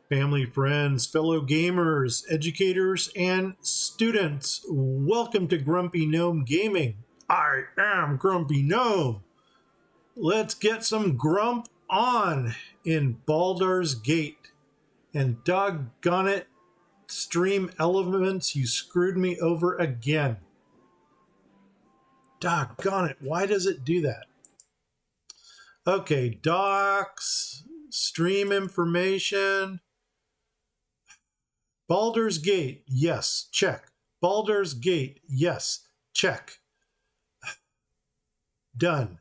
Family, friends, fellow gamers, educators, and students, welcome to Grumpy Gnome Gaming. I am Grumpy Gnome. Let's get some grump on in Baldur's Gate. And doggone it, stream elements, you screwed me over again. Doggone it, why does it do that? Okay, docs, stream information. Baldur's Gate, yes, check. Baldur's Gate, yes, check. Done.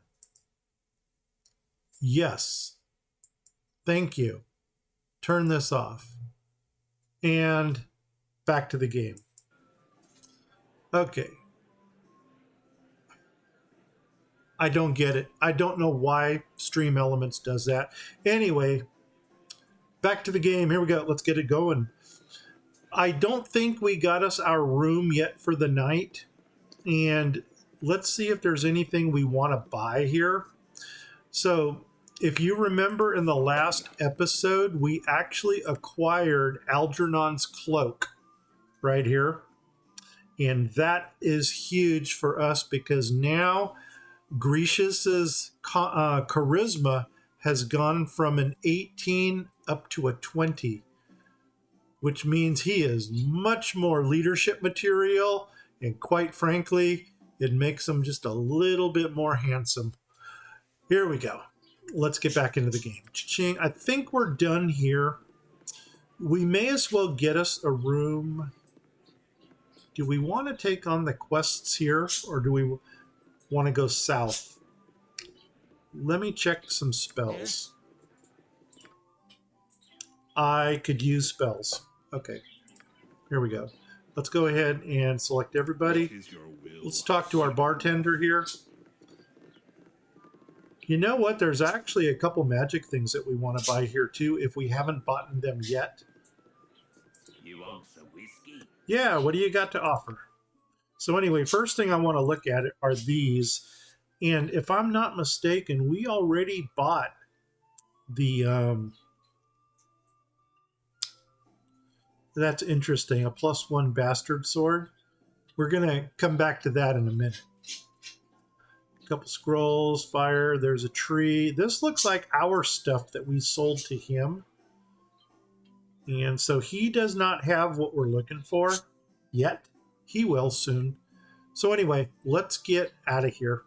Yes. Thank you. Turn this off. And back to the game. Okay. I don't get it. I don't know why Stream Elements does that. Anyway, back to the game. Here we go. Let's get it going. I don't think we got us our room yet for the night. And let's see if there's anything we want to buy here. So if you remember in the last episode, we actually acquired Algernon's cloak right here. And that is huge for us because now Grecius's charisma has gone from an 18 up to a 20. Which means he is much more leadership material, and quite frankly, it makes him just a little bit more handsome. Here we go. Let's get back into the game. Cha-ching. I think we're done here. We may as well get us a room. Do we want to take on the quests here, or do we want to go south? Let me check some spells. I could use spells. Okay, here we go. Let's go ahead and select everybody. Let's talk to our bartender here. You know what? There's actually a couple magic things that we want to buy here too if we haven't bought them yet. You want some whiskey? Yeah, what do you got to offer? So anyway, first thing I want to look at are these. And if I'm not mistaken, we already bought the... That's interesting. A +1 bastard sword. We're going to come back to that in a minute. A couple scrolls, fire. There's a tree. This looks like our stuff that we sold to him. And so he does not have what we're looking for yet. He will soon. So anyway, let's get out of here.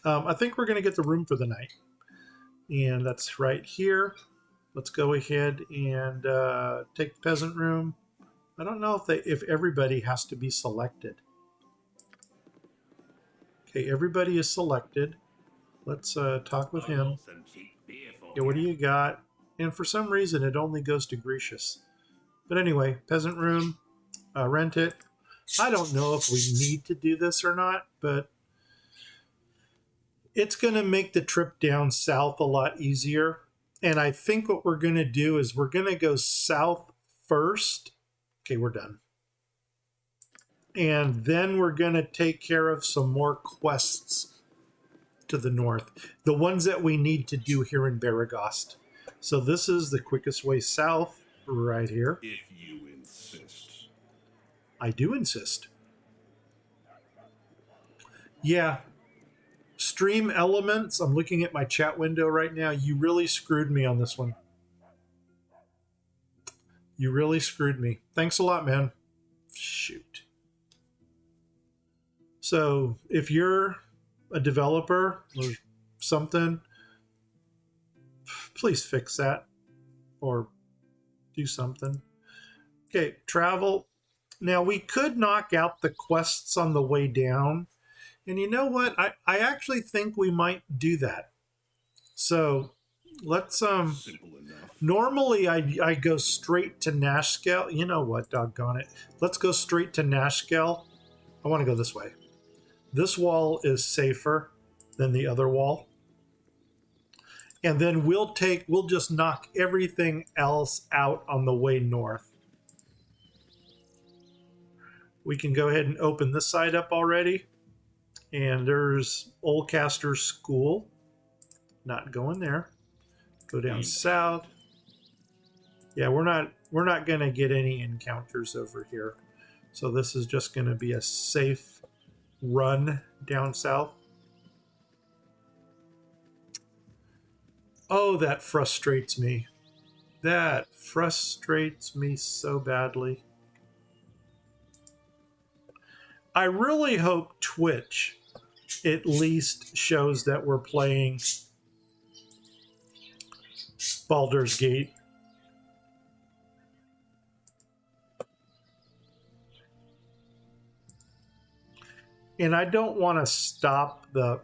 I think we're going to get the room for the night. And that's right here. Let's go ahead and take the peasant room. I don't know if everybody has to be selected. Okay, everybody is selected. Let's talk with him. Yeah, what do you got? And for some reason, it only goes to Grecius. But anyway, peasant room, rent it. I don't know if we need to do this or not, but it's going to make the trip down south a lot easier. And I think what we're going to do is we're going to go south first. Okay, we're done. And then we're going to take care of some more quests to the north. The ones that we need to do here in Baragost. So this is the quickest way south right here. If you insist. I do insist. Yeah. Stream Elements. I'm looking at my chat window right now. You really screwed me on this one. You really screwed me. Thanks a lot, man. Shoot. So if you're a developer or something, please fix that or do something. Okay, travel. Now we could knock out the quests on the way down. And you know what? I actually think we might do that. So let's normally I go straight to Nashkel. You know what, doggone it. Let's go straight to Nashkel. I want to go this way. This wall is safer than the other wall. And then we'll just knock everything else out on the way north. We can go ahead and open this side up already. And there's Oldcaster's School. Not going there. Go down south. Yeah, we're not we're not going to get any encounters over here. So this is just going to be a safe run down south. Oh, that frustrates me. That frustrates me so badly. I really hope Twitch at least shows that we're playing Baldur's Gate. And I don't want to stop the...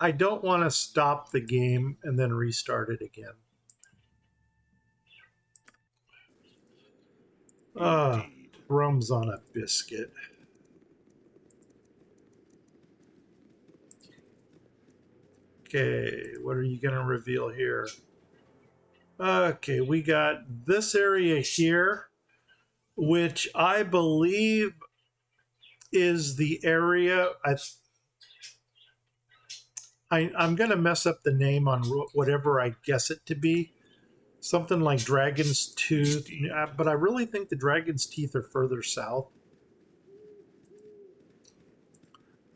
I don't want to stop the game and then restart it again. Crumbs on a biscuit. Okay, what are you going to reveal here? Okay, we got this area here, which I believe is the area... I'm going to mess up the name on whatever I guess it to be. Something like Dragon's Tooth, but I really think the Dragon's Teeth are further south.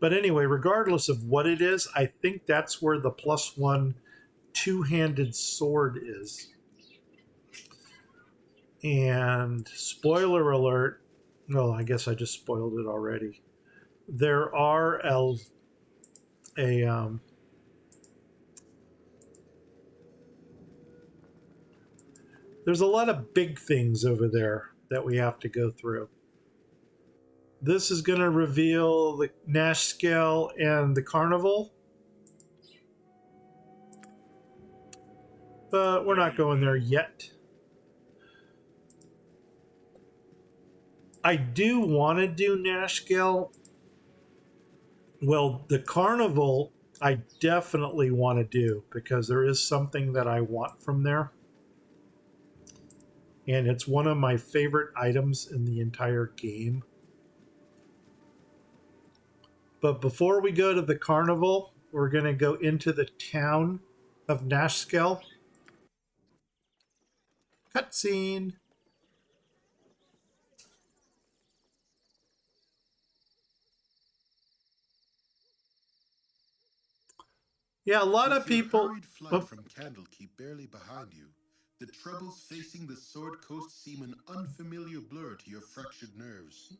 But anyway, regardless of what it is, I think that's where the +1 two-handed sword is. And spoiler alert, well, I guess I just spoiled it already. There are there's a lot of big things over there that we have to go through. This is going to reveal the Nash Scale and the Carnival. But we're not going there yet. I do want to do Nash Scale. Well, the Carnival I definitely want to do because there is something that I want from there. And it's one of my favorite items in the entire game. But before we go to the Carnival, we're going to go into the town of Nashkel. Cutscene. Yeah, a lot of people... Hurried flight from Candlekeep barely behind you, the troubles facing the Sword Coast seem an unfamiliar blur to your fractured nerves.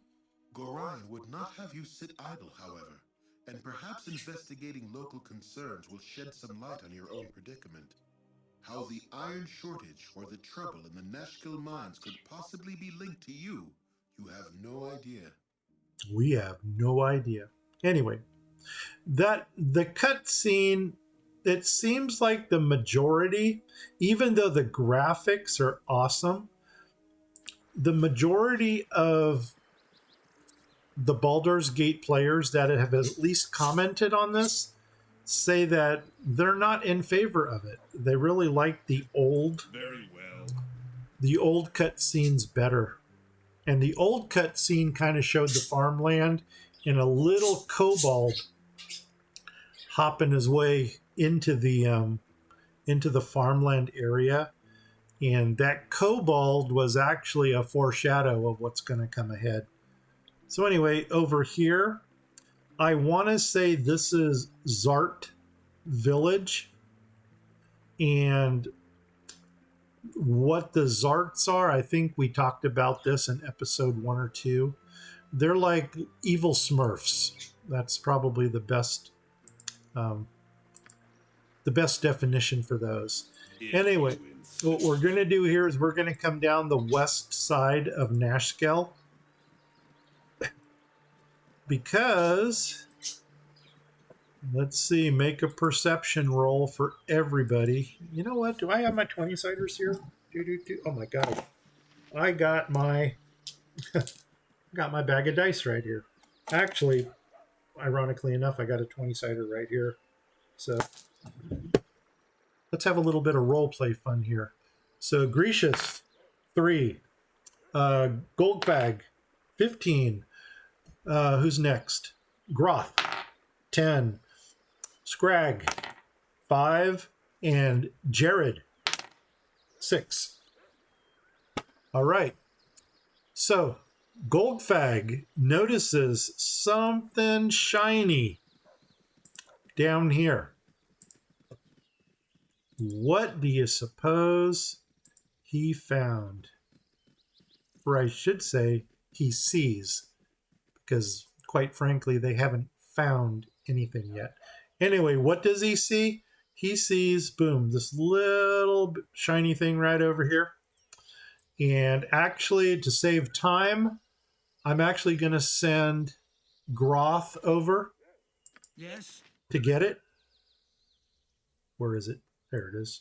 Gorion would not have you sit idle, however, and perhaps investigating local concerns will shed some light on your own predicament. How the iron shortage or the trouble in the Nashkel mines could possibly be linked to you, you have no idea. We have no idea. Anyway, the cutscene, it seems like the majority, even though the graphics are awesome, the majority of the Baldur's Gate players that have at least commented on this say that they're not in favor of it. They really like the old cutscenes better. And the old cutscene kind of showed the farmland and a little kobold hopping his way into the farmland area. And that kobold was actually a foreshadow of what's going to come ahead. So anyway, over here, I want to say this is Zart Village. And what the Zarts are, I think we talked about this in episode 1 or 2. They're like evil Smurfs. That's probably the best definition for those. Anyway, what we're going to do here is we're going to come down the west side of Nashkel. Because, let's see, make a perception roll for everybody. You know what? Do I have my 20-siders here? Oh my god. I got my bag of dice right here. Actually, ironically enough, I got a 20-sider right here. So, let's have a little bit of role play fun here. So, Grecius, 3. Goldbag, 15. Who's next? Groth, 10. Scrag, 5. And Jared, 6. All right. So Goldfag notices something shiny down here. What do you suppose he found? Or I should say he sees, because quite frankly, they haven't found anything yet. Anyway, what does he see? He sees, boom, this little shiny thing right over here. And actually, to save time, I'm actually going to send Groth over Yes. to get it. Where is it? There it is.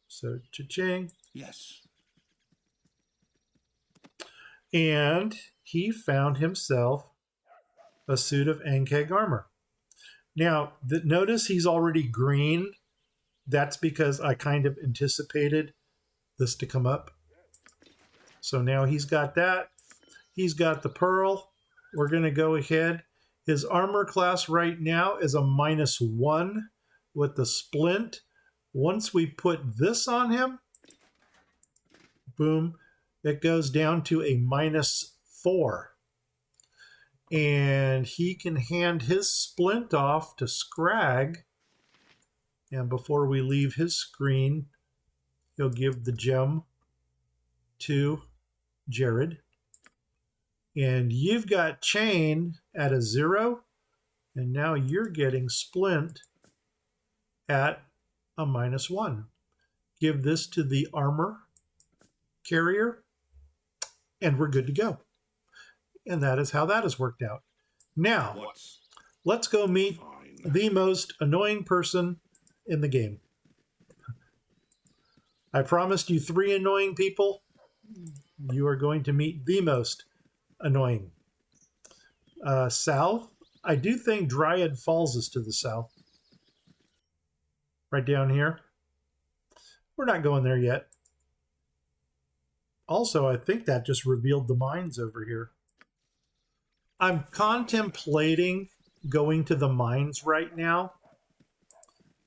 So, cha-ching. Yes. And he found himself a suit of Ankeg armor. Now, notice he's already green. That's because I kind of anticipated this to come up. So now he's got that. He's got the pearl. We're going to go ahead. His armor class right now is a -1 with the splint. Once we put this on him, boom, it goes down to a -4. And he can hand his splint off to Scrag. And before we leave his screen, he'll give the gem to Jared. And you've got chain at a 0. And now you're getting splint at a -1. Give this to the armor carrier. And we're good to go. And that is how that has worked out. Now, What's let's go meet fine? the most annoying person in the game. I promised you 3 annoying people. You are going to meet the most annoying. South, I do think Dryad Falls is to the south. Right down here. We're not going there yet. Also, I think that just revealed the mines over here. I'm contemplating going to the mines right now.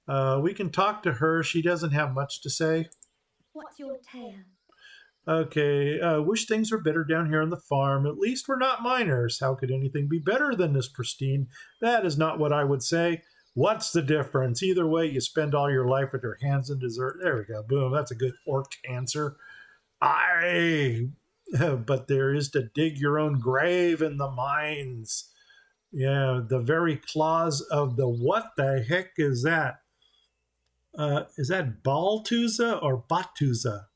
We can talk to her. She doesn't have much to say. What's your tale? Okay, wish things were better down here on the farm. At least we're not miners. How could anything be better than this pristine? That is not what I would say. What's the difference? Either way, you spend all your life with your hands in dessert. There we go. Boom. That's a good orc answer. But there is to dig your own grave in the mines. Yeah, the very claws of the, what the heck is that? Is that Baltuza or Batuza?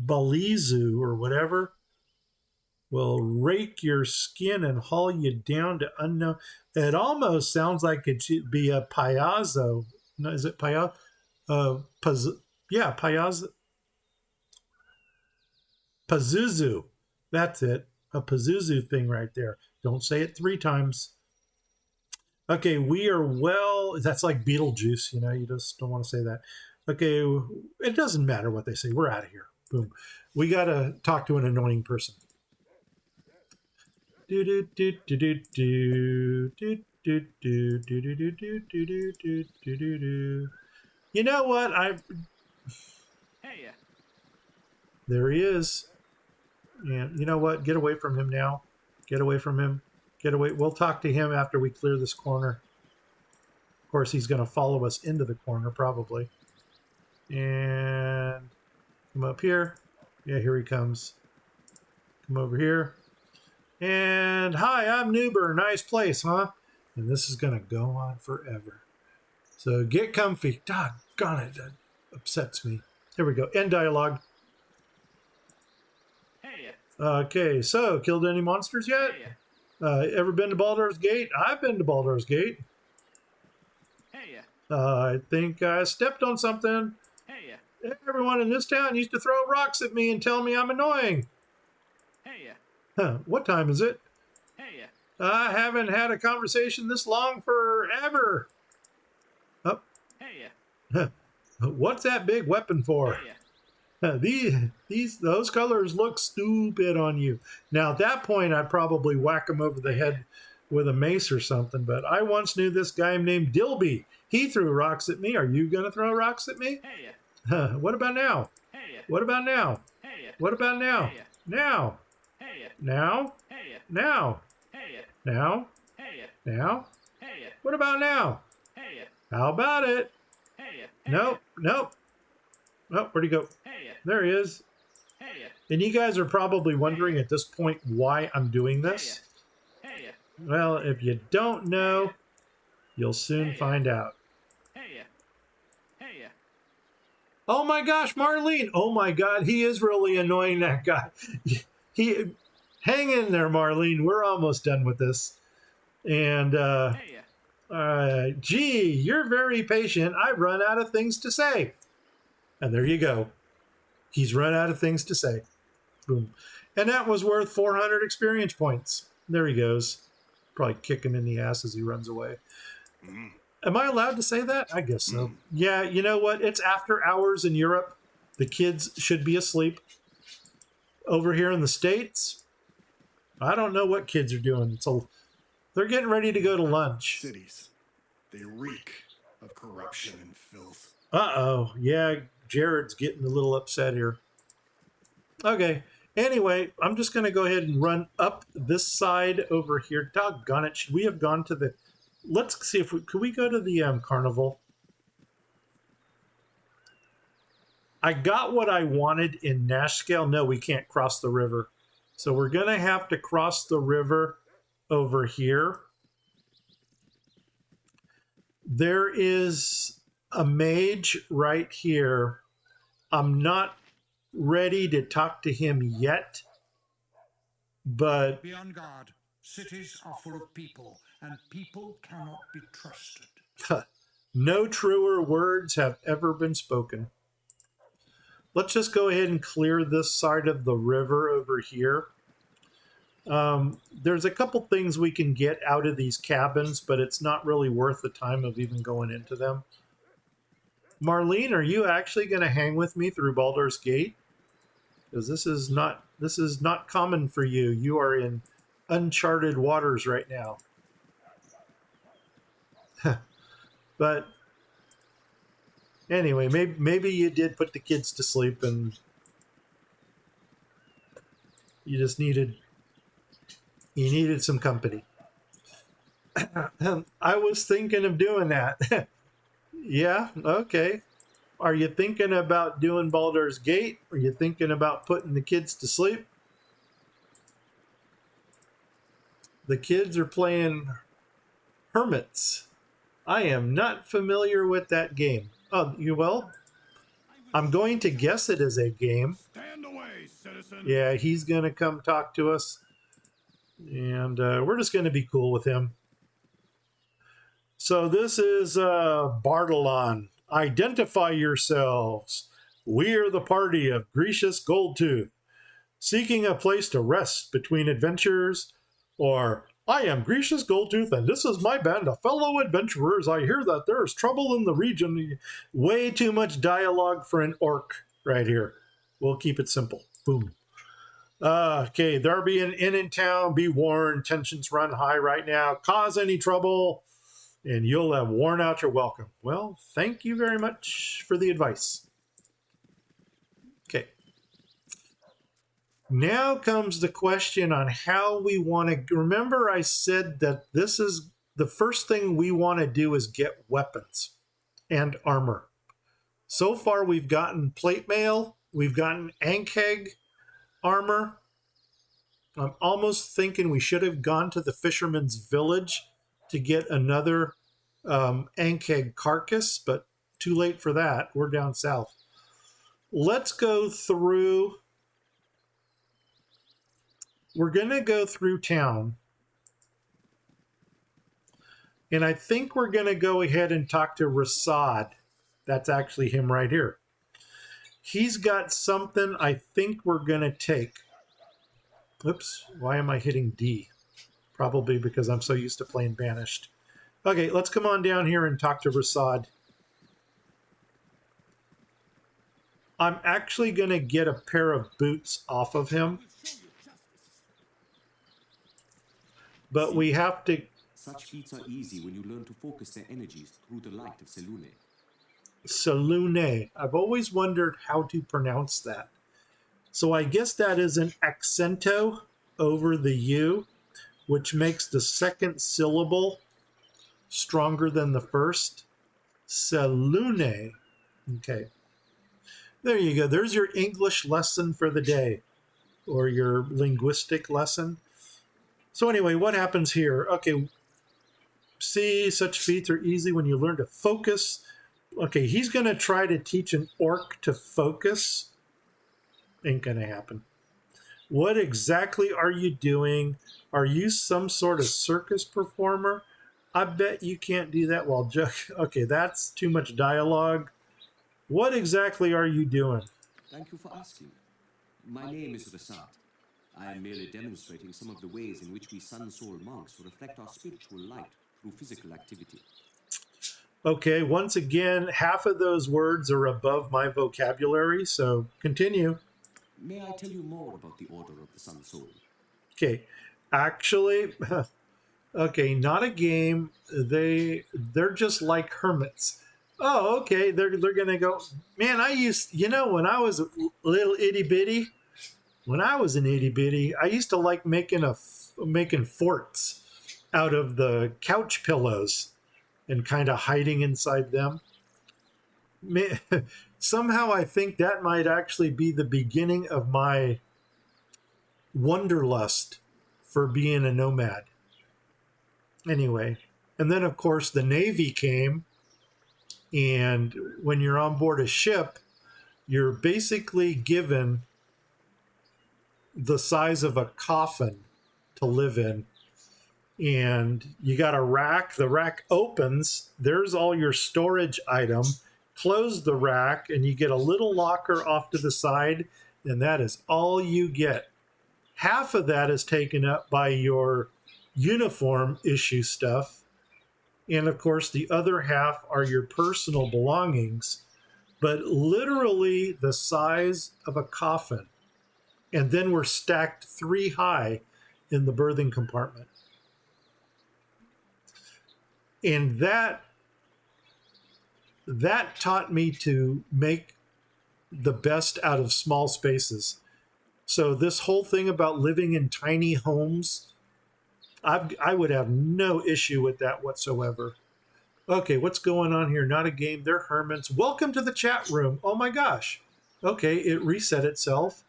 Balizu or whatever will rake your skin and haul you down to unknown. It almost sounds like it should be a Payazo. No, is it Payazo? Payazo. Pazuzu. That's it. A Pazuzu thing right there. Don't say it 3 times. Okay, we are that's like Beetlejuice, you just don't want to say that. Okay, it doesn't matter what they say. We're out of here. Boom. We got to talk to an annoying person. You know what? Hey. There he is. And you know what? Get away from him now. Get away from him. Get away. We'll talk to him after we clear this corner. Of course, he's going to follow us into the corner, probably. And come up here. Yeah, here he comes. Come over here. And hi, I'm Noober. Nice place, huh? And this is going to go on forever. So get comfy. Doggone it. That upsets me. Here we go. End dialogue. Hey. Okay, so killed any monsters yet? Ever been to Baldur's Gate? I've been to Baldur's Gate. Hey. I think I stepped on something. Hey. Everyone in this town used to throw rocks at me and tell me I'm annoying. Hey. Huh, what time is it? Hey. I haven't had a conversation this long forever. Oh. Hey. What's that big weapon for? Those colors look stupid on you. Now at that point, I'd probably whack him over the head with a mace or something, but I once knew this guy named Dilby. He threw rocks at me. Are you going to throw rocks at me? Hey, What about now? hey, What about now? hey, What about now? Hey. Now? hey, Now? hey, Now? hey, Now? hey, Now? hey, What about now? hey, How about it? hey, Nope, nope. Oh, where'd he go? hey, There he is. hey, And you guys are probably wondering at this point why I'm doing this. hey, Well, if you don't know, you'll soon find out. hey, hey. Oh my gosh, Marlene. Oh my God, he is really annoying, that guy. He hang in there, Marlene. We're almost done with this. And gee, you're very patient. I've run out of things to say. And there you go. He's run out of things to say. Boom. And that was worth 400 experience points. There he goes. Probably kick him in the ass as he runs away. Am I allowed to say that? I guess so. Yeah, you know what? It's after hours in Europe. The kids should be asleep. Over here in the States, I don't know what kids are doing. So they're getting ready to go to lunch. Cities, they reek of corruption and filth. Uh-oh. Yeah, Jared's getting a little upset here. Okay. Anyway, I'm just going to go ahead and run up this side over here. Doggone it. Should we have gone to the... Let's see if we... Could we go to the carnival? I got what I wanted in Nash scale. No, we can't cross the river. So we're going to have to cross the river over here. There is a mage right here. I'm not ready to talk to him yet, but Be on guard. Cities are full of people, and people cannot be trusted. no truer words have ever been spoken. Let's just go ahead and clear this side of the river over here. There's a couple things we can get out of these cabins, but it's not really worth the time of even going into them. Marlene, are you actually going to hang with me through Baldur's Gate? Because this is not common for you. You are in uncharted waters right now. But anyway, maybe you did put the kids to sleep and you just needed some company. I was thinking of doing that. Yeah, okay. Are you thinking about doing Baldur's Gate? Are you thinking about putting the kids to sleep? The kids are playing Hermits. I am not familiar with that game. Oh, you will? I'm going to guess it is a game. Stand away, citizen. Yeah, he's going to come talk to us. And we're just going to be cool with him. So this is Bardalon. Identify yourselves. We are the party of Grecius Goldtooth, seeking a place to rest between adventures. Or, I am Grecius Goldtooth, and this is my band of fellow adventurers. I hear that there is trouble in the region. Way too much dialogue for an orc right here. We'll keep it simple. Boom. Okay, there be an inn in town. Be warned, tensions run high right now. Cause any trouble, and you'll have worn out your welcome. Well, thank you very much for the advice. Okay. Now comes the question on how we want to... Remember I said that this is the first thing we want to do is get weapons and armor. So far we've gotten plate mail, we've gotten Ankheg armor. I'm almost thinking we should have gone to the fisherman's village to get another Ankheg carcass, but too late for that. We're down south. Let's go through... We're going to go through town. And I think we're going to go ahead and talk to Rasad. That's actually him right here. He's got something I think we're going to take. Oops, why am I hitting D? Probably because I'm so used to playing Banished. Okay, let's come on down here and talk to Rasad. I'm actually going to get a pair of boots off of him. but we have to. Such feats are easy when you learn to focus their energies through the light of Selune. Salune. I've always wondered how to pronounce that. So I guess that is an accento over the U, which makes the second syllable stronger than the first. Salune. Okay. There you go. There's your English lesson for the day, or your linguistic lesson. So anyway, what happens here? Okay, see, such feats are easy when you learn to focus. Okay, he's going to try to teach an orc to focus. Ain't going to happen. What exactly are you doing? Are you some sort of circus performer? I bet you can't do that while Okay, that's too much dialogue. What exactly are you doing? Thank you for asking. My name is Rasad. I am merely demonstrating some of the ways in which we Sun Soul monks reflect our spiritual light through physical activity. Okay, once again, half of those words are above my vocabulary, so continue. May I tell you more about the Order of the Sun Soul? Okay, actually, okay, not a game. They're just like hermits. Oh, okay. They're gonna go. Man, when I was a little itty bitty, when I was an itty bitty, I used to like making forts out of the couch pillows and kind of hiding inside them. Man, somehow I think that might actually be the beginning of my wanderlust for being a nomad. Anyway, and then of course the Navy came, and when you're on board a ship, you're basically given the size of a coffin to live in. And you got a rack. The rack opens. There's all your storage item. Close the rack, and you get a little locker off to the side, and that is all you get. Half of that is taken up by your uniform issue stuff. And of course, the other half are your personal belongings, but literally the size of a coffin. And then we're stacked 3 high in the berthing compartment. And that taught me to make the best out of small spaces. So this whole thing about living in tiny homes, I would have no issue with that whatsoever. Okay, what's going on here? Not a game. They're hermits. Welcome to the chat room. Oh my gosh. Okay, it reset itself.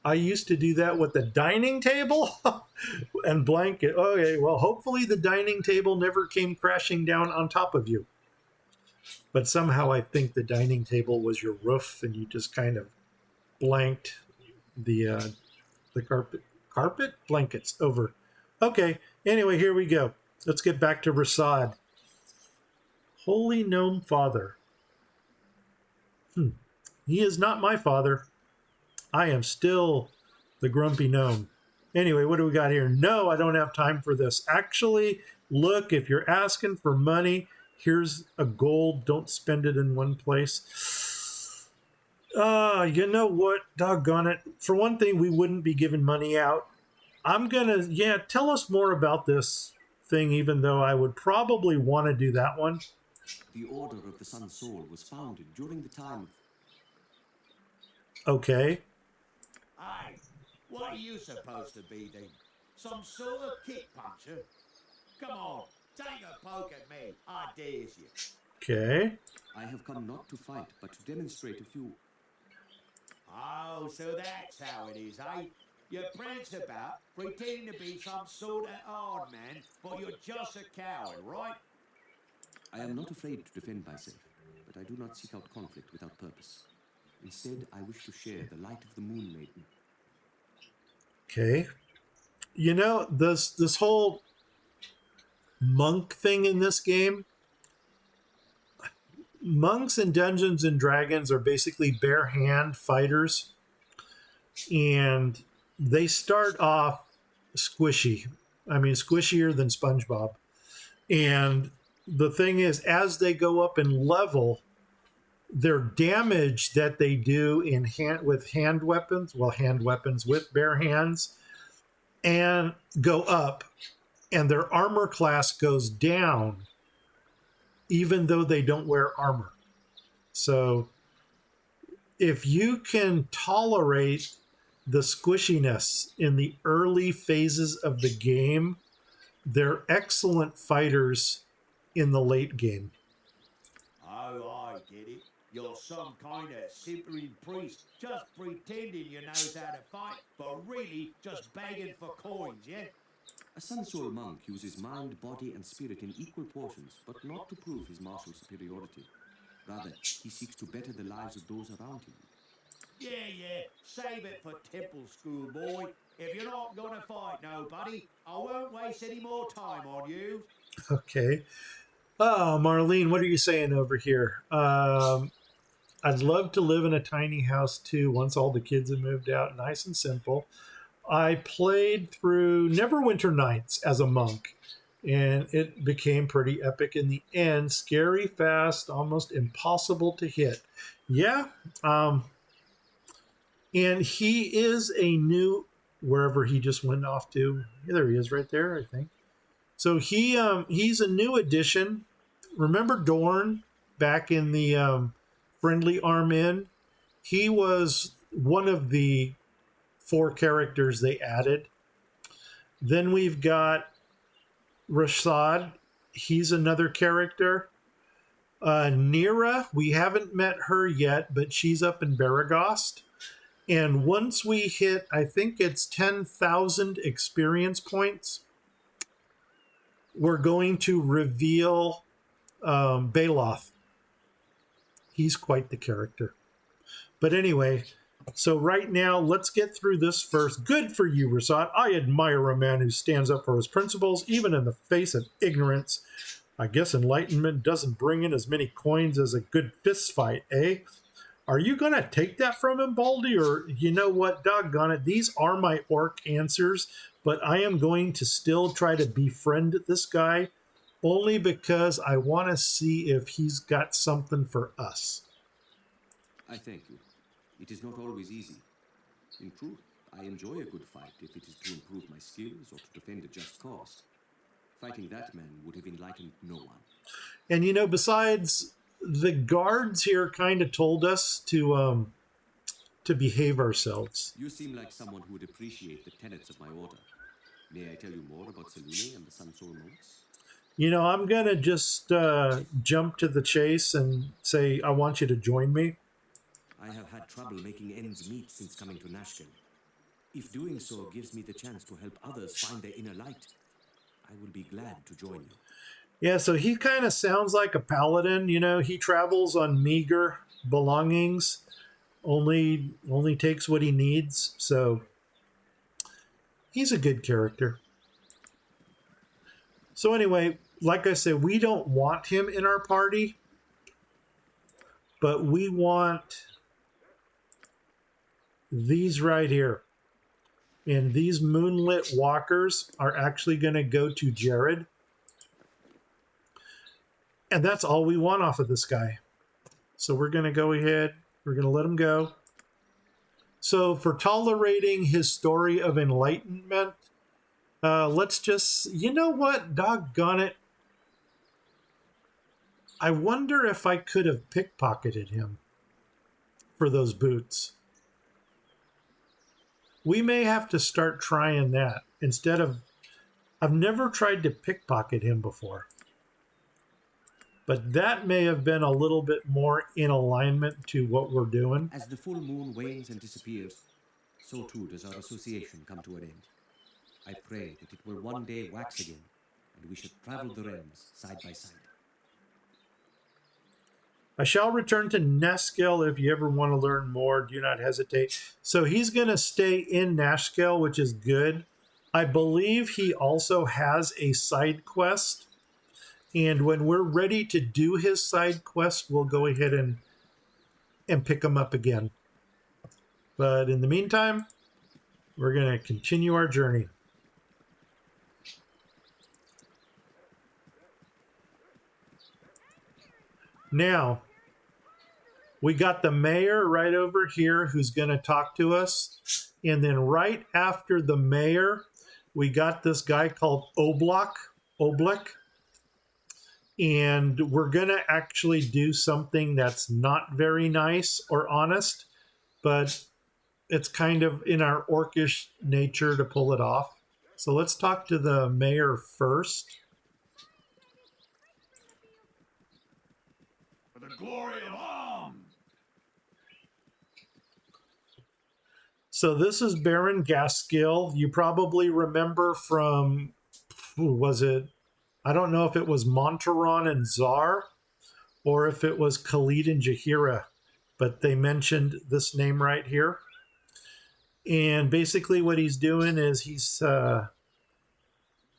I used to do that with the dining table and blanket. Okay, well, hopefully the dining table never came crashing down on top of you. But somehow I think the dining table was your roof, and you just kind of blanked the carpet blankets over. Okay, anyway, here we go. Let's get back to Rasad. Holy Gnome Father. He is not my father. I am still the grumpy gnome. Anyway, what do we got here? No, I don't have time for this. Actually, look, if you're asking for money, here's a gold. Don't spend it in one place. You know what? Doggone it. For one thing, we wouldn't be giving money out. Tell us more about this thing, even though I would probably want to do that one. The Order of the Sun Soul was founded during the time Okay. Hey, what are you supposed to be then? Some sort of kick puncher? Come on, take a poke at me. I dares you. Okay. I have come not to fight, but to demonstrate a few. Oh, so that's how it is, eh? You prance about, pretending to be some sort of hard man, but you're just a coward, right? I am not afraid to defend myself, but I do not seek out conflict without purpose. Instead, I wish to share the light of the Moon Maiden. Okay. You know, this whole monk thing in this game, monks in Dungeons and Dragons are basically bare hand fighters, and they start off squishy. I mean, squishier than SpongeBob. And the thing is, as they go up in level, their damage that they do with hand weapons with bare hands, and go up. and their armor class goes down even though they don't wear armor. So if you can tolerate the squishiness in the early phases of the game, they're excellent fighters in the late game. Oh, I get it. You're some kind of simpering priest, just pretending you knows how to fight, but really just begging for coins, yeah? A Sun Soul monk uses mind, body, and spirit in equal portions, but not to prove his martial superiority. Rather, he seeks to better the lives of those around him. Yeah, save it for temple school, boy. If you're not gonna fight nobody, I won't waste any more time on you. Okay. Oh, Marlene, what are you saying over here? I'd love to live in a tiny house too once all the kids have moved out. Nice and simple. I played through Neverwinter Nights as a monk, and it became pretty epic in the end. Scary, fast, almost impossible to hit. Yeah. And he is a new, wherever he just went off to. Yeah, there he is right there, I think. So he's a new addition. Remember Dorn back in the Friendly Arm Inn? He was one of the 4 characters they added. Then we've got Rashad. He's another character. Nira, we haven't met her yet, but she's up in Baragost. And once we hit, I think it's 10,000 experience points, we're going to reveal Baloth. He's quite the character. But anyway, so right now, let's get through this first. Good for you, Rasad. I admire a man who stands up for his principles, even in the face of ignorance. I guess enlightenment doesn't bring in as many coins as a good fist fight, eh? Are you going to take that from him, Baldy? Or, you know what, doggone it, these are my orc answers, but I am going to still try to befriend this guy only because I want to see if he's got something for us. I thank you. It is not always easy. In truth, I enjoy a good fight if it is to improve my skills or to defend a just cause. Fighting that man would have enlightened no one. And you know, besides, the guards here kind of told us to behave ourselves. You seem like someone who would appreciate the tenets of my order. May I tell you more about Selune and the Sun Soul monks? You know, I'm going to just jump to the chase and say, I want you to join me. I have had trouble making ends meet since coming to Nashville. If doing so gives me the chance to help others find their inner light, I will be glad to join you. Yeah, so he kind of sounds like a paladin. You know, he travels on meager belongings, only takes what he needs. So he's a good character. So anyway, like I said, we don't want him in our party, but we want these right here. And these moonlit walkers are actually going to go to Jared. And that's all we want off of this guy. So we're going to go ahead. We're going to let him go. So for tolerating his story of enlightenment, let's just, you know what? Doggone it. I wonder if I could have pickpocketed him for those boots. We may have to start trying that instead of, I've never tried to pickpocket him before. But that may have been a little bit more in alignment to what we're doing. As the full moon wanes and disappears, so too does our association come to an end. I pray that it will one day wax again, and we should travel the realms side by side. I shall return to Nashkel if you ever want to learn more. Do not hesitate. So he's going to stay in Nashkel, which is good. I believe he also has a side quest. And when we're ready to do his side quest, we'll go ahead and pick him up again. But in the meantime, we're going to continue our journey. Now, we got the mayor right over here who's going to talk to us. And then right after the mayor, we got this guy called Oblek, and we're going to actually do something that's not very nice or honest, but it's kind of in our orcish nature to pull it off. So let's talk to the mayor first. For the glory of Om! So this is Baron Gaskill. You probably remember from, was it, I don't know if it was Montaron and Thar, or if it was Khalid and Jahira, but they mentioned this name right here. And basically what he's doing is he's, there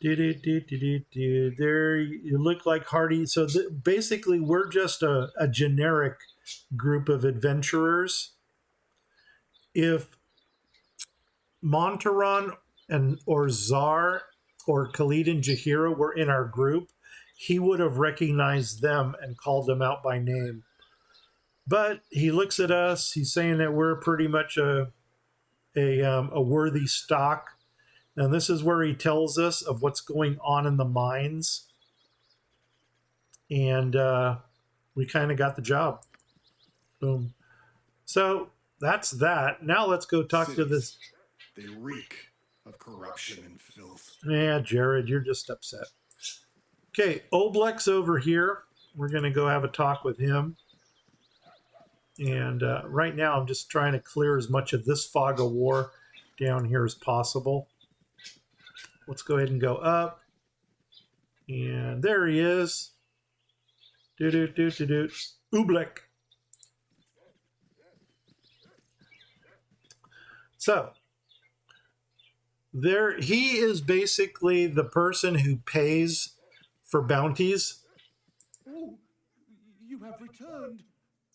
you look like Hardy. So basically we're just a generic group of adventurers. If Montaron or Thar or Khalid and Jahira were in our group, he would have recognized them and called them out by name. But he looks at us, he's saying that we're pretty much a worthy stock. And this is where he tells us of what's going on in the mines. And we kind of got the job. Boom. So that's that. Now let's go talk to this. They reek of corruption and filth. Yeah, Jared, you're just upset. Okay, Oblek's over here. We're going to go have a talk with him. And right now I'm just trying to clear as much of this fog of war down here as possible. Let's go ahead and go up. And there he is. Oblek. So, there he is basically the person who pays for bounties. Oh, you have returned,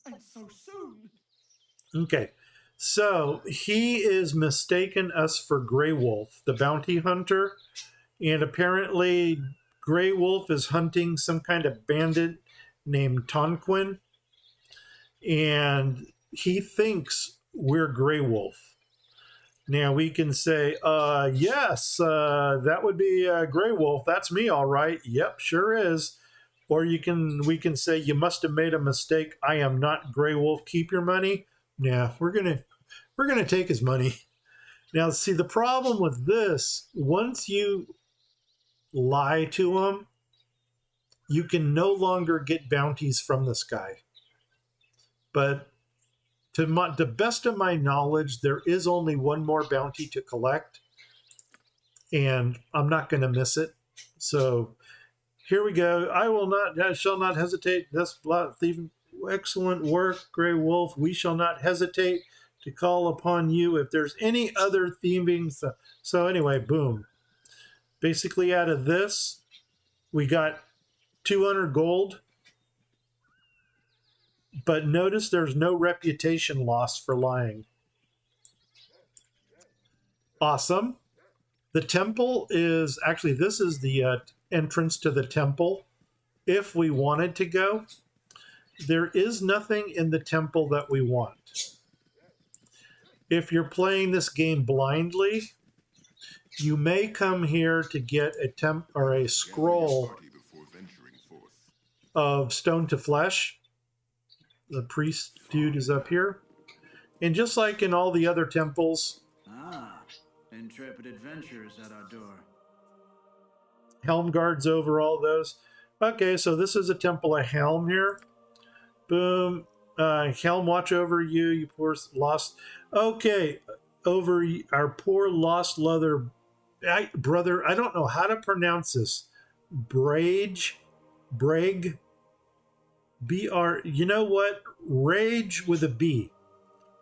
and so soon. Okay, so he is mistaken us for Grey Wolf, the bounty hunter, and apparently Grey Wolf is hunting some kind of bandit named Tonquin, and he thinks we're Grey Wolf. Now we can say, yes, that would be Grey Wolf. That's me, all right. Yep, sure is. Or we can say, you must have made a mistake. I am not Grey Wolf. Keep your money. Yeah, we're gonna take his money. Now, see, the problem with this, once you lie to him, you can no longer get bounties from this guy. But to the best of my knowledge, there is only one more bounty to collect, and I'm not going to miss it. So here we go. I shall not hesitate. This thieving, excellent work, Grey Wolf. We shall not hesitate to call upon you if there's any other thieving. So anyway, boom. Basically, out of this, we got 200 gold. But notice there's no reputation loss for lying. Awesome. The temple is, actually, this is the entrance to the temple. If we wanted to go, there is nothing in the temple that we want. If you're playing this game blindly, you may come here to get a scroll of stone to flesh. The priest dude is up here. And just like in all the other temples, intrepid adventurers at our door. Helm guards over all those. Okay, so this is a temple of Helm here. Boom. Helm watch over you, you poor lost. Okay, over our poor lost brother. I don't know how to pronounce this. Brage. You know what? Rage with a B.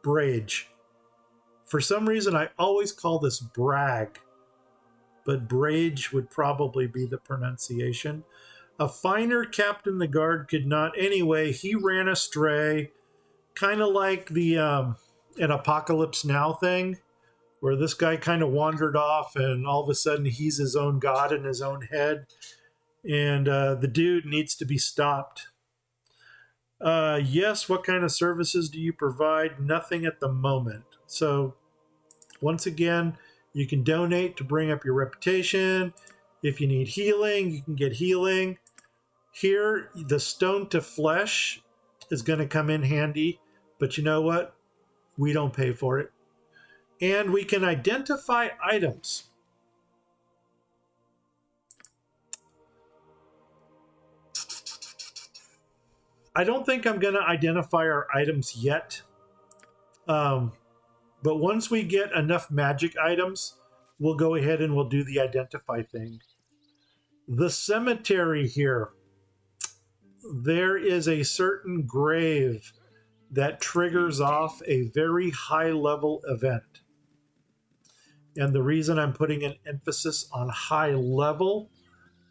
Brage. For some reason, I always call this brag, but Brage would probably be the pronunciation. A finer captain the guard could not. Anyway, he ran astray, kind of like the an Apocalypse Now thing, where this guy kind of wandered off, and all of a sudden he's his own god in his own head, and the dude needs to be stopped. Yes, what kind of services do you provide? Nothing at the moment. So, once again, You can donate to bring up your reputation. If you need healing, you can get healing. Here, the stone to flesh is going to come in handy, but you know what? We don't pay for it. And we can identify items. I don't think I'm going to identify our items yet. But once we get enough magic items, we'll go ahead and we'll do the identify thing. The cemetery here. There is a certain grave that triggers off a very high level event. And the reason I'm putting an emphasis on high level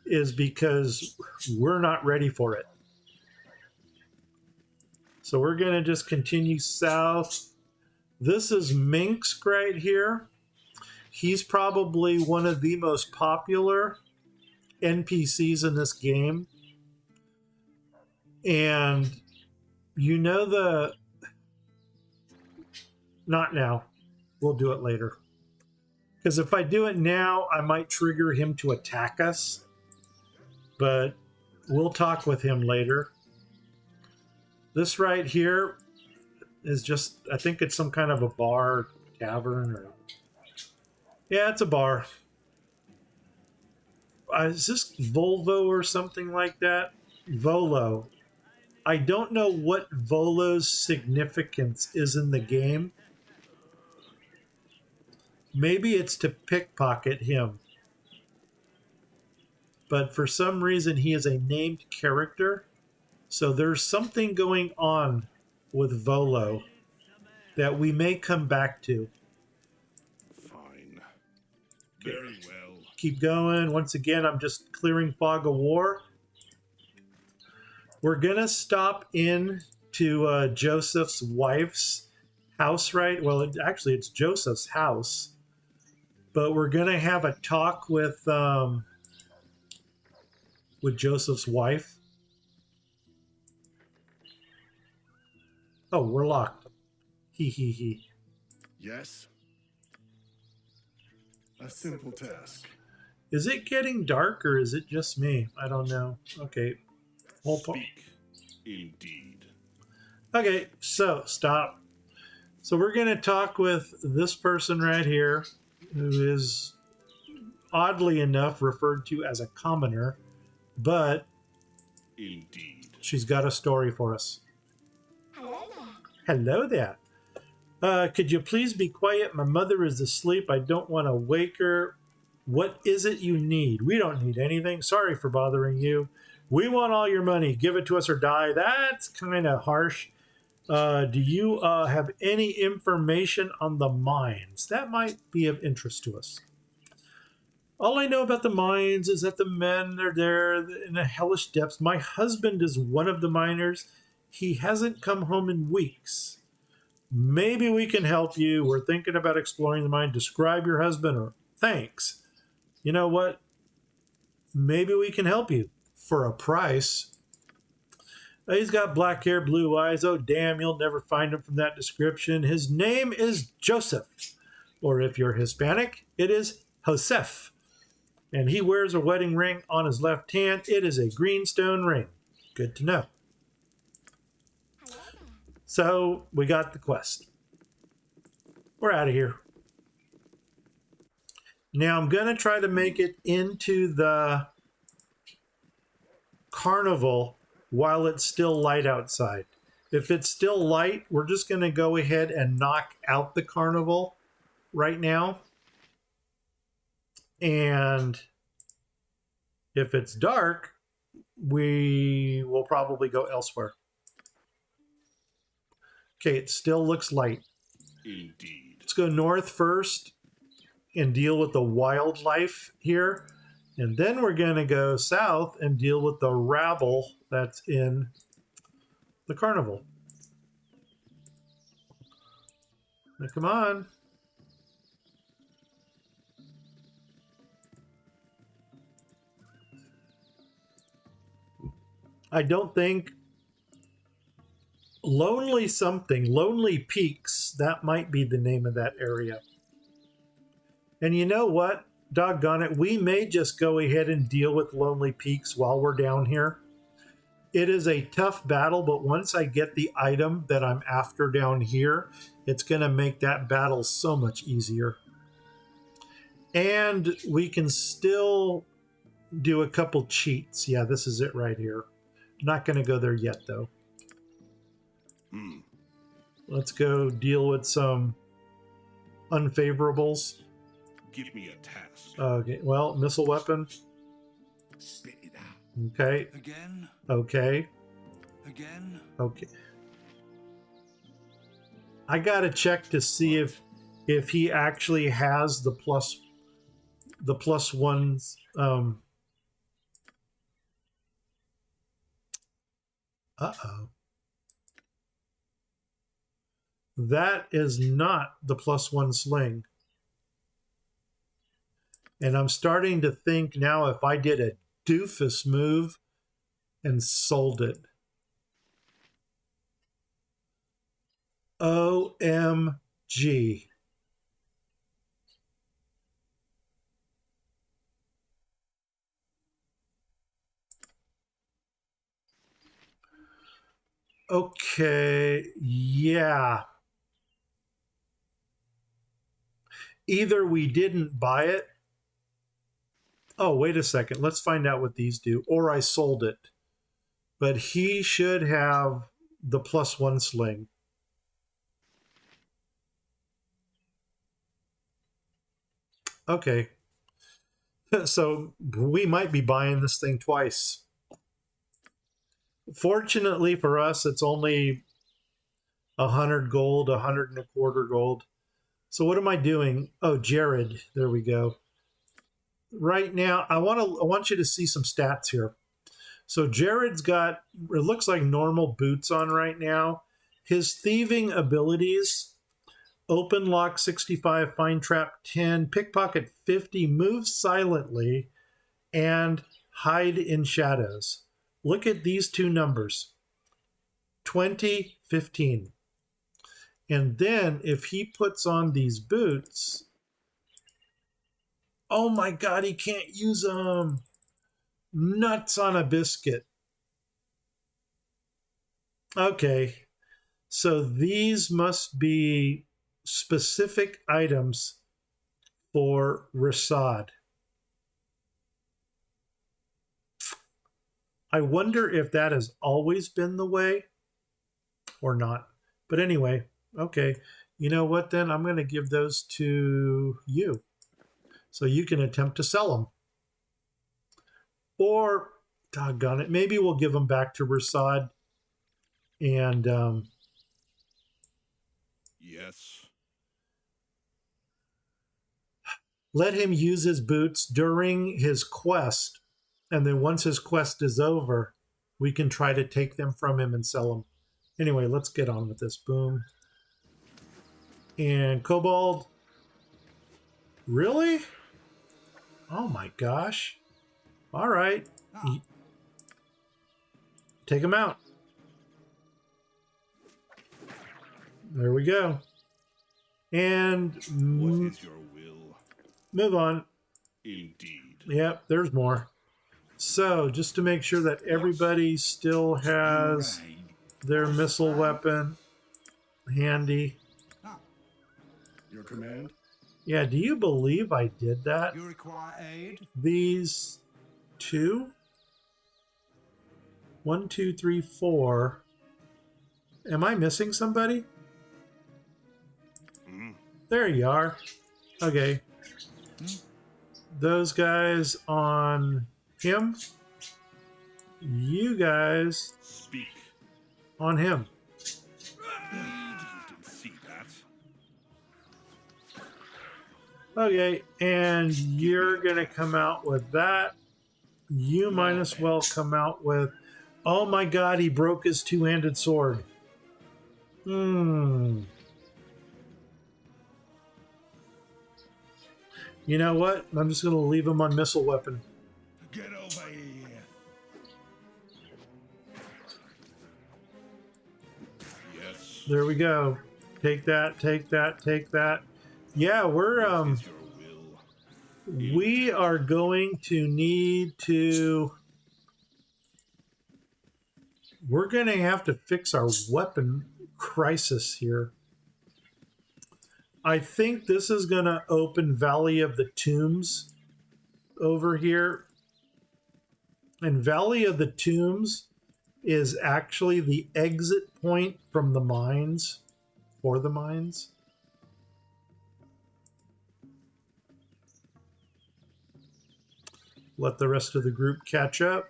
is because we're not ready for it. So we're going to just continue south. This is Minsk right here. He's probably one of the most popular NPCs in this game. And you know the... Not now. We'll do it later. Because if I do it now, I might trigger him to attack us. But we'll talk with him later. This right here is just, I think it's some kind of a bar, tavern, or... Yeah, it's a bar. Is this Volvo or something like that? Volo. I don't know what Volo's significance is in the game. Maybe it's to pickpocket him. But for some reason, he is a named character. So there's something going on with Volo that we may come back to. Fine. Very well. Keep going. Once again, I'm just clearing fog of war. We're going to stop in to Joseph's wife's house, right? Well, it's Joseph's house. But we're going to have a talk with Joseph's wife. Oh, we're locked. He. Yes. A simple task. Is it getting dark or is it just me? I don't know. Okay. Speak. Indeed. Okay, so stop. So we're going to talk with this person right here, who is oddly enough referred to as a commoner, but Indeed. she's got a story for us. Hello there. Hello there. Could you please be quiet? My mother is asleep. I don't want to wake her. What is it you need? We don't need anything. Sorry for bothering you. We want all your money. Give it to us or die. That's kind of harsh. Do you have any information on the mines? That might be of interest to us. All I know about the mines is that the men are there in the hellish depths. My husband is one of the miners. He hasn't come home in weeks. Maybe we can help you. We're thinking about exploring the mine. Describe your husband or thanks. You know what? Maybe we can help you for a price. He's got black hair, blue eyes. Oh, damn, you'll never find him from that description. His name is Joseph. Or if you're Hispanic, it is Joseph. And he wears a wedding ring on his left hand. It is a greenstone ring. Good to know. So we got the quest. We're out of here. Now I'm going to try to make it into the carnival while it's still light outside. If it's still light, we're just going to go ahead and knock out the carnival right now. And if it's dark, we will probably go elsewhere. Okay, it still looks light. Indeed. Let's go north first and deal with the wildlife here. And then we're going to go south and deal with the rabble that's in the carnival. Now, come on. I don't think Lonely something, Lonely Peaks, that might be the name of that area. And you know what? Doggone it. We may just go ahead and deal with Lonely Peaks while we're down here. It is a tough battle, but once I get the item that I'm after down here, it's going to make that battle so much easier. And we can still do a couple cheats. Yeah, this is it right here. Not going to go there yet, though. Let's go deal with some unfavorables. Give me a task. Okay, well, missile weapon. Spit it out. Okay. Again? Okay. Again? Okay. I gotta check to see if he actually has the plus ones. Uh-oh. That is not the +1 sling. And I'm starting to think now if I did a doofus move and sold it. OMG. Okay, yeah. Either we didn't buy it. Oh, wait a second. Let's find out what these do. Or I sold it. But he should have the +1 sling. Okay. So we might be buying this thing twice. Fortunately for us, it's only 100 gold, 125 gold. So what am I doing? Oh, Jared. There we go. Right now, I want you to see some stats here. So Jared's got, it looks like normal boots on right now. His thieving abilities: open lock 65, find trap 10, pickpocket 50, move silently, and hide in shadows. Look at these two numbers: 20, 15. And then if he puts on these boots, oh my God, he can't use them. Nuts on a biscuit. Okay, so these must be specific items for Rasad. I wonder if that has always been the way or not. But anyway, okay. You know what then? I'm going to give those to you so you can attempt to sell them. Or, doggone it, maybe we'll give them back to Rasad and Yes. let him use his boots during his quest. And then once his quest is over, we can try to take them from him and sell them. Anyway, let's get on with this. Boom. And Kobold. Really? Oh my gosh. All right. Take him out. There we go. And What is your will? move on. Indeed. Yep, there's more. So, just to make sure that everybody still has their missile weapon handy. Your command? Yeah, do you believe I did that? You require aid? These two? 1, 2, 3, 4. Am I missing somebody? There you are. Okay. Those guys on him. You guys Speak. on him. You didn't see that. Okay, and you're going to come out with that. You might as well come out with... Oh my God, he broke his two-handed sword. You know what? I'm just going to leave him on missile weapon. Get over here. Yes. There we go. Take that, take that, take that. Yeah, we're What is your will? We are going to need to... We're going to have to fix our weapon crisis here. I think this is going to open Valley of the Tombs over here. And Valley of the Tombs is actually the exit point from the mines, for the mines. Let the rest of the group catch up.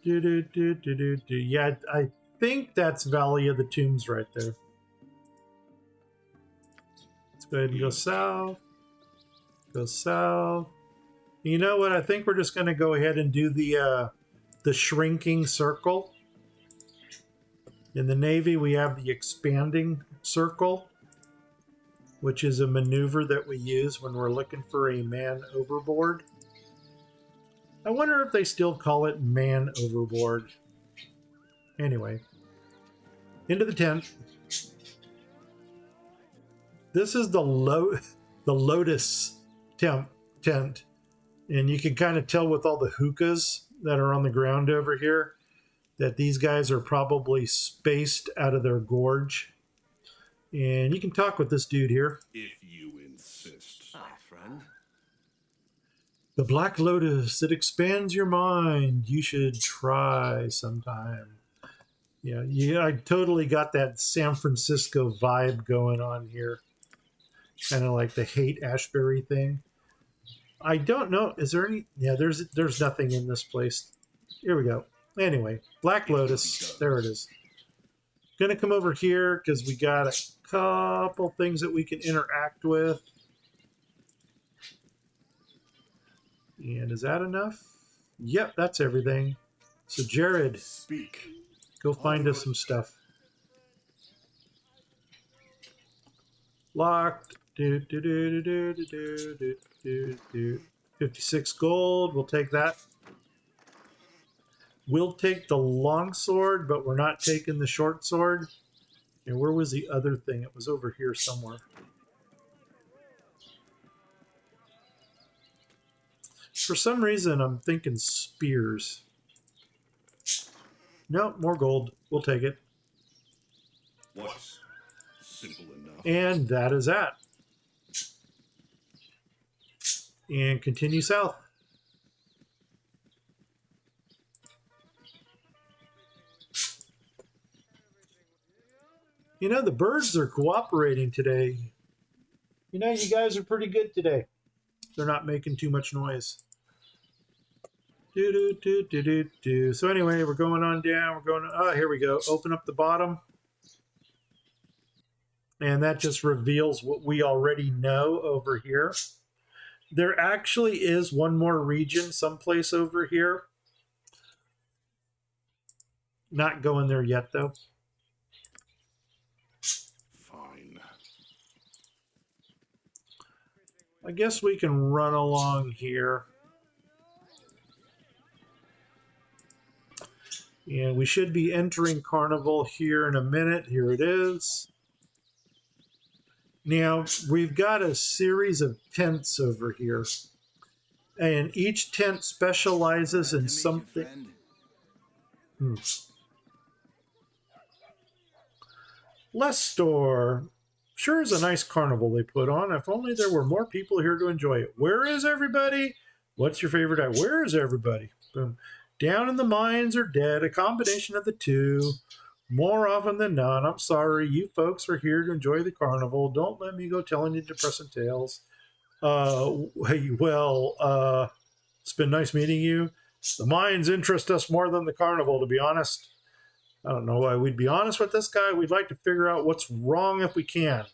Yeah, I think that's Valley of the Tombs right there. Let's go ahead and go south. Go south. You know what? I think we're just going to go ahead and do the shrinking circle. In the Navy, we have the expanding circle, which is a maneuver that we use when we're looking for a man overboard. I wonder if they still call it man overboard. Anyway, into the tent. This is the Lotus tent. And you can kind of tell with all the hookahs that are on the ground over here that these guys are probably spaced out of their gorge. And you can talk with this dude here. If you insist. Hi, friend. The Black Lotus, it expands your mind. You should try sometime. Yeah, I totally got that San Francisco vibe going on here. Kind of like the Hate Ashbury thing. I don't know. Is there any? Yeah, there's nothing in this place. Here we go. Anyway, Black Lotus. There it is. Gonna come over here because we got a couple things that we can interact with. And is that enough? Yep, that's everything. So Jared, Speak. go find us some stuff. Locked. 56 gold. We'll take that. We'll take the long sword, but we're not taking the short sword. And where was the other thing? It was over here somewhere. For some reason, I'm thinking spears. Nope, more gold. We'll take it. What's simple enough? And that is that. And continue south. You know, the birds are cooperating today. You know, you guys are pretty good today. They're not making too much noise. So anyway, we're going on down. We're going. Oh, here we go. Open up the bottom. And that just reveals what we already know over here. There actually is one more region someplace over here. Not going there yet, though. Fine. I guess we can run along here. And we should be entering Carnival here in a minute. Here it is. Now, we've got a series of tents over here. And each tent specializes in something. Less store. Sure is a nice carnival they put on. If only there were more people here to enjoy it. Where is everybody? What's your favorite item? Where is everybody? Boom. Down in the mines or dead. A combination of the two. More often than not, I'm sorry, you folks are here to enjoy the carnival. Don't let me go telling you depressing tales. It's been nice meeting you. The mines interest us more than the carnival, to be honest. I don't know why we'd be honest with this guy. We'd like to figure out what's wrong if we can.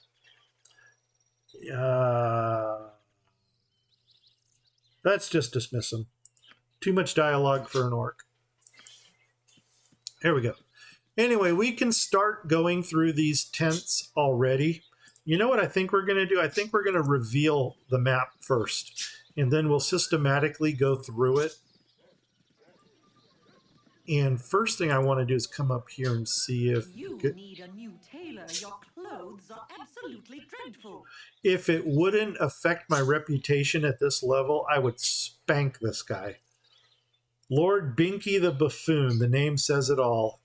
Let's just dismiss him. Too much dialogue for an orc. Here we go. Anyway, we can start going through these tents already. You know what I think we're going to do? I think we're going to reveal the map first, and then we'll systematically go through it. And first thing I want to do is come up here and see if... You need a new tail. tailor, your clothes are absolutely dreadful. If it wouldn't affect my reputation at this level, I would spank this guy. Lord Binky the Buffoon, the name says it all.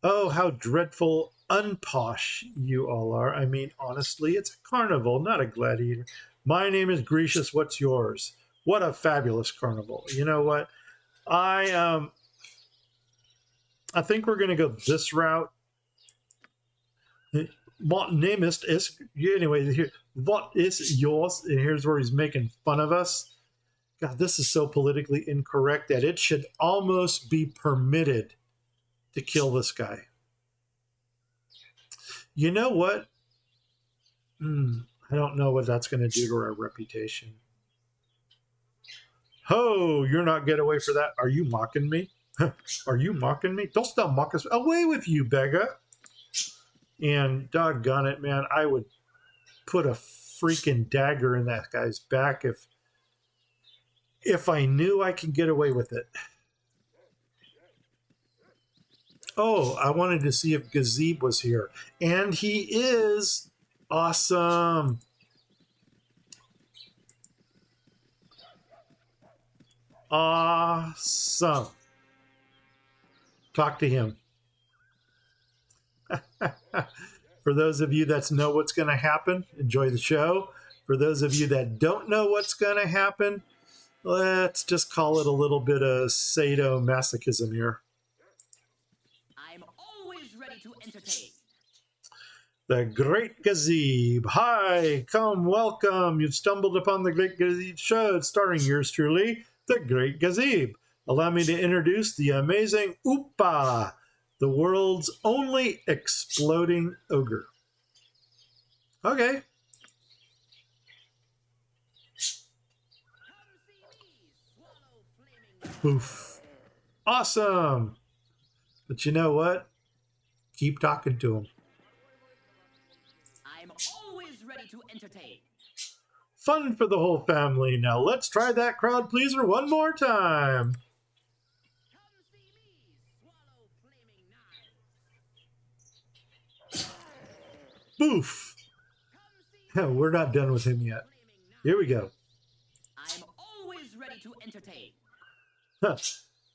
Oh, how dreadful unposh you all are. I mean, honestly, it's a carnival, not a gladiator. My name is Grecius, what's yours? What a fabulous carnival. You know what? I think we're going to go this route. What name is anyway? Here, what is yours? And here's where he's making fun of us. God, this is so politically incorrect that it should almost be permitted to kill this guy. You know what? I don't know what that's going to do to our reputation. Ho, you're not get away for that. Are you mocking me? Are you mocking me? Don't stop mocking us. Away with you, beggar. And doggone it, man, I would put a freaking dagger in that guy's back if I knew I could get away with it. Oh, I wanted to see if Gazeb was here. And he is. Awesome. Awesome. Talk to him. For those of you that know what's going to happen, enjoy the show. For those of you that don't know what's going to happen, let's just call it a little bit of sadomasochism here. I'm always ready to entertain. The Great Gazeb. Hi, come, welcome. You've stumbled upon the Great Gazeb show, starring yours truly, the Great Gazeb. Allow me to introduce the amazing Oopa, the world's only exploding ogre. Okay. Oof. Awesome. But you know what? Keep talking to him. I'm always ready to entertain. Fun for the whole family. Now let's try that crowd pleaser one more time. Boof. We're not done with him yet. Here we go. I'm always ready to entertain.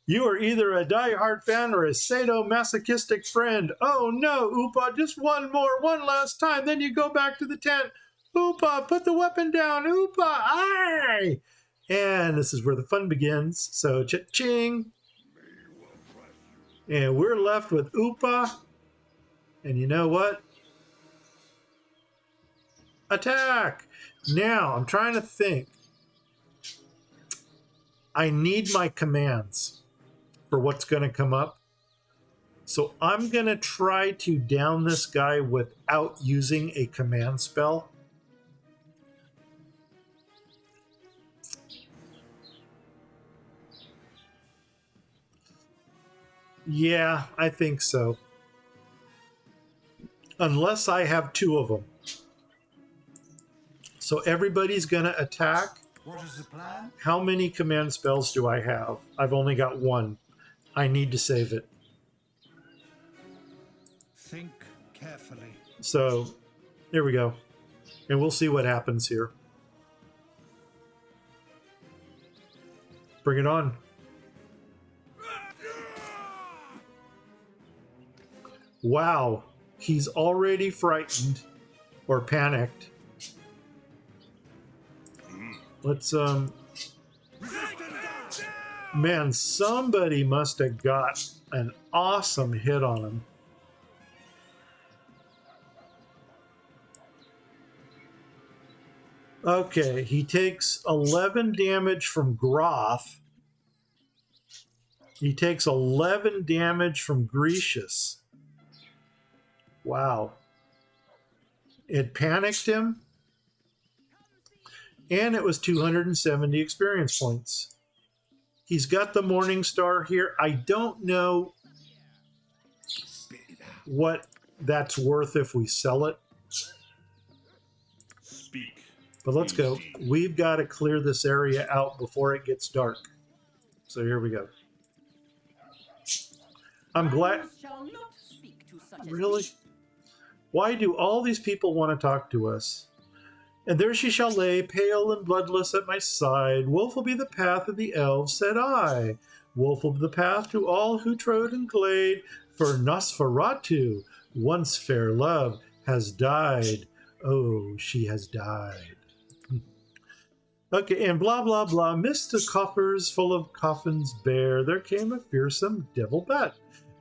You are either a die-hard fan or a sadomasochistic friend. Oh no, Oopa, just one last time, then you go back to the tent. Oopa, put the weapon down. Oopa, aye! And this is where the fun begins. So, cha-ching. And we're left with Oopa. And you know what? Attack! Now, I'm trying to think. I need my commands for what's going to come up. So I'm going to try to down this guy without using a command spell. Yeah, I think so. Unless I have two of them. So everybody's going to attack. What is the plan? How many command spells do I have? I've only got one. I need to save it. Think carefully. So, here we go. And we'll see what happens here. Bring it on. Wow. He's already frightened or panicked. Let's, man, somebody must have got an awesome hit on him. Okay, he takes 11 damage from Groth. He takes 11 damage from Grecius. Wow. It panicked him. And it was 270 experience points. He's got the Morning Star here. I don't know what that's worth if we sell it. Speak. But let's go. We've got to clear this area out before it gets dark. So here we go. I'm glad. Shall not speak to such a Really? Why do all these people want to talk to us? And there she shall lay, pale and bloodless at my side. Woeful be the path of the elves, said I. Woeful be the path to all who trode in glade. For Nosferatu, once fair love, has died. Oh, she has died. Okay, and blah, blah, blah. Midst the coffers full of coffins bare, there came a fearsome devil bat.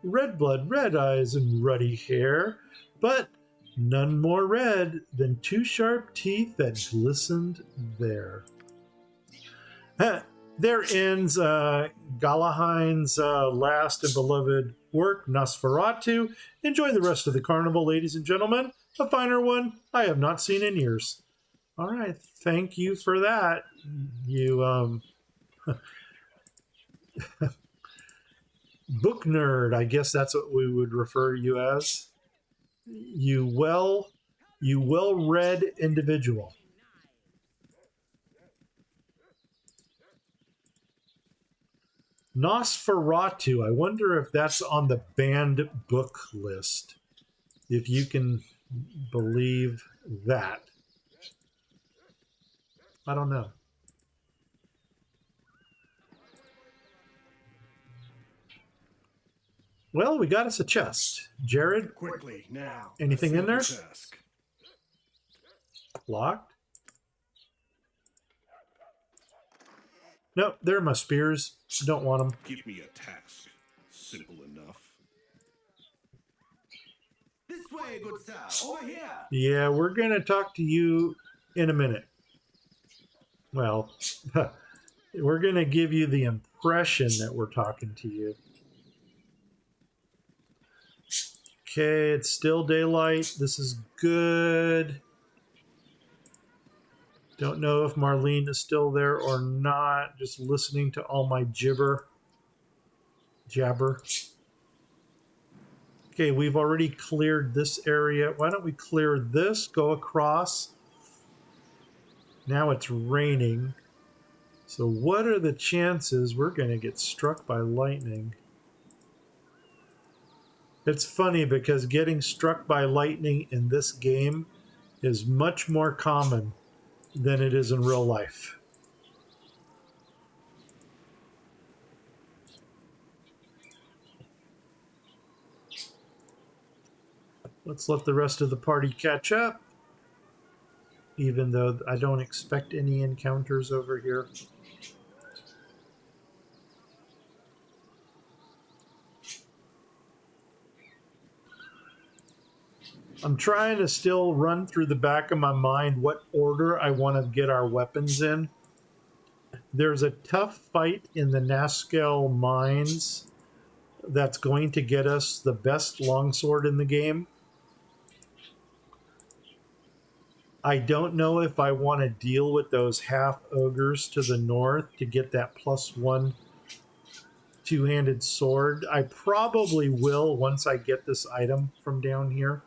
Red blood, red eyes, and ruddy hair. But none more red than two sharp teeth that glistened there. There ends Galahine's last and beloved work, Nosferatu. Enjoy the rest of the carnival, ladies and gentlemen. A finer one I have not seen in years. All right, thank you for that. You book nerd, I guess that's what we would refer you as. You well-read individual. Nosferatu. I wonder if that's on the banned book list. If you can believe that. I don't know. Well, we got us a chest. Jared? Quickly, now. Anything in there? Task. Locked? Nope, they're my spears. Don't want them. Give me a task. Simple enough. This way, good sir. Over here. Yeah, we're going to talk to you in a minute. Well, we're going to give you the impression that we're talking to you. Okay, it's still daylight. This is good. Don't know if Marlene is still there or not. Just listening to all my jabber. Okay, we've already cleared this area. Why don't we clear this, go across. Now it's raining. So what are the chances we're going to get struck by lightning? It's funny because getting struck by lightning in this game is much more common than it is in real life. Let's let the rest of the party catch up, even though I don't expect any encounters over here. I'm trying to still run through the back of my mind what order I want to get our weapons in. There's a tough fight in the Naskel mines that's going to get us the best longsword in the game. I don't know if I want to deal with those half ogres to the north to get that +1 two-handed sword. I probably will once I get this item from down here.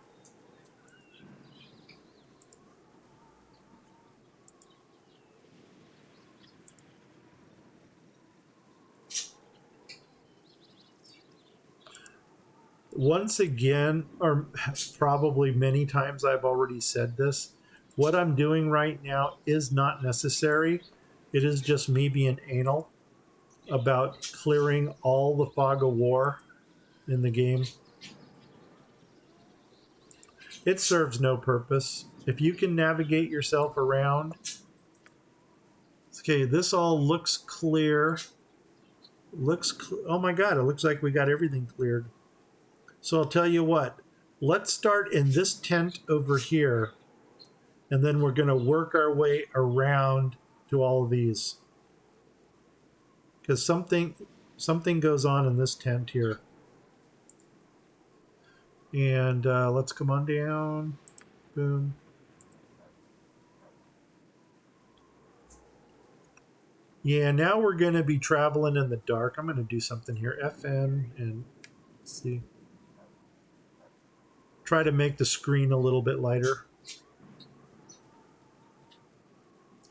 Once again, or probably many times I've already said this, what I'm doing right now is not necessary. It is just me being anal about clearing all the fog of war in the game. It serves no purpose. If you can navigate yourself around. Okay, this all looks clear. Oh my God, it looks like we got everything cleared. So I'll tell you what, let's start in this tent over here, and then we're going to work our way around to all of these. Because something goes on in this tent here. And let's come on down. Boom. Yeah, now we're going to be traveling in the dark. I'm going to do something here. FN and let's see. Try to make the screen a little bit lighter.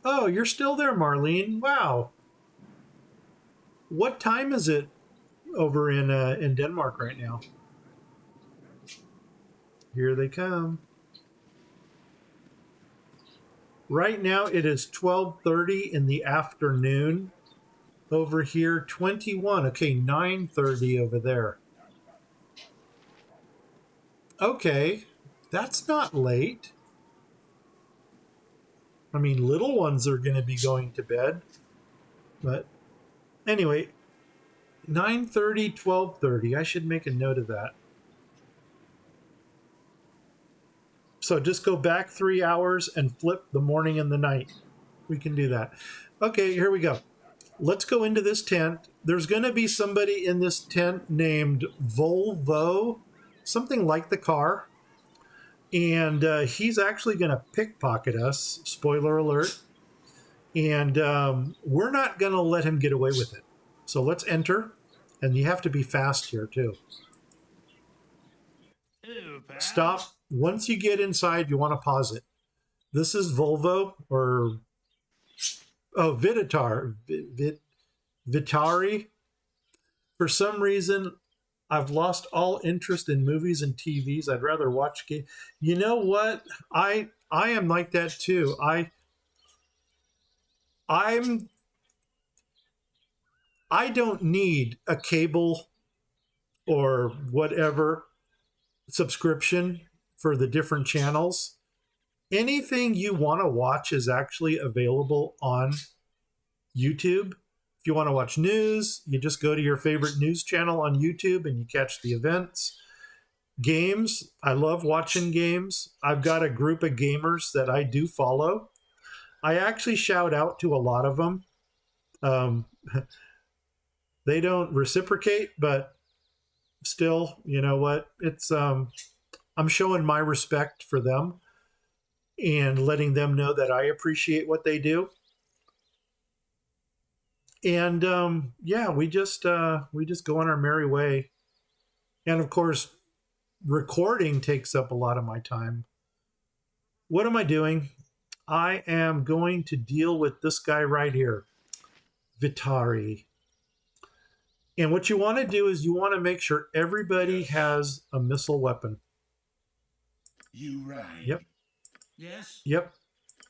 Oh, you're still there, Marlene. Wow. What time is it over in Denmark right now? Here they come. Right now it is 12:30 in the afternoon. Over here, 21. Okay, 9:30 over there. Okay, that's not late. I mean, little ones are going to be going to bed. But anyway, 9:30, 12:30. I should make a note of that. So just go back 3 hours and flip the morning and the night. We can do that. Okay, here we go. Let's go into this tent. There's going to be somebody in this tent named Volvo, something like the car. And he's actually going to pickpocket us. Spoiler alert. And we're not going to let him get away with it. So let's enter. And you have to be fast here, too. Stop. Once you get inside, you want to pause it. This is Volvo, or Viditar. Vitari. For some reason, I've lost all interest in movies and TVs. I'd rather watch games. You know what? I am like that too. I don't need a cable or whatever subscription for the different channels. Anything you want to watch is actually available on YouTube. If you want to watch news, you just go to your favorite news channel on YouTube and you catch the events. Games, I love watching games. I've got a group of gamers that I do follow. I actually shout out to a lot of them. They don't reciprocate, but still, you know what? It's I'm showing my respect for them and letting them know that I appreciate what they do. And yeah, we just go on our merry way. And of course, recording takes up a lot of my time. What am I doing? I am going to deal with this guy right here, Vitari. And what you want to do is you want to make sure everybody has a missile weapon. You right. Yep. Yes? Yep.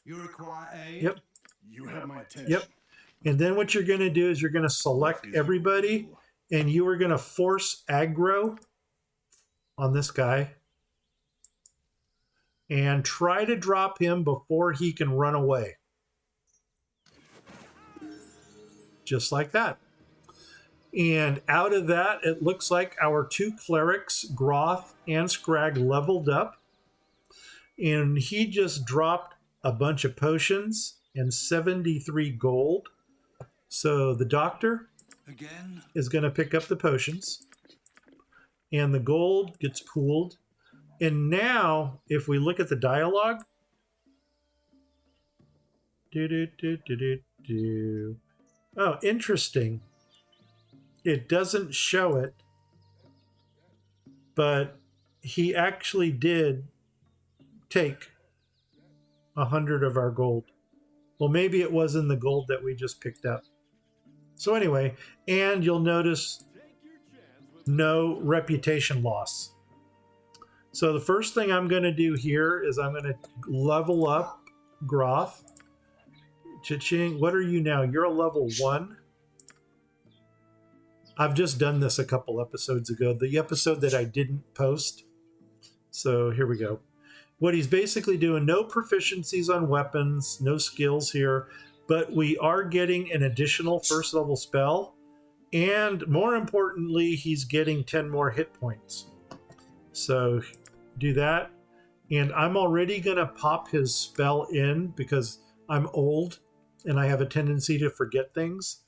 You require aid? Yep. You have my attention. Yep. And then what you're going to do is you're going to select everybody, and you are going to force aggro on this guy and try to drop him before he can run away. Just like that. And out of that, it looks like our two clerics, Groth and Scrag, leveled up. And he just dropped a bunch of potions and 73 gold. So the doctor is going to pick up the potions. And the gold gets pooled. And now, if we look at the dialogue. Oh, interesting. It doesn't show it. But he actually did take 100 of our gold. Well, maybe it was in the gold that we just picked up. So anyway, and you'll notice no reputation loss. So the first thing I'm going to do here is I'm going to level up Groth. Cha-ching. What are you now? You're a level 1. I've just done this a couple episodes ago. The episode that I didn't post. So here we go. What he's basically doing, no proficiencies on weapons, no skills here, but we are getting an additional first level spell. And more importantly, he's getting 10 more hit points. So do that. And I'm already going to pop his spell in because I'm old and I have a tendency to forget things.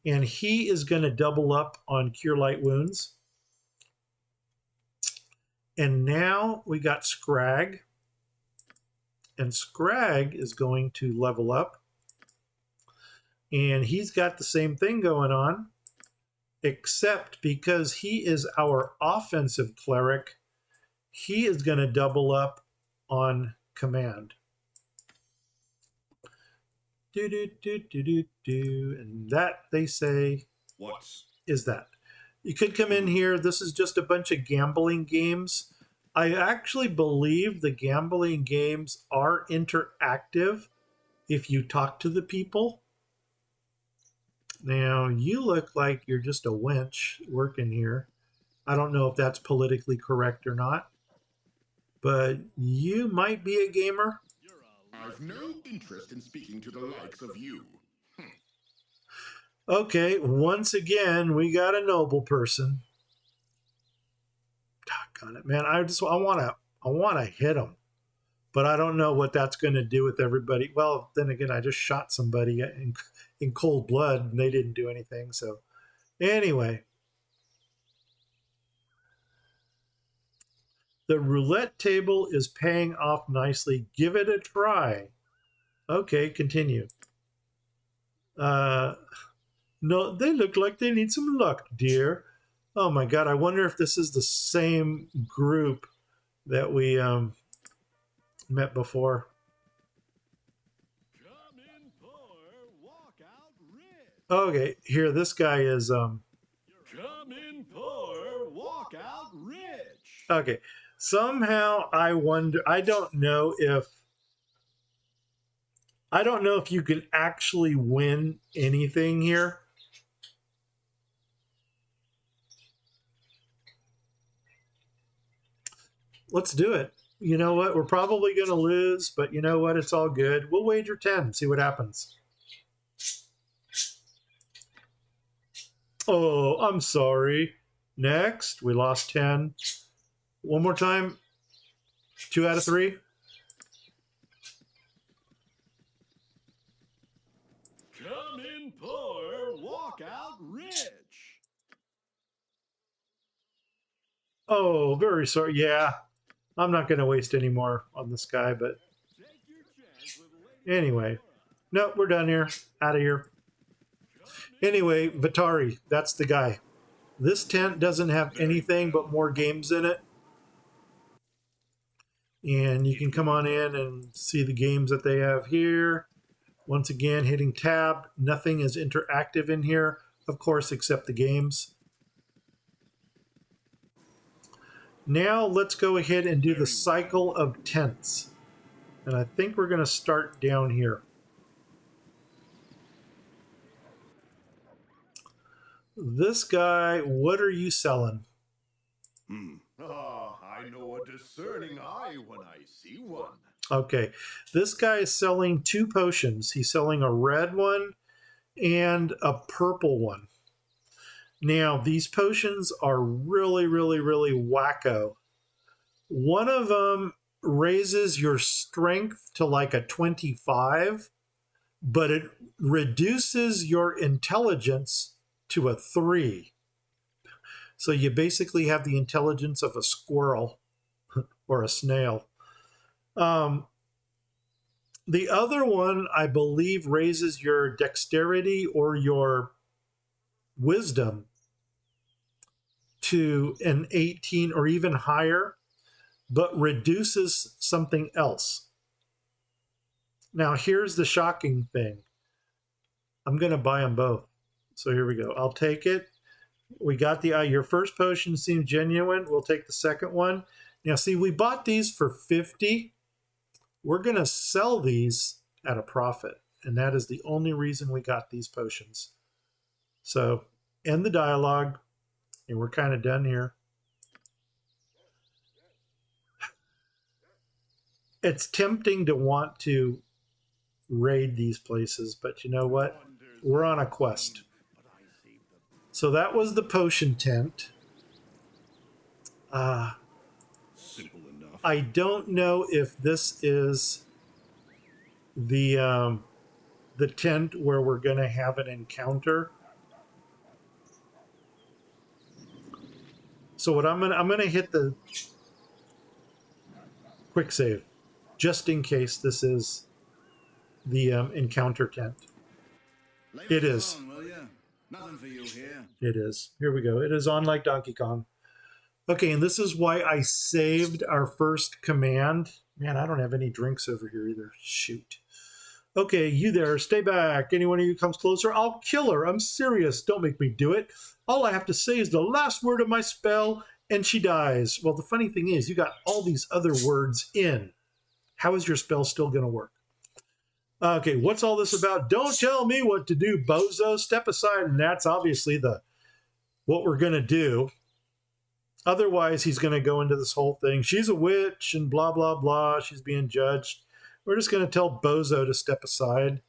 And he is going to double up on Cure Light Wounds. And now we got Scrag. And Scrag is going to level up. And he's got the same thing going on. Except because he is our offensive cleric, he is going to double up on command. And that, they say, What's is that. You could come in here. This is just a bunch of gambling games. I actually believe the gambling games are interactive if you talk to the people. Now, you look like you're just a wench working here. I don't know if that's politically correct or not, but you might be a gamer. I've no interest in speaking to the likes of you. Okay, once again, we got a noble person. Doggone it, man! I wanna hit him, but I don't know what that's going to do with everybody. Well, then again, I just shot somebody in cold blood, and they didn't do anything. So, anyway, the roulette table is paying off nicely. Give it a try. Okay, continue. No, they look like they need some luck, dear. Oh my God, I wonder if this is the same group that we met before. Come in poor, walk out rich. Okay, here, this guy is Come in poor, walk out rich. okay. Somehow I wonder, I don't know if you can actually win anything here. Let's do it. You know what? We're probably going to lose, but you know what? It's all good. We'll wager 10, see what happens. Oh, I'm sorry. Next, we lost 10. One more time. 2 out of 3. Come in poor, walk out rich. Oh, very sorry. Yeah, I'm not going to waste any more on this guy, but Take your chance with Lady anyway. No, we're done here. Out of here. Anyway, Vatari, that's the guy. This tent doesn't have anything but more games in it. And you can come on in and see the games that they have here. Once again, hitting tab. Nothing is interactive in here, of course, except the games. Now let's go ahead and do the cycle of tents. And I think we're going to start down here. This guy, what are you selling? I know a discerning eye when I see one. Okay, this guy is selling 2 potions. He's selling a red one and a purple one. Now, these potions are really, really, really wacko. One of them raises your strength to like a 25, but it reduces your intelligence to a 3. So you basically have the intelligence of a squirrel or a snail. The other one, I believe, raises your dexterity or your wisdom to an 18 or even higher, but reduces something else. Now, here's the shocking thing. I'm going to buy them both. So here we go. I'll take it. We got the your first potion seems genuine. We'll take the second one. Now, see, we bought these for 50. We're going to sell these at a profit, and that is the only reason we got these potions. So, end the dialogue, and we're kind of done here. It's tempting to want to raid these places, but you know what? We're on a quest. So that was the potion tent. Simple enough. I don't know if this is the tent where we're going to have an encounter. So what I'm going to hit the quick save just in case this is the encounter tent. It is. Along, will ya? Nothing for you here. It is. Here we go. It is on like Donkey Kong. Okay, and this is why I saved our first command. Man, I don't have any drinks over here either. Shoot. Okay, you there. Stay back. Anyone of you comes closer, I'll kill her. I'm serious. Don't make me do it. All I have to say is the last word of my spell, and she dies. Well, the funny thing is, you got all these other words in. How is your spell still going to work? Okay, what's all this about? Don't tell me what to do, bozo. Step aside. And that's obviously what we're going to do. Otherwise, he's going to go into this whole thing. She's a witch and blah, blah, blah. She's being judged. We're just going to tell Bozo to step aside.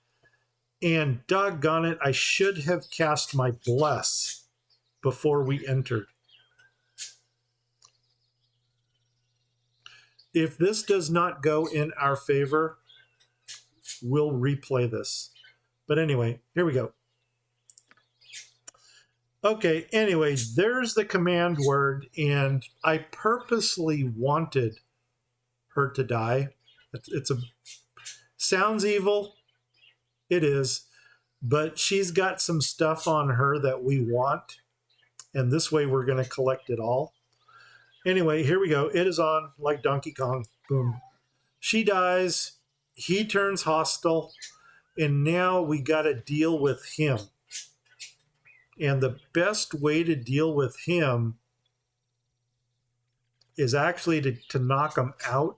And doggone it, I should have cast my bless before we entered. If this does not go in our favor, we'll replay this. But anyway, here we go. Okay, anyways, there's the command word, and I purposely wanted her to die. Sounds evil. It is. But she's got some stuff on her that we want, and this way we're going to collect it all. Anyway, here we go. It is on like Donkey Kong. Boom. She dies. He turns hostile, and now we got to deal with him. And the best way to deal with him is actually to knock him out.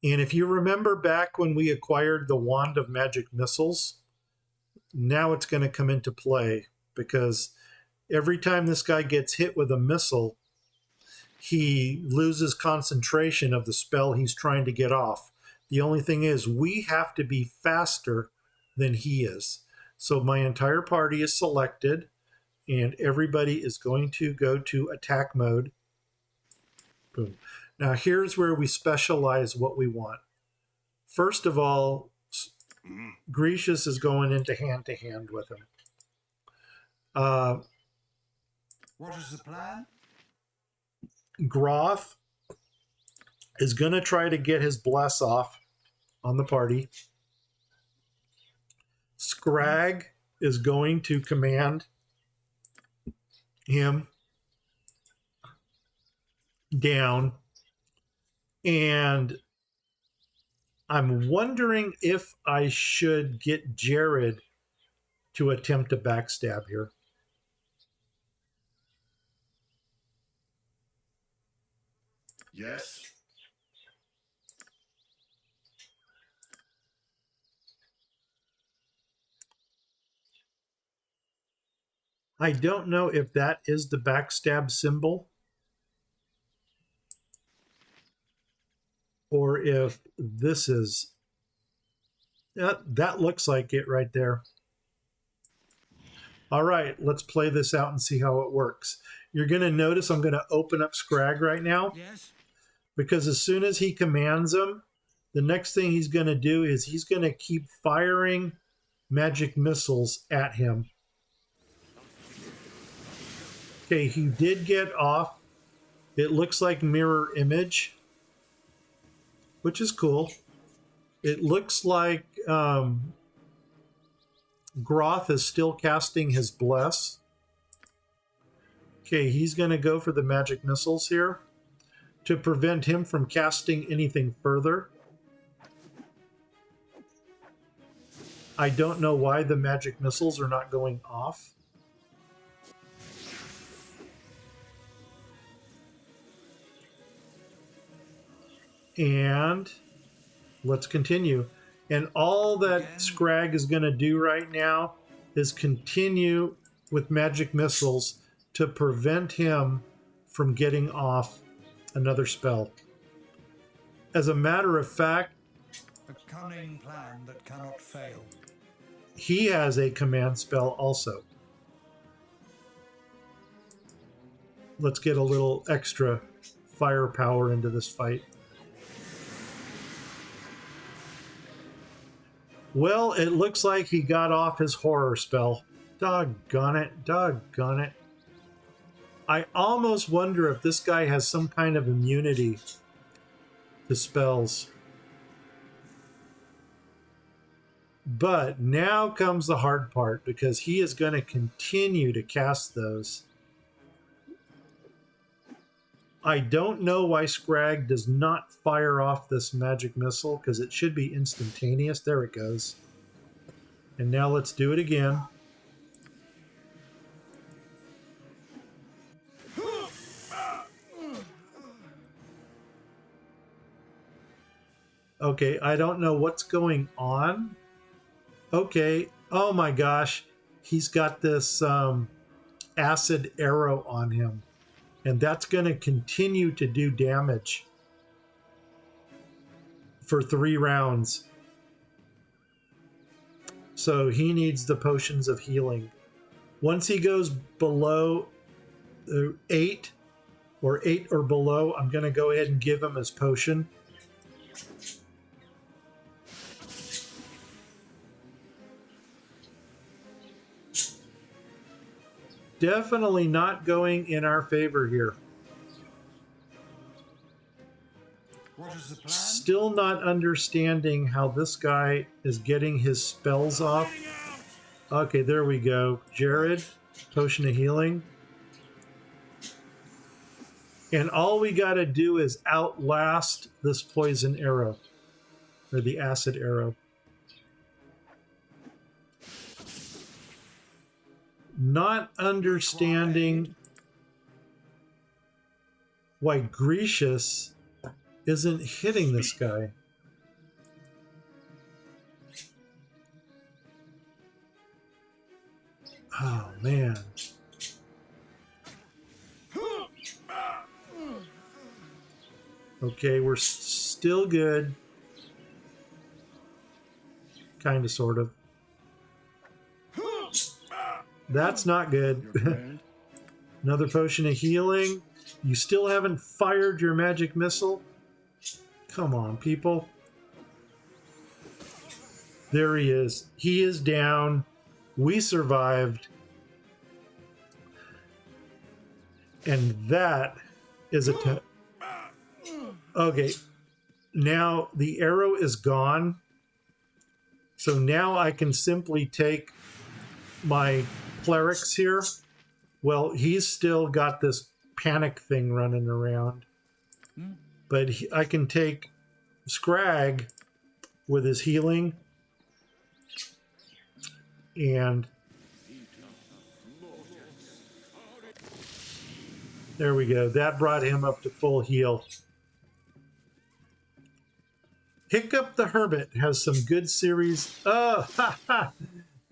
And if you remember back when we acquired the Wand of Magic Missiles, now it's going to come into play, because every time this guy gets hit with a missile, he loses concentration of the spell he's trying to get off. The only thing is, we have to be faster than he is. So my entire party is selected, and everybody is going to go to attack mode. Boom. Now here's where we specialize what we want. First of all, Grecius is going into hand-to-hand with him. What is the plan? Groth is going to try to get his bless off on the party. Scrag is going to command him down. And I'm wondering if I should get Jared to attempt a backstab here. Yes. I don't know if that is the backstab symbol, or if this is. That looks like it right there. All right, let's play this out and see how it works. You're going to notice I'm going to open up Scrag right now. Yes. Because as soon as he commands him, the next thing he's going to do is he's going to keep firing magic missiles at him. Okay, he did get off. It looks like mirror image, which is cool. It looks like Groth is still casting his bless. Okay, he's going to go for the magic missiles here to prevent him from casting anything further. I don't know why the magic missiles are not going off. And let's continue. And all that Scrag is going to do right now is continue with magic missiles to prevent him from getting off another spell. As a matter of fact, A cunning plan that cannot fail. he has a command spell also. Let's get a little extra firepower into this fight. Well, it looks like he got off his horror spell. Doggone it, doggone it. I almost wonder if this guy has some kind of immunity to spells. But now comes the hard part, because he is going to continue to cast those. I don't know why Scrag does not fire off this magic missile, because it should be instantaneous. There it goes. And now let's do it again. Okay, I don't know what's going on. Okay, oh my gosh, he's got this acid arrow on him, and that's going to continue to do damage for 3 rounds. So he needs the potions of healing. Once he goes below 8 or 8 or below, I'm going to go ahead and give him his potion. Definitely not going in our favor here. What is the plan? Still not understanding how this guy is getting his spells off. Okay, there we go. Jared, potion of healing. And all we got to do is outlast this poison arrow, or the acid arrow. Not understanding why Grecius isn't hitting this guy. Oh, man. Okay, we're still good. Kind of, sort of. That's not good. Another potion of healing. You still haven't fired your magic missile? Come on, people. There he is. He is down. We survived. And that is a... Okay. Now the arrow is gone. So now I can simply take my clerics here. Well, he's still got this panic thing running around. But I can take Scrag with his healing. And there we go. That brought him up to full heal. Hiccup the Hermit has some good series. Oh, ha, ha.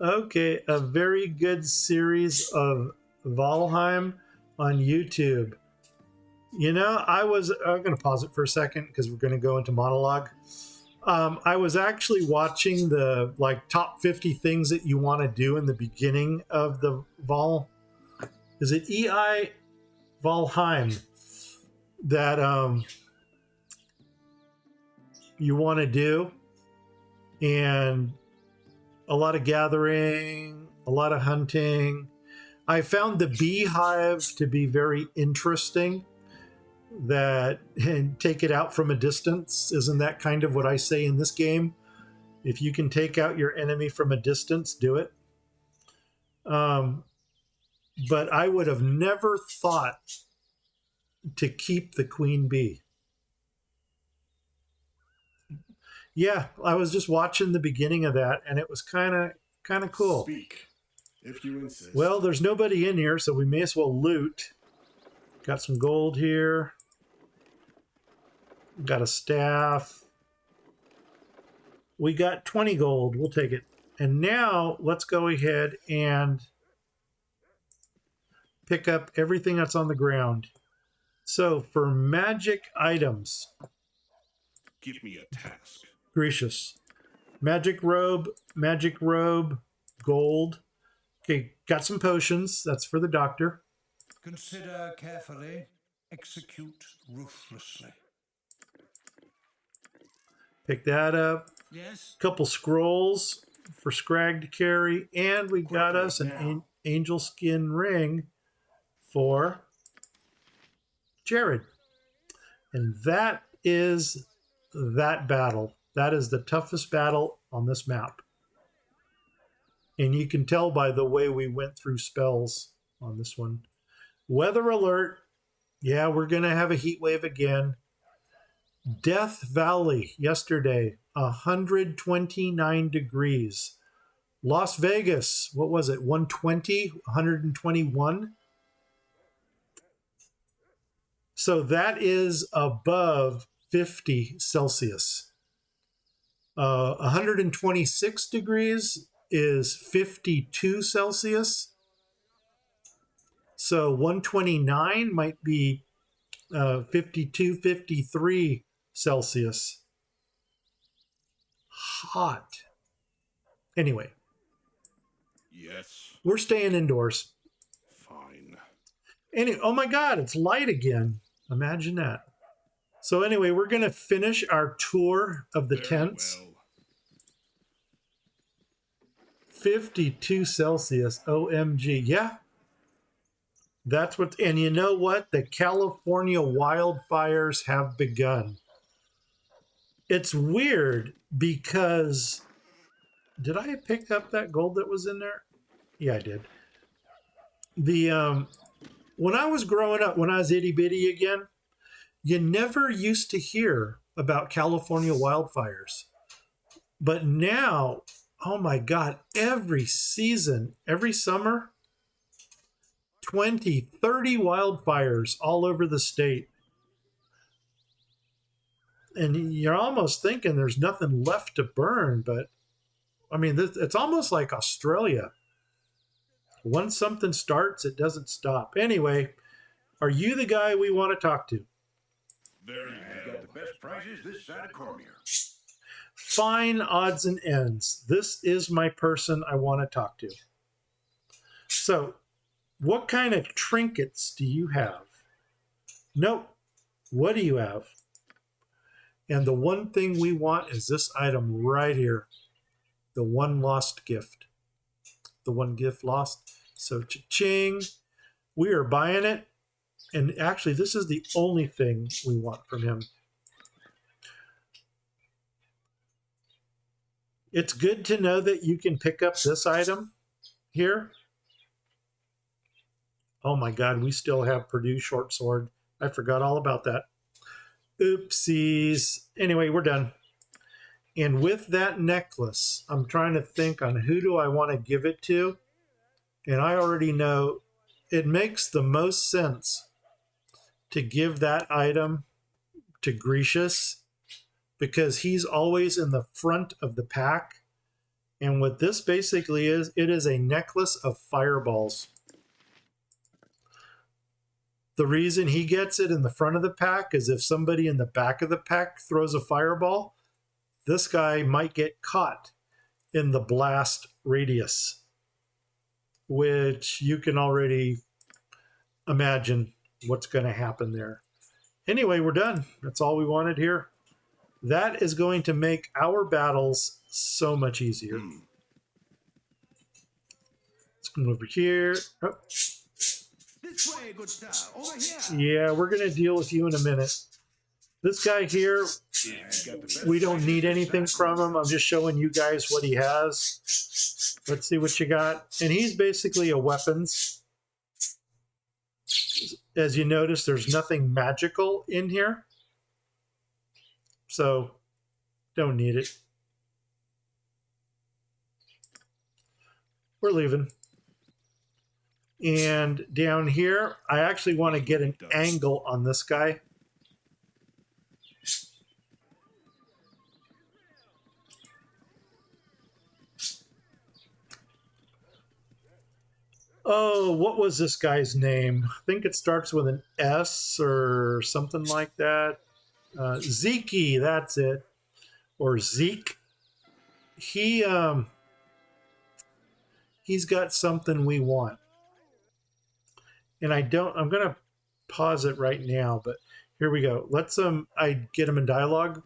Okay, a very good series of Valheim on YouTube. You know, I'm going to pause it for a second because we're going to go into monologue. I was actually watching the top 50 things that you want to do in the beginning of the Is it EI Valheim that you want to do? And a lot of gathering, a lot of hunting. I found the beehive to be very interesting. And take it out from a distance. Isn't that kind of what I say in this game? If you can take out your enemy from a distance, do it. But I would have never thought to keep the queen bee. Yeah, I was just watching the beginning of that, and it was kind of cool. Speak, if you insist. Well, there's nobody in here, so we may as well loot. Got some gold here. Got a staff. We got 20 gold. We'll take it. And now let's go ahead and pick up everything that's on the ground. So for magic items, Give me a task. Gracious. Magic robe, gold. Okay, got some potions. That's for the doctor. Consider carefully, execute ruthlessly. Pick that up. Yes. Couple scrolls for Scrag to carry. And we got us an angel skin ring for Jared. And that is that battle. That is the toughest battle on this map. And you can tell by the way we went through spells on this one. Weather alert. Yeah, we're going to have a heat wave again. Death Valley yesterday, 129 degrees. Las Vegas, what was it, 120, 121? So that is above 50 Celsius. 126 degrees is 52 Celsius. So 129 might be 52, 53 Celsius. Hot. Anyway, Yes. we're staying indoors. Fine. Oh my God, it's light again. Imagine that. So anyway, we're going to finish our tour of the Very tents. well. 52 Celsius. OMG. Yeah. That's what, and you know what? The California wildfires have begun. It's weird because, did I pick up that gold that was in there? Yeah, I did. When I was growing up, when I was itty bitty again, you never used to hear about California wildfires. But now, oh my God, every season, every summer, 20, 30 wildfires all over the state. And you're almost thinking there's nothing left to burn. But I mean, it's almost like Australia. Once something starts, it doesn't stop. Anyway, are you the guy we want to talk to? Very I've well. got the best prices this side of Cormier. Fine odds and ends. This is my person I want to talk to. So, what kind of trinkets do you have? Nope. What do you have? And the one thing we want is this item right here. The one lost gift. The one gift lost. So, cha-ching. We are buying it. And actually, this is the only thing we want from him. It's good to know that you can pick up this item here. Oh my God, we still have Purdue short sword. I forgot all about that. Oopsies. Anyway, we're done. And with that necklace, I'm trying to think on who do I want to give it to. And I already know it makes the most sense to give that item to Grecius because he's always in the front of the pack. And what this basically is, it is a necklace of fireballs. The reason he gets it in the front of the pack is if somebody in the back of the pack throws a fireball, this guy might get caught in the blast radius, which you can already imagine what's going to happen there. Anyway, we're done. That's all we wanted here. That is going to make our battles so much easier. Let's come over here. Oh. This way, good sir. Over here. Yeah, we're going to deal with you in a minute. This guy here, we don't need anything from him. I'm just showing you guys what he has. Let's see what you got. And he's basically a weapons. As you notice, there's nothing magical in here. So, don't need it. We're leaving. And down here, I actually want to get an angle on this guy. Oh, what was this guy's name? I think it starts with an S or something like that. Zeke, that's it. Or Zeke. He's got something we want. And I'm going to pause it right now, but here we go. Let's I get him in dialogue.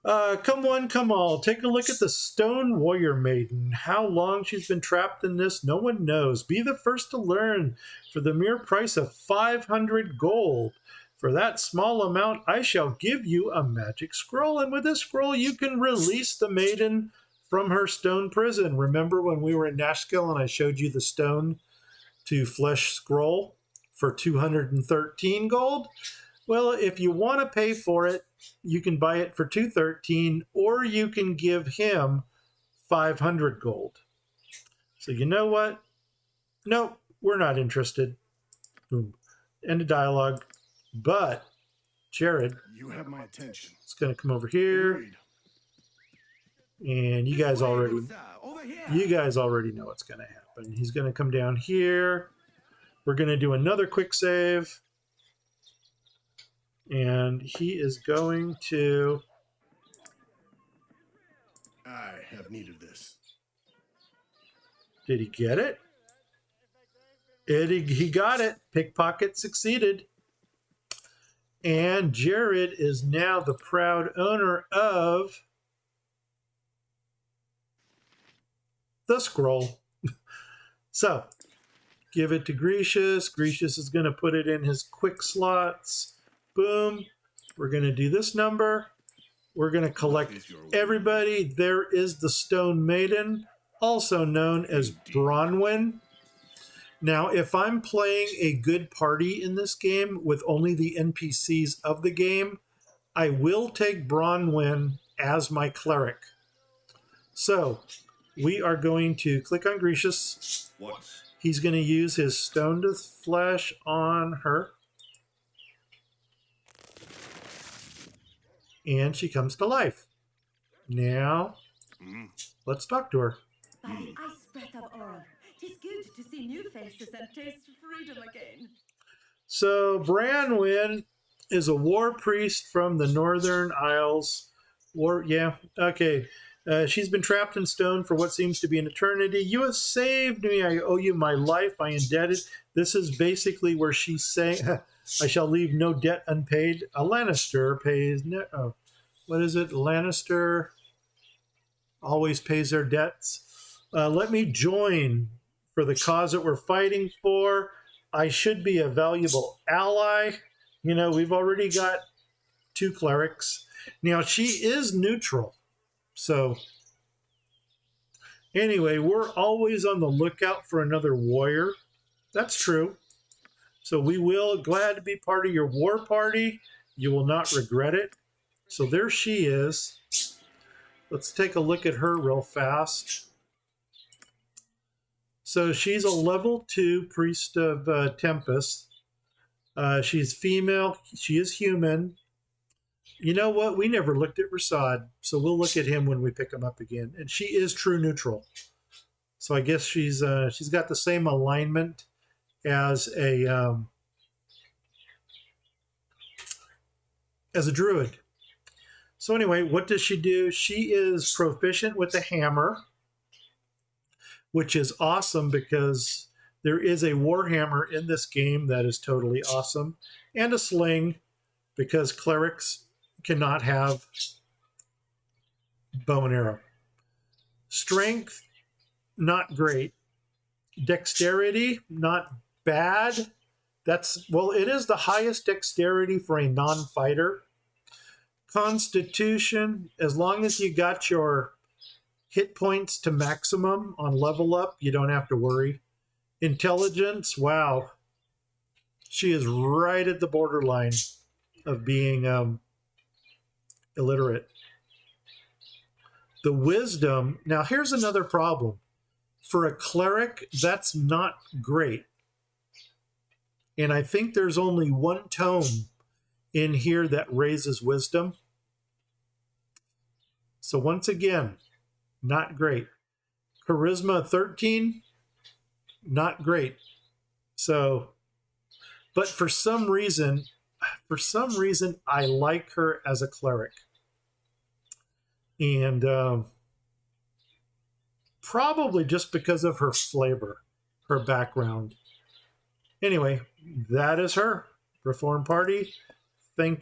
Come one, come all. Take a look at the stone warrior maiden. How long she's been trapped in this, no one knows. Be the first to learn for the mere price of 500 gold. For that small amount, I shall give you a magic scroll. And with this scroll, you can release the maiden from her stone prison. Remember when we were in Nashville and I showed you the stone to flesh scroll for 213 gold? Well, if you want to pay for it, you can buy it for 213, or you can give him 500 gold. So you know what? Nope, we're not interested. Boom. End of dialogue. But Jared, You have my attention. it's going to come over here. Agreed. And you guys already know what's going to happen. He's going to come down here. We're going to do another quick save. And he is going to... I have need of this. Did he get it? He got it. Pickpocket succeeded. And Jared is now the proud owner of the scroll. So, give it to Grecius. Grecius is going to put it in his quick slots. Boom. We're going to do this number. We're going to collect everybody. There is the Stone Maiden, also known as Bronwyn. Now, if I'm playing a good party in this game with only the NPCs of the game, I will take Bronwyn as my cleric. So, we are going to click on Grecius. He's going to use his Stone to Flesh on her. And she comes to life. Now, let's talk to her. By the ice breath of Oral, 'tis good to see new faces and taste freedom again. So, Branwyn is a war priest from the Northern Isles. She's been trapped in stone for what seems to be an eternity. You have saved me. I owe you my life. I indebted. This is basically where she's saying, I shall leave no debt unpaid. A Lannister pays... what is it? Lannister always pays their debts. Let me join for the cause that we're fighting for. I should be a valuable ally. You know, we've already got 2 clerics. Now, she is neutral. So, anyway, we're always on the lookout for another warrior. That's true. So we will glad to be part of your war party. You will not regret it. So there she is. Let's take a look at her real fast. So she's a level 2 priest of Tempest. She's female. She is human. You know what? We never looked at Rasad, so we'll look at him when we pick him up again. And she is true neutral. So I guess she's got the same alignment as a druid. So anyway, what does she do? She is proficient with the hammer, which is awesome because there is a warhammer in this game that is totally awesome, and a sling because clerics cannot have bow and arrow. Strength, not great. Dexterity, not bad. It is the highest dexterity for a non-fighter. Constitution, as long as you got your hit points to maximum on level up, you don't have to worry. Intelligence, wow. She is right at the borderline of being illiterate. The wisdom, now here's another problem. For a cleric, that's not great. And I think there's only one tome in here that raises wisdom. So once again, not great. Charisma 13, not great. So, but for some reason, I like her as a cleric. And probably just because of her flavor, her background. Anyway, that is her. Reform Party.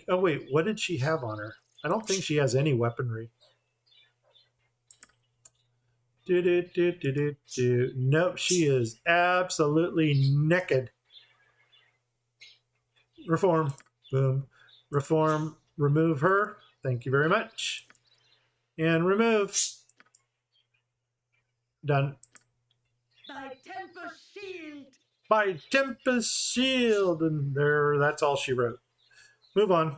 Oh wait, what did she have on her? I don't think she has any weaponry. Nope, she is absolutely naked. Reform. Boom. Reform. Remove her. Thank you very much. And remove. Done. By Tempest Shield. By Tempest Shield. And there, that's all she wrote. Move on.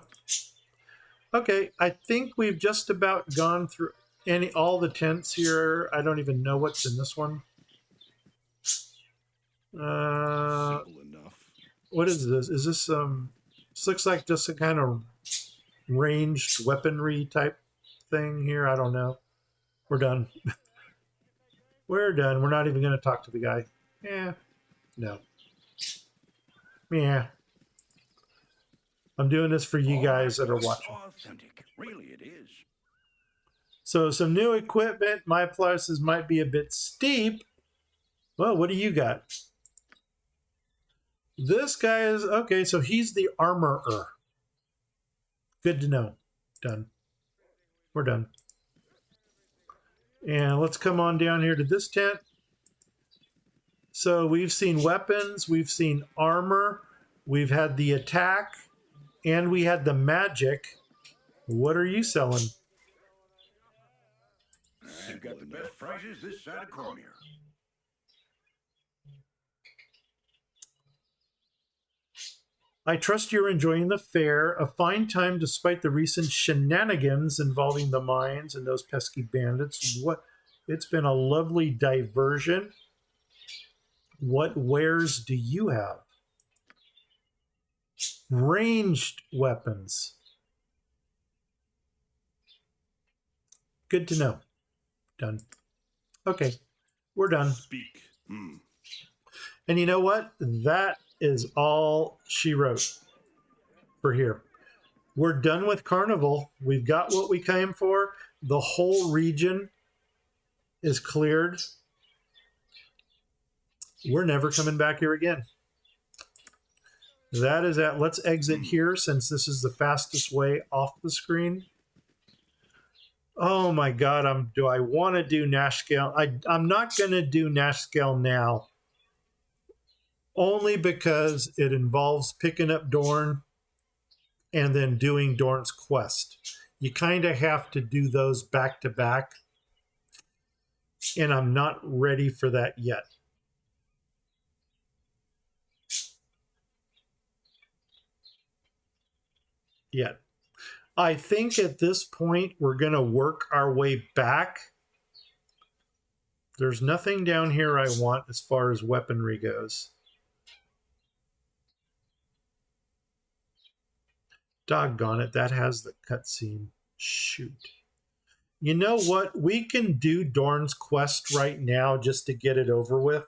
Okay, I think we've just about gone through all the tents here. I don't even know what's in this one. Simple enough. What is this? Is this this looks like just a kind of ranged weaponry type thing here? I don't know. We're done. We're done. We're not even going to talk to the guy. Yeah. No. Yeah. I'm doing this for you guys that are watching. Authentic. Really, it is. So some new equipment. My prices might be a bit steep. Well, what do you got? This guy is, okay, so he's the armorer. Good to know. Done. We're done. And let's come on down here to this tent. So we've seen weapons, we've seen armor, we've had the attack, and we had the magic. What are you selling? I've got the best prices this side of Cormier. I trust you're enjoying the fair, a fine time despite the recent shenanigans involving the mines and those pesky bandits. It's been a lovely diversion. What wares do you have? Ranged weapons. Good to know. Done. Okay, we're done. Speak. And you know what? That is all she wrote for here. We're done with Carnival. We've got what we came for. The whole region is cleared. We're never coming back here again. That is that. Let's exit here since this is the fastest way off the screen. Oh my God, do I want to do Nash Scale? I'm not going to do Nash Scale now. Only because it involves picking up Dorn and then doing Dorn's quest. You kind of have to do those back to back. And I'm not ready for that yet. I think at this point we're going to work our way back. There's nothing down here I want as far as weaponry goes. Doggone it, that has the cutscene. Shoot. You know what? We can do Dorn's quest right now just to get it over with.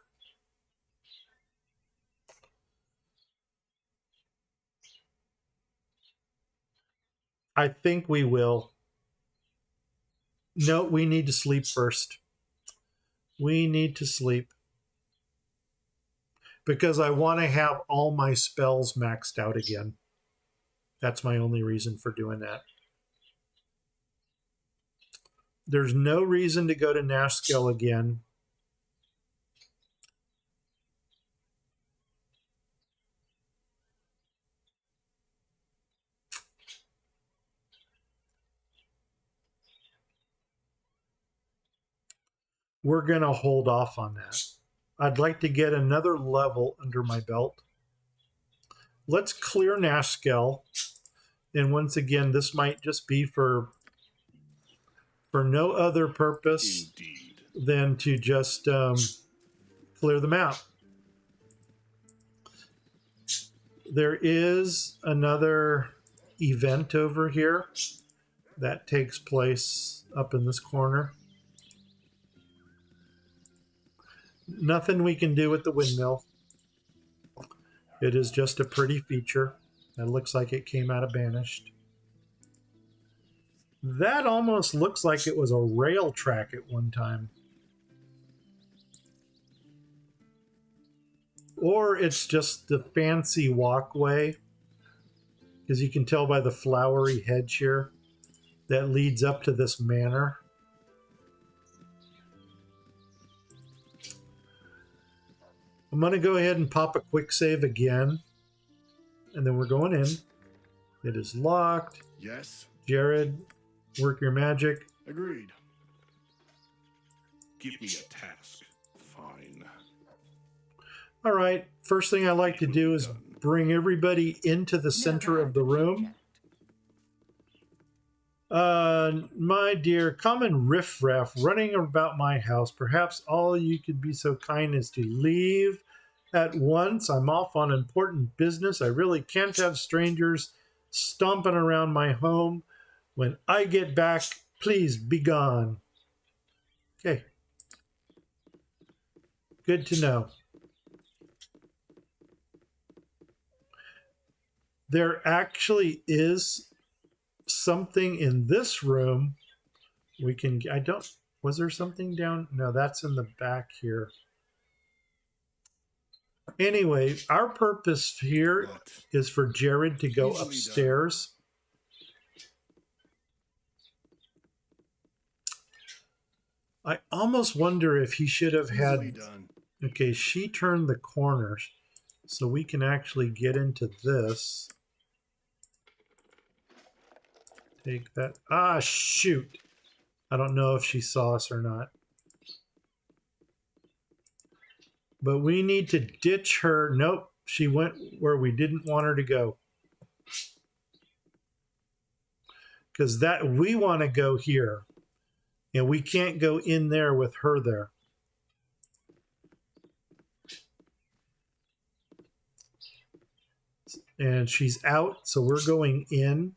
I think we will. No, we need to sleep first. We need to sleep. Because I want to have all my spells maxed out again. That's my only reason for doing that. There's no reason to go to Nashkel again. We're going to hold off on that. I'd like to get another level under my belt. Let's clear Nashkel. And once again, this might just be for no other purpose than to just clear them out. There is another event over here that takes place up in this corner. Nothing we can do with the windmill. It is just a pretty feature. It looks like it came out of Banished. That almost looks like it was a rail track at one time. Or it's just the fancy walkway, because you can tell by the flowery hedge here that leads up to this manor. I'm going to go ahead and pop a quick save again. And then we're going in. It is locked. Yes. Jared, work your magic. Agreed. Give me a task. Fine. All right. First thing I like to do is bring everybody into the center of the room. My dear, common riffraff running about my house. Perhaps all you could be so kind as to leave at once. I'm off on important business. I really can't have strangers stomping around my home. When I get back, please be gone. Okay. Good to know. There actually is something in this room we can. I don't. Was there something down? No, that's in the back here. Anyway, our purpose here is for Jared to go upstairs. I almost wonder if he should have had. Okay, she turned the corners, so we can actually get into this. Take that. Ah, shoot. I don't know if she saw us or not. But we need to ditch her. Nope, she went where we didn't want her to go. Because that we want to go here. And we can't go in there with her there. And she's out, so we're going in.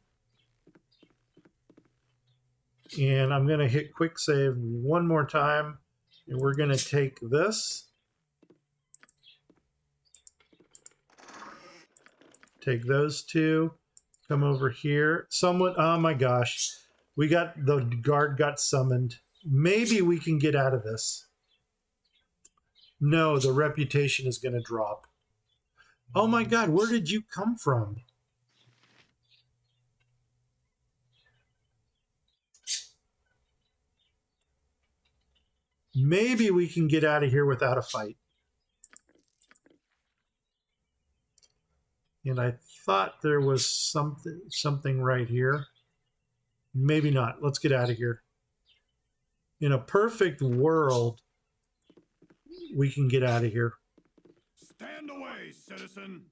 And I'm going to hit quick save one more time. And we're going to take this. Take those two. Come over here. Someone, oh my gosh. The guard got summoned. Maybe we can get out of this. No, the reputation is going to drop. Oh my God, where did you come from? Maybe we can get out of here without a fight. And I thought there was something right here. Maybe not. Let's get out of here. In a perfect world, we can get out of here. Stand away, citizen.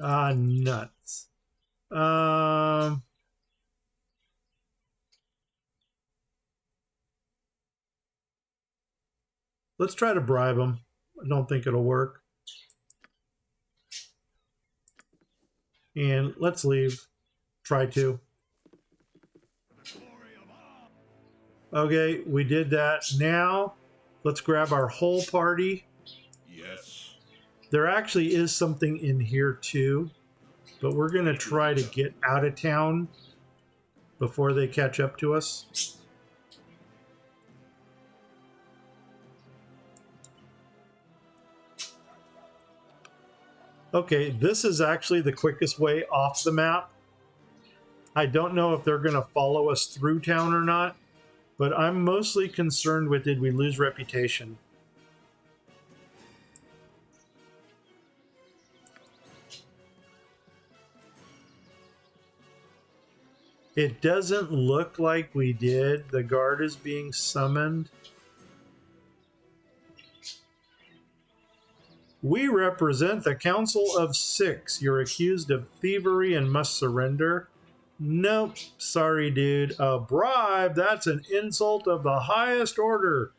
Ah, nuts. Let's try to bribe him. I don't think it'll work. And let's leave. Try to. Okay, we did that. Now, let's grab our whole party. Yes. There actually is something in here too, but we're going to try to get out of town before they catch up to us. Okay, this is actually the quickest way off the map. I don't know if they're going to follow us through town or not, but I'm mostly concerned with, did we lose reputation? It doesn't look like we did. The guard is being summoned. We represent the Council of Six. You're accused of thievery and must surrender. Nope. Sorry, dude. A bribe? That's an insult of the highest order.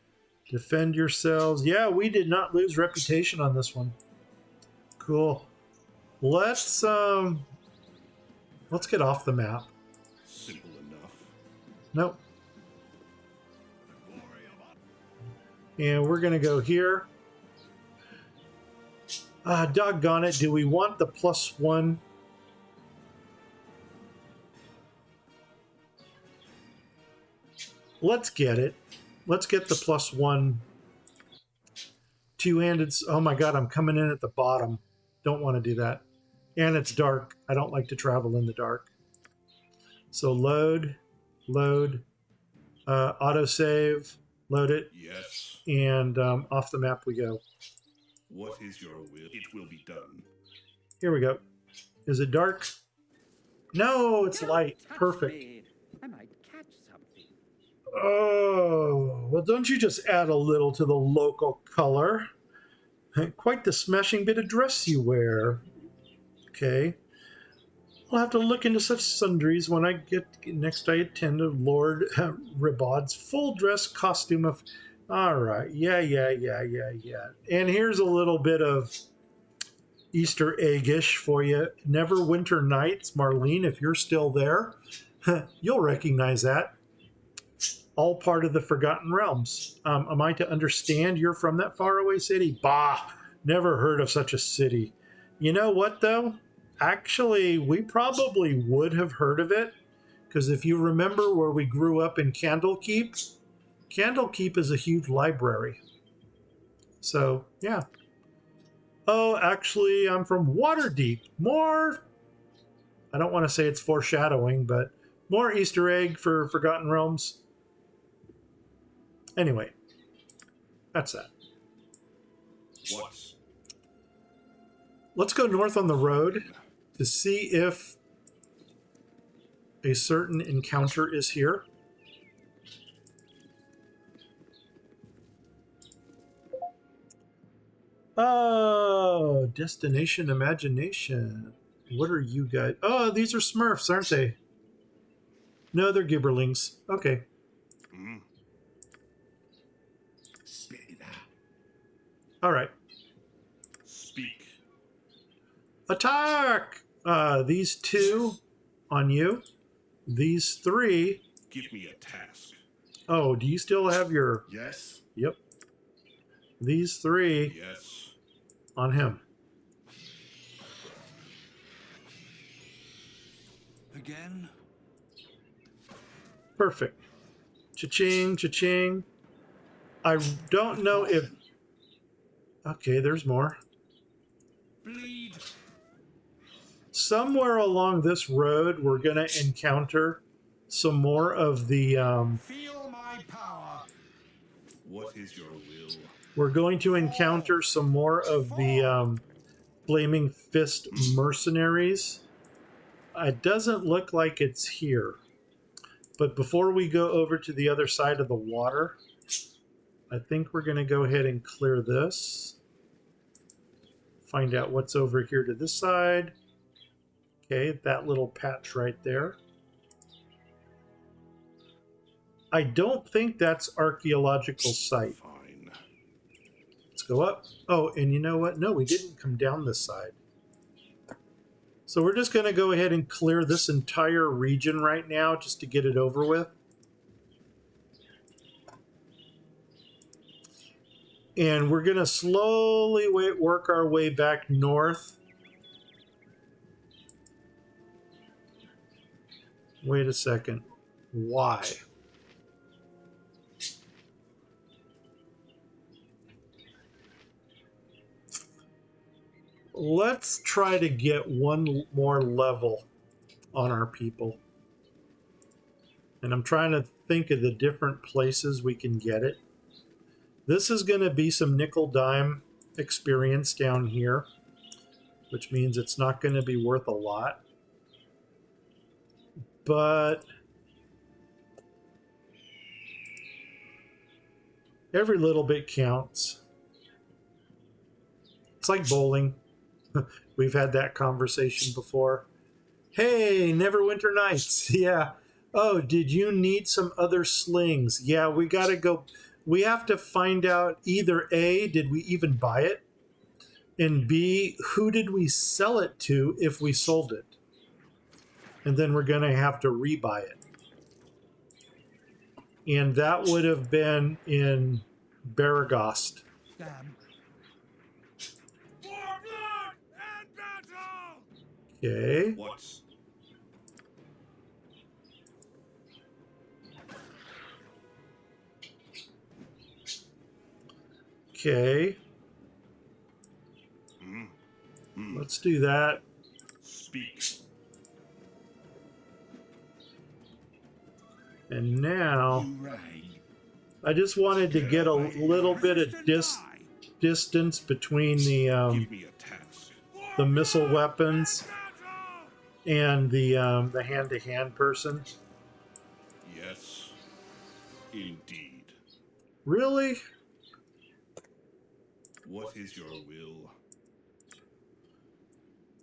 Defend yourselves. Yeah, we did not lose reputation on this one. Cool. Let's get off the map. Simple enough. Nope. And we're going to go here. Doggone it. Do we want the +1? Let's get it. Let's get the +1. Two-handed. Oh my God, I'm coming in at the bottom. Don't want to do that. And it's dark. I don't like to travel in the dark. So load, autosave, load it. Yes. And off the map we go. What is your will? It will be done. Here we go. Is it dark? No, it's light. Perfect. I might catch something. Oh, well, don't you just add a little to the local color? Quite the smashing bit of dress you wear. Okay. I'll have to look into such sundries when I get next I attend Lord Ribod's full dress costume of... All right. Yeah. And here's a little bit of Easter eggish for you. Neverwinter Nights, Marlene, if you're still there, you'll recognize that. all part of the Forgotten Realms. Am I to understand you're from that faraway city? Bah, never heard of such a city. You know what, though? Actually, we probably would have heard of it, because if you remember where we grew up in Candlekeep, Candlekeep is a huge library. So, yeah. Oh, actually, I'm from Waterdeep. More, I don't want to say it's foreshadowing, but more Easter egg for Forgotten Realms. Anyway, that's that. What? Let's go north on the road to see if a certain encounter is here. Oh, destination imagination. What are you guys? Oh, these are Smurfs, aren't they? No, they're Gibberlings. Okay. Spit it out. All right. Speak. Attack! These two on you. These three. Give me a task. Oh, do you still have your... Yes. Yep. These three Yes. on him. Again? Perfect. Cha-ching, cha-ching. I don't know if... Okay, there's more. Bleed. Somewhere along this road, we're going to encounter some more of the... Feel my power. What is your will? We're going to encounter some more of the Flaming Fist mercenaries. It doesn't look like it's here. But before we go over to the other side of the water, I think we're going to go ahead and clear this. Find out what's over here to this side. Okay, that little patch right there. I don't think that's archaeological site. Fine. Let's go up. Oh, and you know what? No, we didn't come down this side. So we're just going to go ahead and clear this entire region right now just to get it over with. And we're going to slowly work our way back north. Wait a second. Why? Let's try to get one more level on our people. And I'm trying to think of the different places we can get it. This is going to be some nickel dime experience down here, which means it's not going to be worth a lot. But every little bit counts. It's like bowling. We've had that conversation before. Hey, Neverwinter Nights. Yeah. Oh, did you need some other slings? Yeah, we got to go. We have to find out either A, did we even buy it? And B, who did we sell it to if we sold it? And then we're going to have to rebuy it. And that would have been in Baragost. Damn. Okay. What? Okay. Let's do that. Speak. And now, I just wanted to get a little bit of distance between Give me a task. the missile weapons and the hand-to-hand person. Yes. Indeed. Really? What is your will?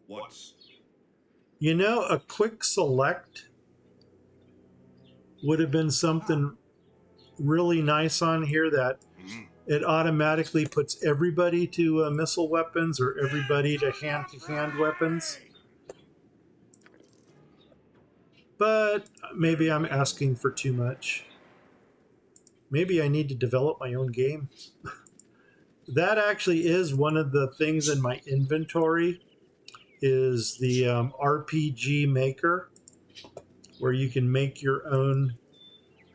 What? You know, a quick select would have been something really nice on here that it automatically puts everybody to missile weapons or everybody to hand-to-hand weapons. But maybe I'm asking for too much. Maybe I need to develop my own game. That actually is one of the things in my inventory is the RPG Maker, where you can make your own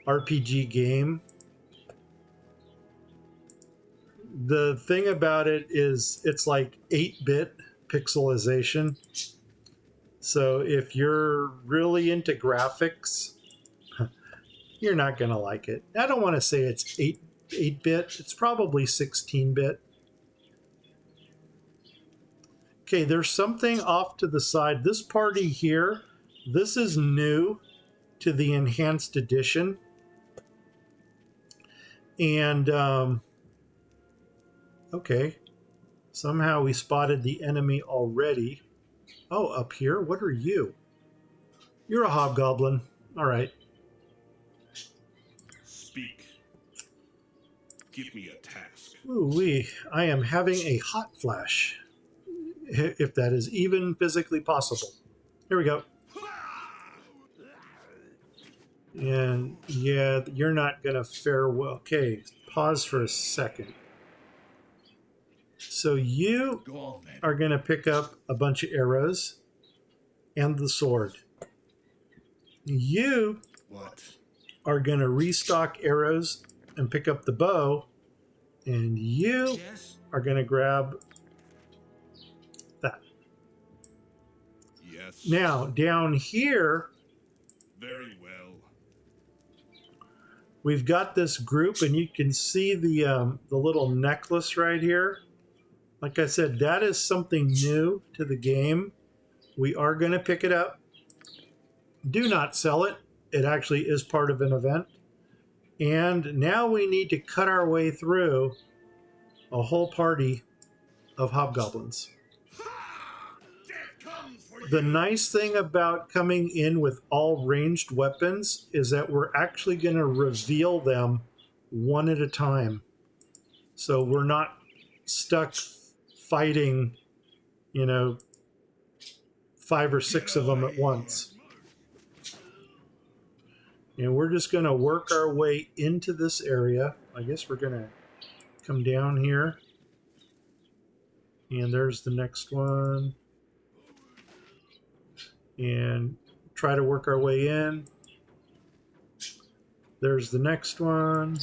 RPG game. The thing about it is it's like 8-bit pixelization. So if you're really into graphics, you're not going to like it. I don't want to say it's 8-bit. It's probably 16-bit. Okay, there's something off to the side. This party here, this is new to the enhanced edition. And, okay. Somehow we spotted the enemy already. Oh, up here? What are you? You're a hobgoblin. All right. Speak. Give me a task. Ooh-wee. I am having a hot flash. If that is even physically possible. Here we go. And yeah, you're not going to fare well. Okay, pause for a second. So you are going to pick up a bunch of arrows and the sword. You are going to restock arrows and pick up the bow. And you are going to grab that. Yes. Now, down here, Very well. we've got this group, and you can see the little necklace right here. Like I said, that is something new to the game. We are going to pick it up. Do not sell it. It actually is part of an event. And now we need to cut our way through a whole party of hobgoblins. The nice thing about coming in with all ranged weapons is that we're actually going to reveal them one at a time. So we're not stuck fighting, 5 or 6 of them at once. And we're just going to work our way into this area. I guess we're going to come down here. And there's the next one. And try to work our way in. There's the next one.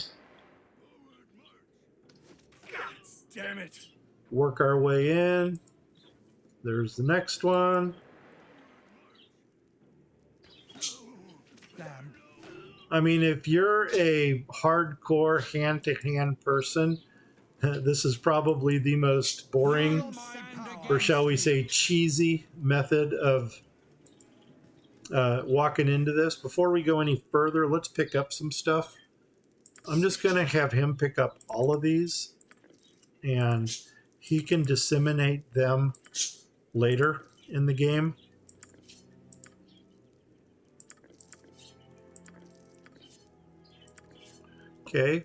God damn it. Work our way in. There's the next one. Damn. I mean, if you're a hardcore hand-to-hand person, this is probably the most boring, or shall we say cheesy method of walking into this. Before we go any further, let's pick up some stuff. I'm just going to have him pick up all of these, and he can disseminate them later in the game. Okay.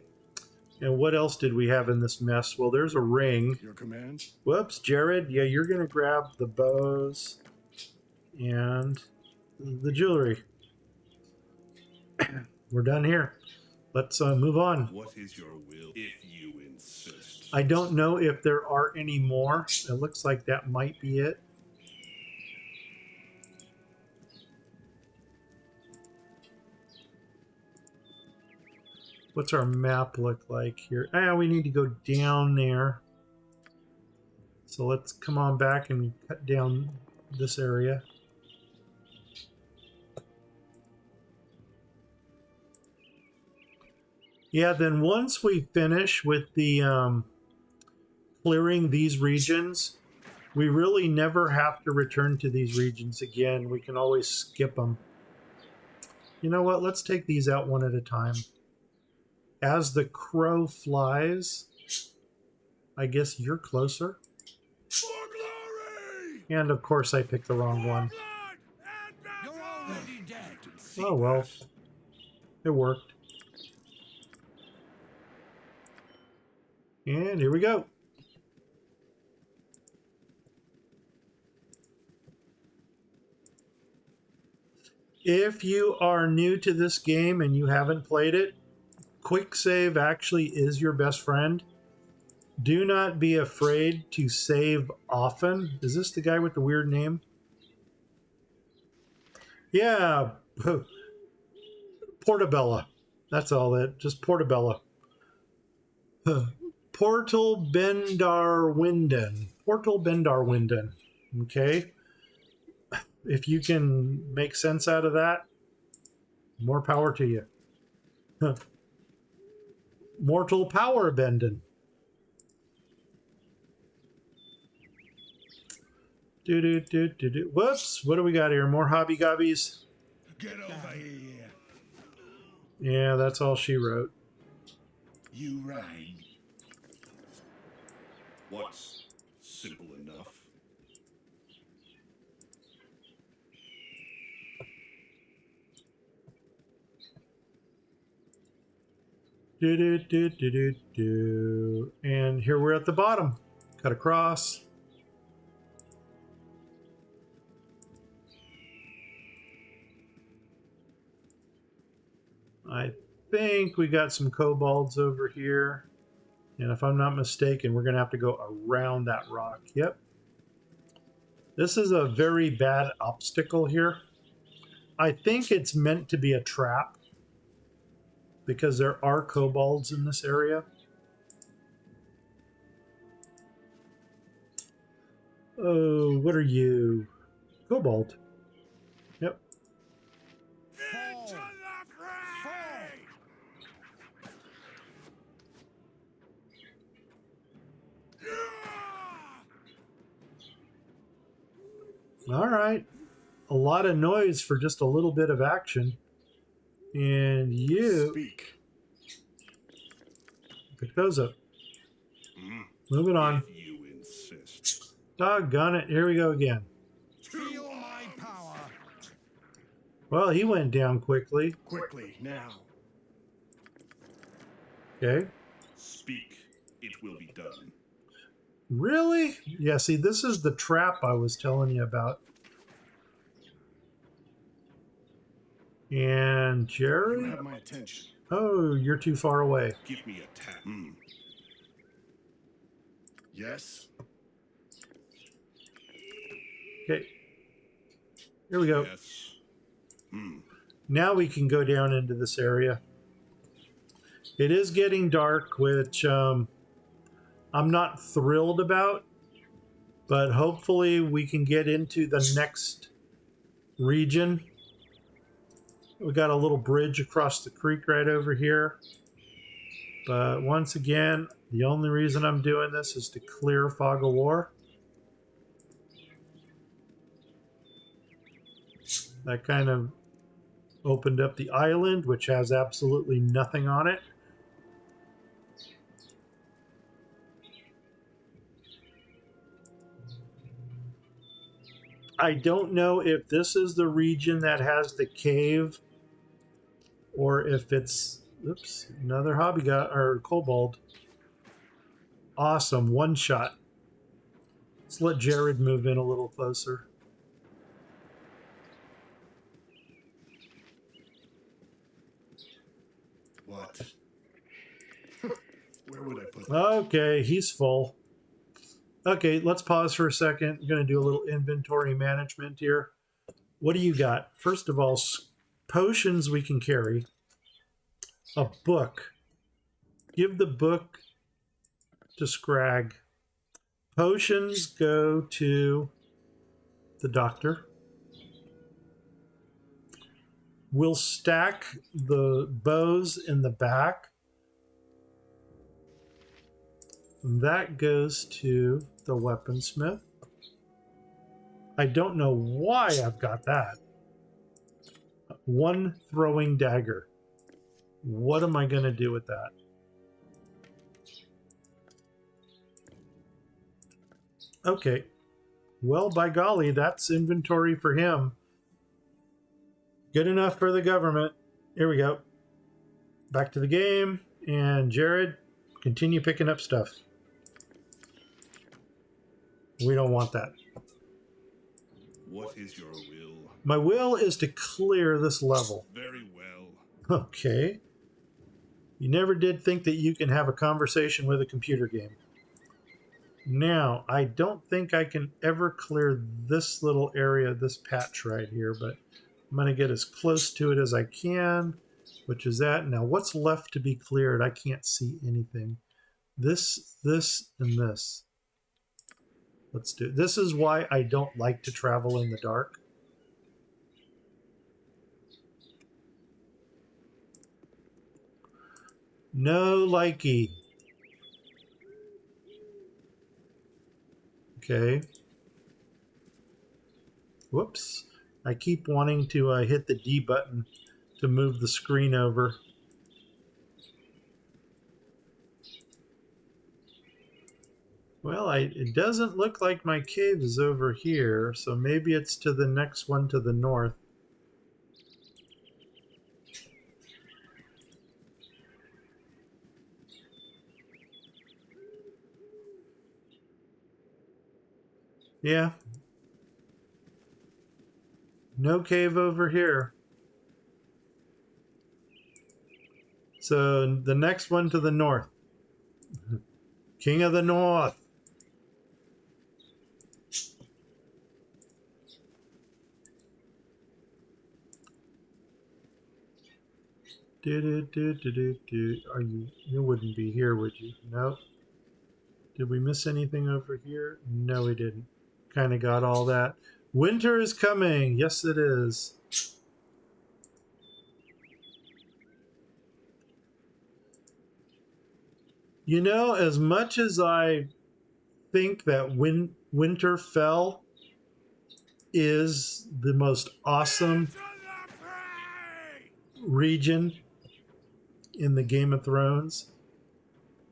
And what else did we have in this mess? Well, there's a ring. Your command? Whoops, Jared. Yeah, you're going to grab the bows and the jewelry. We're done here. Let's move on. What is your will, if you insist? I don't know if there are any more. It looks like that might be it. What's our map look like here? We need to go down there. So let's come on back and cut down this area. Yeah, then once we finish with the clearing these regions, we really never have to return to these regions again. We can always skip them. You know what? Let's take these out one at a time. As the crow flies, I guess you're closer. For glory! And of course I picked the wrong one. You're already dead. Oh well, it worked. And here we go. If you are new to this game and you haven't played it, quick save actually is your best friend. Do not be afraid to save often. Is this the guy with the weird name? Yeah, Portabella. That's all that. Just Portabella. Portal Bendar Winden. Portal Bendar Winden. Okay. If you can make sense out of that, more power to you. Mortal Power Bendin. Do. Whoops. What do we got here? More hobby gobbies? Get over here. Yeah, that's all she wrote. You rang. What's simple enough? Do. And here we're at the bottom. Cut across. I think we got some kobolds over here. And if I'm not mistaken, we're going to have to go around that rock. Yep. This is a very bad obstacle here. I think it's meant to be a trap because there are kobolds in this area. Oh, what are you? Kobold. Yep. Into the fray! All right. A lot of noise for just a little bit of action. And you Speak. pick those up. Moving on. If you insist. Doggone it. Here we go again. Feel my power. Well, he went down quickly. Quickly, now. Okay. Speak. It will be done. Really? Yeah, see, this is the trap I was telling you about. And You Jerry? have my attention. Oh, you're too far away. Give me a tap. Yes? Okay. Here we go. Yes. Now we can go down into this area. It is getting dark, which I'm not thrilled about, but hopefully we can get into the next region. We got a little bridge across the creek right over here. But once again, the only reason I'm doing this is to clear Fog of War. That kind of opened up the island, which has absolutely nothing on it. I don't know if this is the region that has the cave or if it's, oops, another hobby guy or kobold. Awesome, one shot. Let's let Jared move in a little closer. What? Where would I put that? Okay, he's full. Okay, let's pause for a second. I'm going to do a little inventory management here. What do you got? First of all, potions we can carry. A book. Give the book to Scrag. Potions go to the doctor. We'll stack the bows in the back. That goes to the weaponsmith. I don't know why I've got that. One throwing dagger. What am I going to do with that? Okay. Well, by golly, that's inventory for him. Good enough for the government. Here we go. Back to the game. And Jared, continue picking up stuff. We don't want that. What is your will? My will is to clear this level. Very well. Okay. You never did think that you can have a conversation with a computer game. Now, I don't think I can ever clear this little area, this patch right here, but I'm going to get as close to it as I can, which is that. Now, what's left to be cleared? I can't see anything. This, and this. Let's do it. This is why I don't like to travel in the dark. No likey. Okay. Whoops. I keep wanting to hit the D button to move the screen over. Well, it doesn't look like my cave is over here, so maybe it's to the next one to the north. Yeah. No cave over here. So the next one to the north. King of the North. Are you wouldn't be here, would you? Nope. Did we miss anything over here? No, we didn't. Kind of got all that. Winter is coming. Yes, it is. You know, as much as I think that Winterfell is the most awesome region in the Game of Thrones,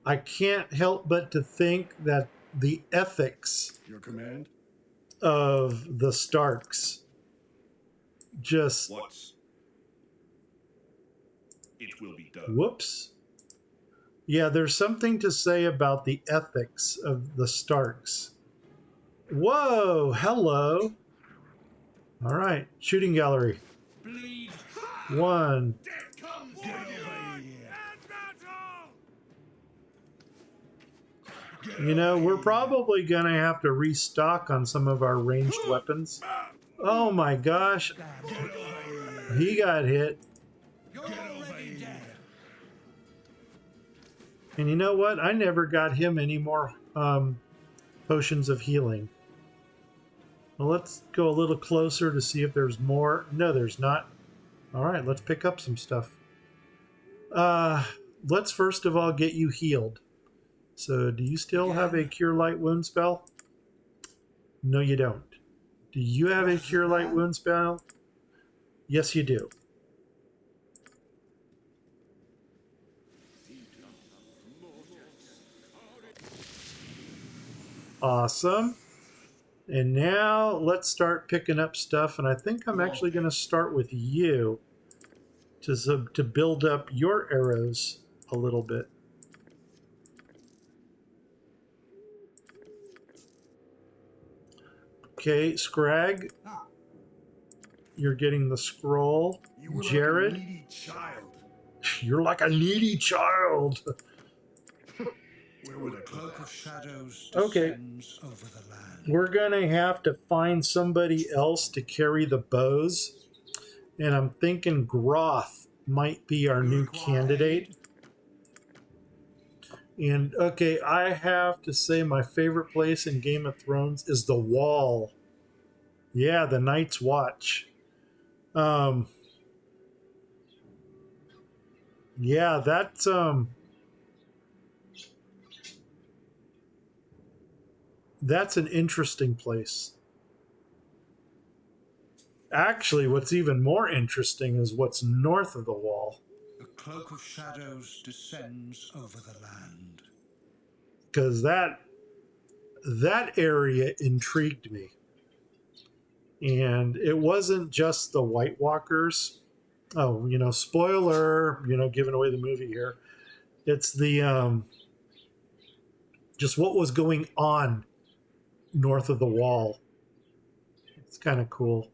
I can't help but to think that the ethics Your command? of the Starks just... What? It will be done. Whoops. Yeah, there's something to say about the ethics of the Starks. Whoa, hello. All right, shooting gallery. Bleed. One. You know, we're probably going to have to restock on some of our ranged weapons. Oh my gosh. He got hit. And you know what? I never got him any more potions of healing. Well, let's go a little closer to see if there's more. No, there's not. All right, let's pick up some stuff. Let's first of all get you healed. So, do you still have a Cure Light Wound spell? No, you don't. Do you have a Cure Light Wound spell? Yes, you do. Awesome. And now let's start picking up stuff. And I think I'm actually going to start with you to build up your arrows a little bit. Okay, Scrag, you're getting the scroll. You were Jared, like a needy child. you're like a needy child. Where were the Cloak of shadows Okay. descends over the land. We're going to have to find somebody else to carry the bows. And I'm thinking Groth might be our new candidate. And okay, I have to say my favorite place in Game of Thrones is the Wall. Yeah, the Night's Watch. Yeah, that's an interesting place. Actually, what's even more interesting is what's north of the Wall. The cloak of shadows descends over the land. Because that area intrigued me. And it wasn't just the White Walkers. Oh, you know, spoiler, you know, giving away the movie here. It's the, just what was going on north of the Wall. It's kind of cool.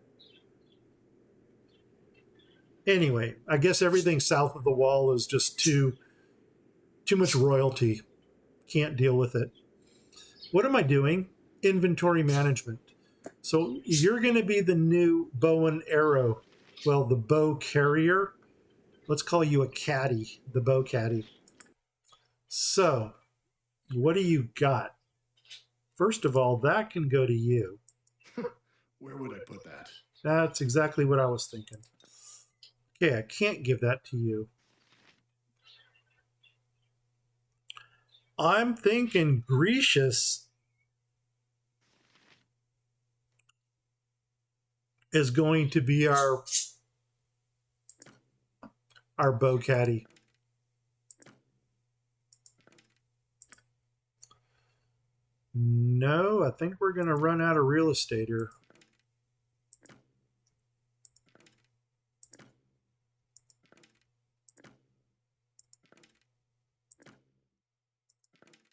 Anyway, I guess everything south of the Wall is just too Too much royalty. Can't deal with it. What am I doing? Inventory management. So you're going to be the new bow and arrow. Well, the bow carrier. Let's call you a caddy, the bow caddy. So, what do you got? First of all, that can go to you. Where would I put that? That's exactly what I was thinking. Okay, I can't give that to you. I'm thinking Grecius is going to be our bow caddy. No, I think we're going to run out of real estate here.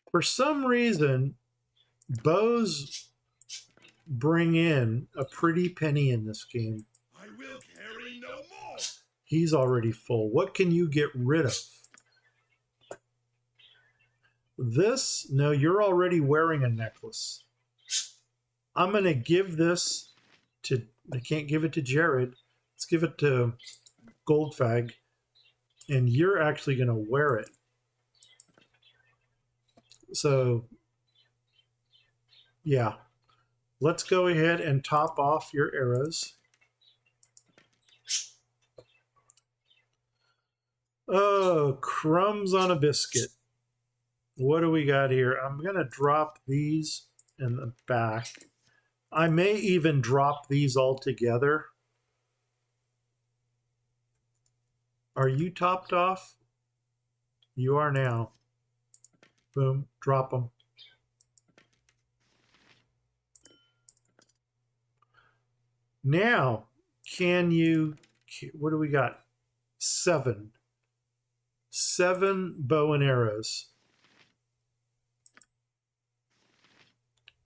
For some reason, bows bring in a pretty penny in this game. I will carry no more. He's already full. What can you get rid of? This? No, you're already wearing a necklace. I'm going to give this to, I can't give it to Jared. Let's give it to Goldfag. And you're actually going to wear it. So, yeah. Let's go ahead and top off your arrows. Oh, crumbs on a biscuit. What do we got here? I'm going to drop these in the back. I may even drop these all together. Are you topped off? You are now. Boom, drop them. Now, can you, what do we got? 7. 7 bow and arrows.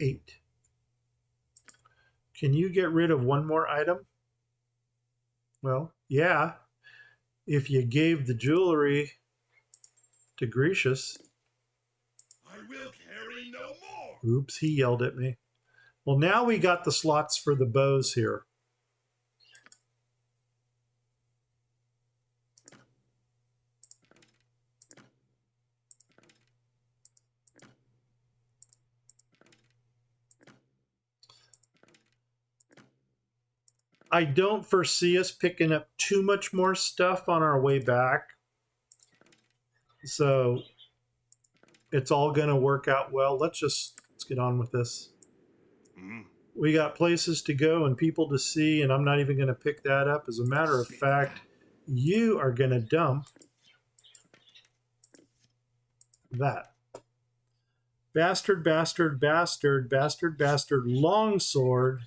8. Can you get rid of one more item? Well, yeah. If you gave the jewelry to Grecius. I will carry no more. Oops, he yelled at me. Well, now we got the slots for the bows here. I don't foresee us picking up too much more stuff on our way back. So it's all going to work out well. Let's get on with this. We got places to go and people to see, and I'm not even going to pick that up. As a matter of fact, you are going to dump that. Bastard, bastard, bastard, bastard, bastard, longsword.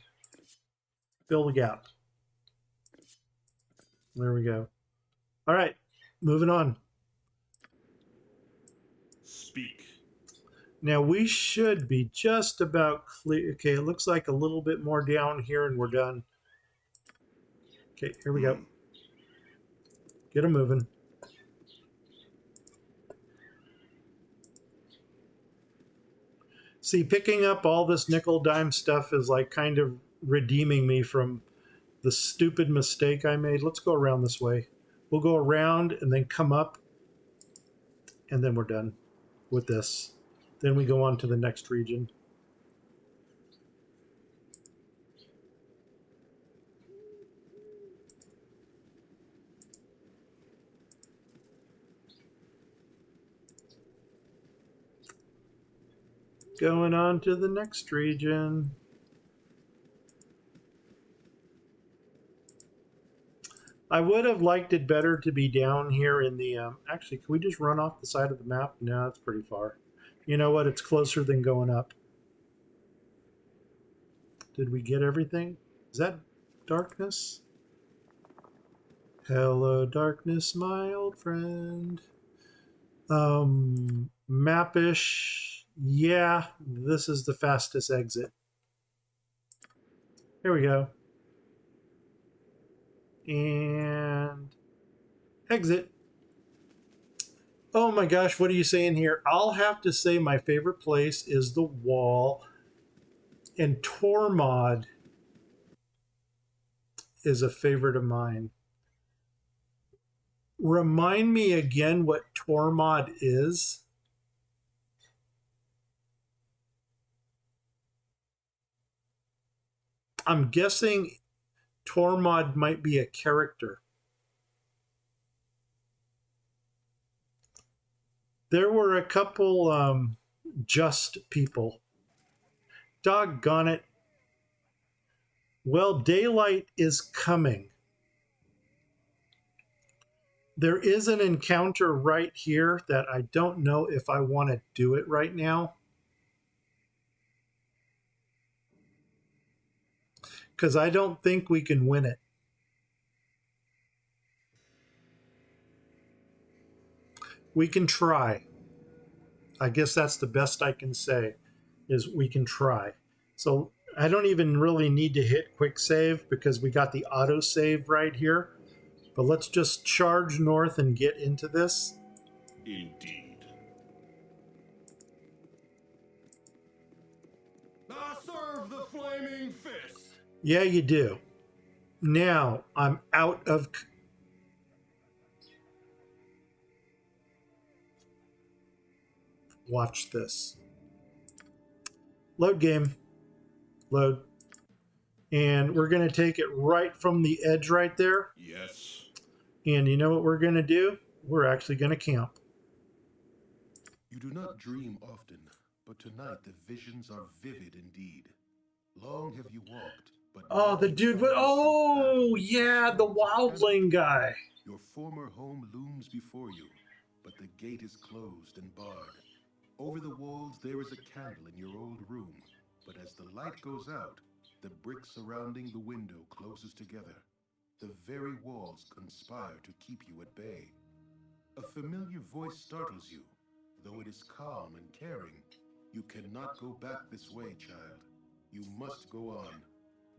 Fill the gap. There we go. All right, moving on. Speak. Now we should be just about clear. Okay, it looks like a little bit more down here and we're done. Okay, here we go. Get them moving. See, picking up all this nickel dime stuff is like kind of redeeming me from the stupid mistake I made. Let's go around this way. We'll go around and then come up, and then we're done with this. Then we go on to the next region. Going on to the next region. I would have liked it better to be down here in the... actually, can we just run off the side of the map? No, it's pretty far. You know what? It's closer than going up. Did we get everything? Is that darkness? Hello, darkness, my old friend. Mapish. Yeah, this is the fastest exit. Here we go. And exit. Oh my gosh, what are you saying here? I'll have to say my favorite place is the wall, and Tormod is a favorite of mine. Remind me again what Tormod is. I'm guessing Tormod might be a character. There were a couple just people. Doggone it. Well, daylight is coming. There is an encounter right here that I don't know if I want to do it right now. Because I don't think we can win it. We can try. I guess that's the best I can say, is we can try. So I don't even really need to hit quick save because we got the auto save right here. But let's just charge north and get into this. Indeed. I serve the flaming fist. Yeah, you do. Now I'm out of... Watch this. Load game. Load. And we're going to take it right from the edge right there. Yes. And you know what we're going to do? We're actually going to camp. You do not dream often, but tonight the visions are vivid indeed. Long have you walked, but... Oh, the dude... Oh, yeah, the wildling guy. Your former home looms before you, but the gate is closed and barred. Over the walls there is a candle in your old room, but as the light goes out, the brick surrounding the window closes together. The very walls conspire to keep you at bay. A familiar voice startles you, though it is calm and caring. You cannot go back this way, child. You must go on.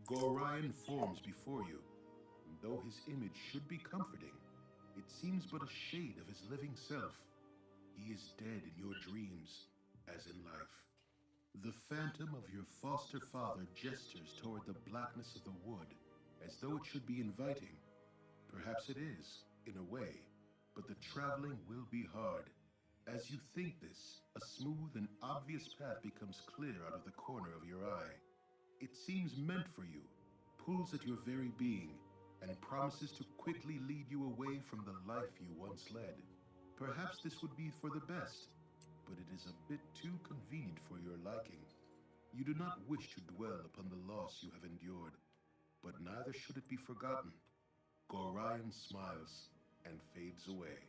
Gorion forms before you, and though his image should be comforting, it seems but a shade of his living self. He is dead in your dreams, as in life. The phantom of your foster father gestures toward the blackness of the wood, as though it should be inviting. Perhaps it is, in a way, but the traveling will be hard. As you think this, a smooth and obvious path becomes clear out of the corner of your eye. It seems meant for you, pulls at your very being, and promises to quickly lead you away from the life you once led. Perhaps this would be for the best, but it is a bit too convenient for your liking. You do not wish to dwell upon the loss you have endured, but neither should it be forgotten. Gorion smiles and fades away.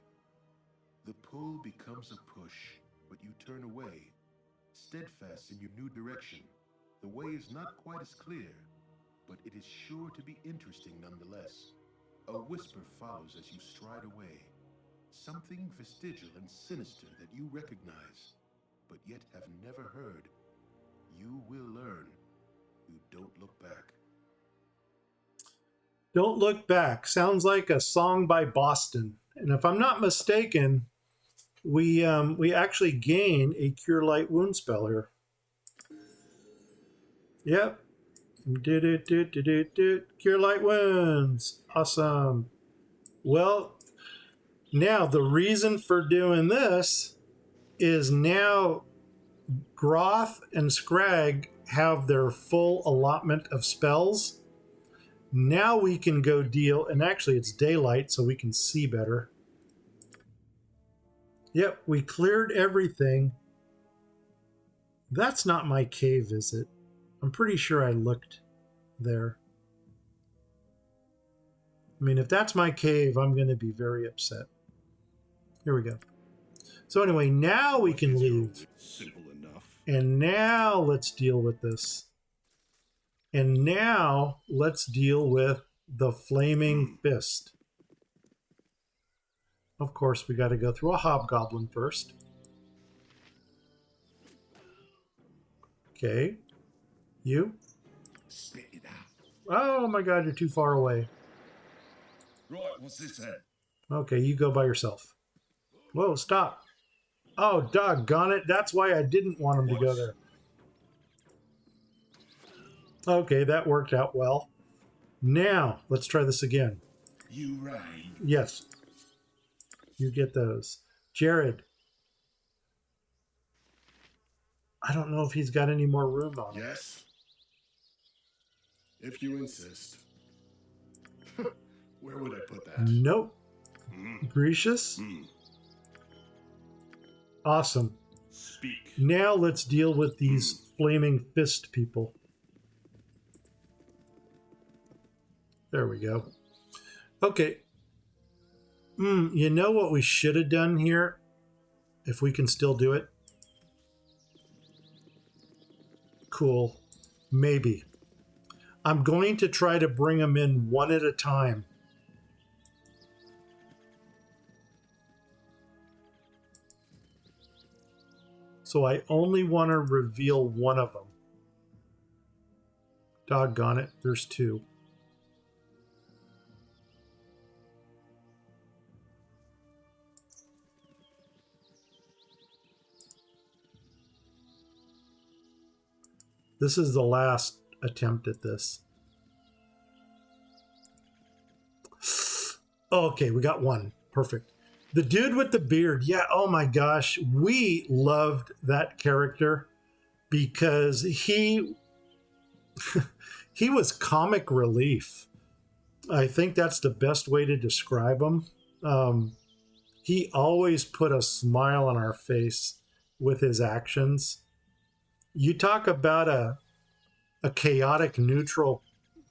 The pull becomes a push, but you turn away, steadfast in your new direction. The way is not quite as clear, but it is sure to be interesting nonetheless. A whisper follows as you stride away. Something vestigial and sinister that you recognize, but yet have never heard. You will learn. You don't look back. Don't Look Back. Sounds like a song by Boston. And if I'm not mistaken, we actually gain a Cure Light Wound spell here. Yep. Cure Light Wounds. Awesome. Well, now the reason for doing this is now Groth and Scrag have their full allotment of spells. Now we can go deal, and actually it's daylight so we can see better. Yep, we cleared everything. That's not my cave, is it? I'm pretty sure I looked there. I mean, if that's my cave, I'm going to be very upset. Here we go. So anyway, now we can leave. Simple enough. And now let's deal with this. And now let's deal with the Flaming Fist. Of course, we got to go through a hobgoblin first. Okay. You? Spit it out. Oh my god, you're too far away. Right, what's this then? Okay, you go by yourself. Whoa, stop. Oh, doggone it. That's why I didn't want him to go there. Okay, that worked out well. Now, let's try this again. You rang. Yes. You get those. Jared. I don't know if he's got any more room on him. Yes? If you insist. Where would I put that? Nope. Gracious. Awesome. Speak. Now let's deal with these flaming fist people. There we go. Okay. You know what we should have done here? If we can still do it. Cool. Maybe. I'm going to try to bring them in one at a time. So I only want to reveal one of them. Doggone it, there's two. This is the last attempt at this. Okay, we got one. Perfect. The dude with the beard. Yeah, oh my gosh. We loved that character because he was comic relief. I think that's the best way to describe him. He always put a smile on our face with his actions. You talk about a chaotic neutral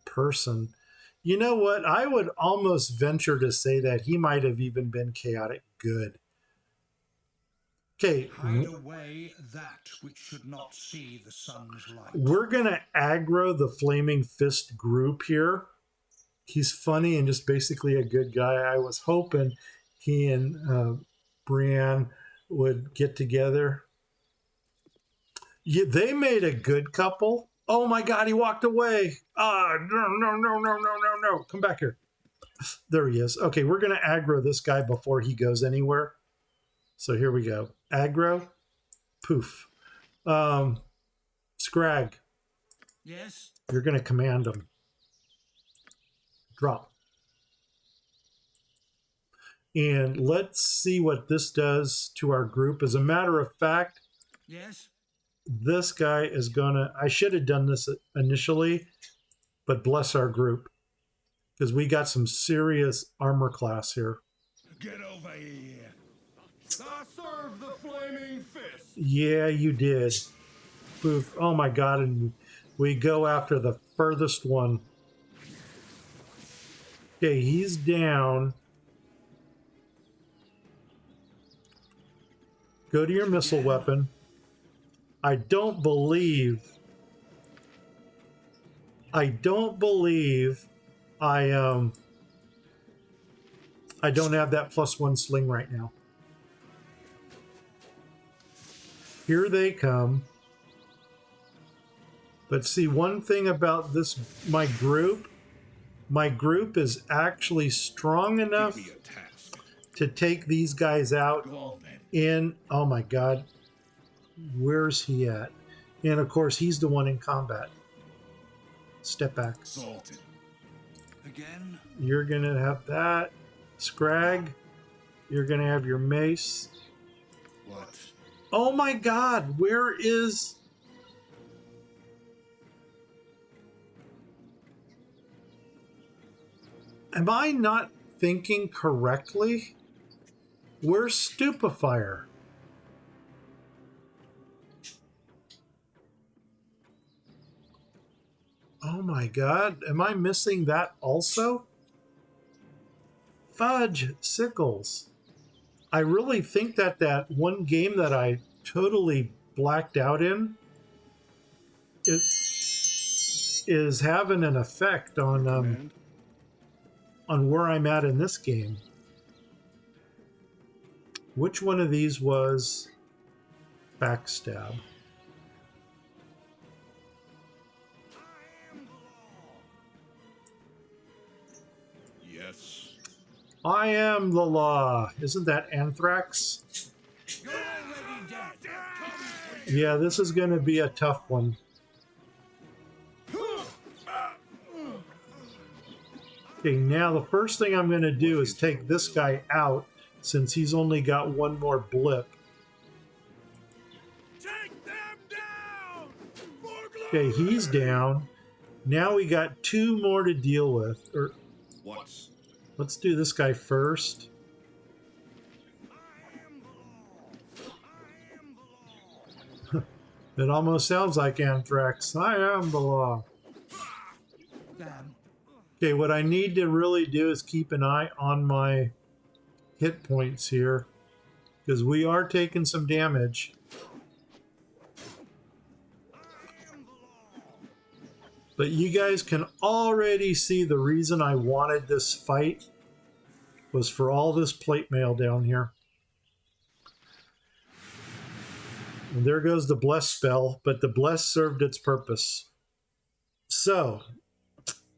person. You know what? I would almost venture to say that he might have even been chaotic good. Okay. Hide away that which should not see the sun's light. We're going to aggro the Flaming Fist group here. He's funny and just basically a good guy. I was hoping he and Brienne would get together. Yeah, they made a good couple. Oh my God, he walked away. No. Come back here. There he is. Okay, we're going to aggro this guy before he goes anywhere. So here we go. Aggro. Poof. Scrag. Yes? You're going to command him. Drop. And let's see what this does to our group. As a matter of fact, yes, this guy is gonna, I should have done this initially, but bless our group, because we got some serious armor class here. Get over here. I serve the flaming fist. Yeah, you did. Poof. Oh my God, and we go after the furthest one. Okay, he's down. Go to your missile weapon. I don't believe I don't have that +1 sling right now. Here they come. But see, one thing about this, my group is actually strong enough to take these guys out in, oh my God, where's he at? And of course, he's the one in combat. Step back. Salted. again. You're going to have that. Scrag. You're going to have your mace. What? Oh my God, where is... Am I not thinking correctly? Where's Stupefier? Oh my God, am I missing that also? Fudge sickles. I really think that that one game that I totally blacked out in is having an effect on where I'm at in this game. Which one of these was backstab? Yes. I am the law. Isn't that anthrax? You're already dead. Yeah, this is going to be a tough one. Okay, now the first thing I'm going to do is take this guy out since he's only got one more blip. Take them down! Okay, he's down. Now we got two more to deal with. Or Once. let's do this guy first. It almost sounds like anthrax. I am the law. Damn. Okay, what I need to really do is keep an eye on my hit points here, because we are taking some damage. But you guys can already see the reason I wanted this fight was for all this plate mail down here. And there goes the bless spell, but the bless served its purpose. So,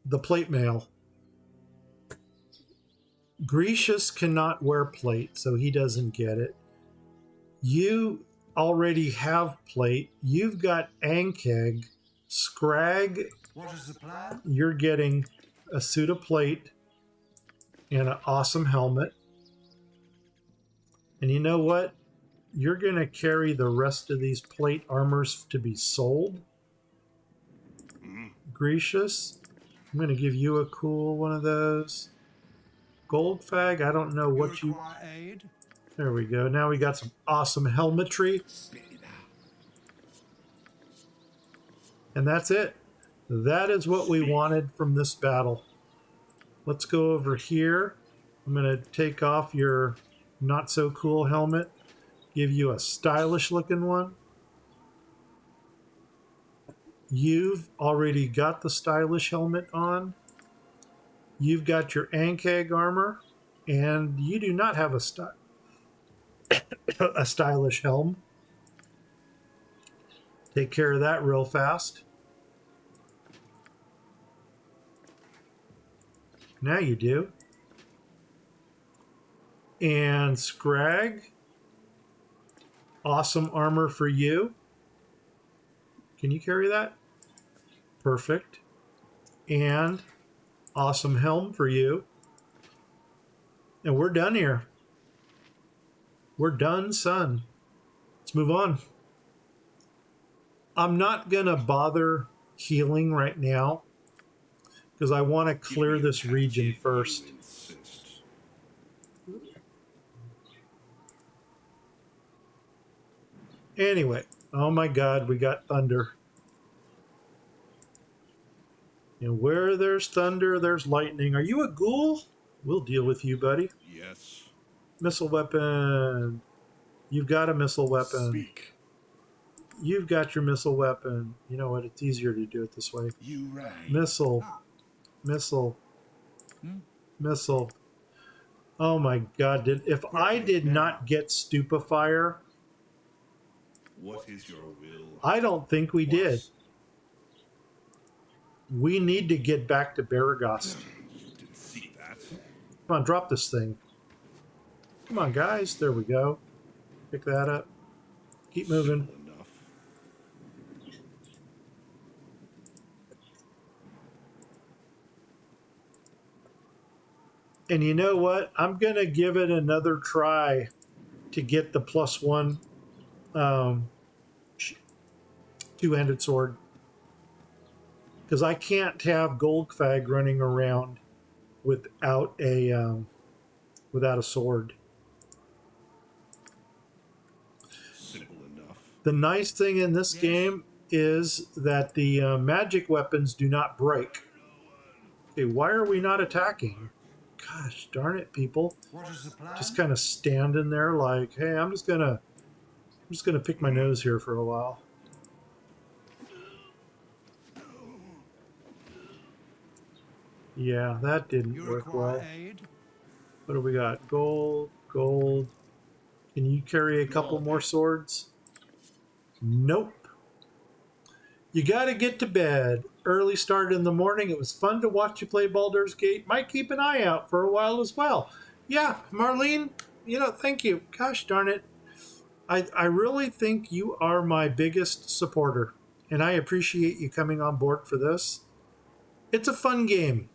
the plate mail. Grecius cannot wear plate, so he doesn't get it. You already have plate. You've got Ankeg. Scrag, What is the plan? you're getting a suit of plate and an awesome helmet. And you know what? You're going to carry the rest of these plate armors to be sold. Grecius, I'm going to give you a cool one of those. Goldfag, I don't know what you... require aid? There we go. Now we got some awesome helmetry. And that's it. That is what we wanted from this battle. Let's go over here. I'm going to take off your not so cool helmet. Give you a stylish looking one. You've already got the stylish helmet on. You've got your Ankeg armor. And you do not have a stylish helm. Take care of that real fast. Now you do. And Scrag, awesome armor for you. Can you carry that? Perfect. And awesome helm for you. And we're done here. We're done, son. Let's move on. I'm not going to bother healing right now because I want to clear this region first. Anyway, oh my God, we got thunder. And where there's thunder, there's lightning. Are you a ghoul? We'll deal with you, buddy. Yes. Missile weapon. You've got a missile weapon. Speak. You've got your missile weapon. You know what? It's easier to do it this way. You right. Missile. Missile. Missile. Oh my God. If I did not get Stupefier, What is your will? I don't think we did. We need to get back to Baragast. Didn't see that. Come on, drop this thing. Come on, guys. There we go. Pick that up. Keep moving. Simple enough. And you know what? I'm going to give it another try to get the +1 two-handed sword. Because I can't have Goldfag running around without a sword. Simple enough. The nice thing in this game is that the magic weapons do not break. Okay, why are we not attacking? Gosh darn it, people! What is the plan? Just kind of standing there like, hey, I'm just gonna pick my nose here for a while. Yeah, that didn't You work require well. aid? What do we got? Gold, gold. Can you carry a couple more swords? Nope. You gotta get to bed. Early start in the morning. It was fun to watch you play Baldur's Gate. Might keep an eye out for a while as well. Yeah, Marlene, thank you. Gosh darn it. I really think you are my biggest supporter, and I appreciate you coming on board for this. It's a fun game.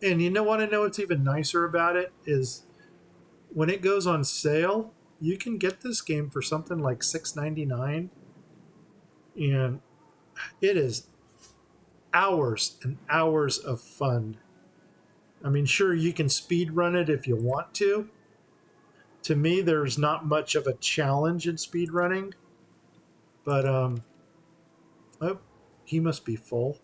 And you know what I know what's even nicer about it is when it goes on sale, you can get this game for something like $6.99, and it is hours and hours of fun. I mean, sure, you can speed run it if you want to. To me, there's not much of a challenge in speed running, but oh, he must be full.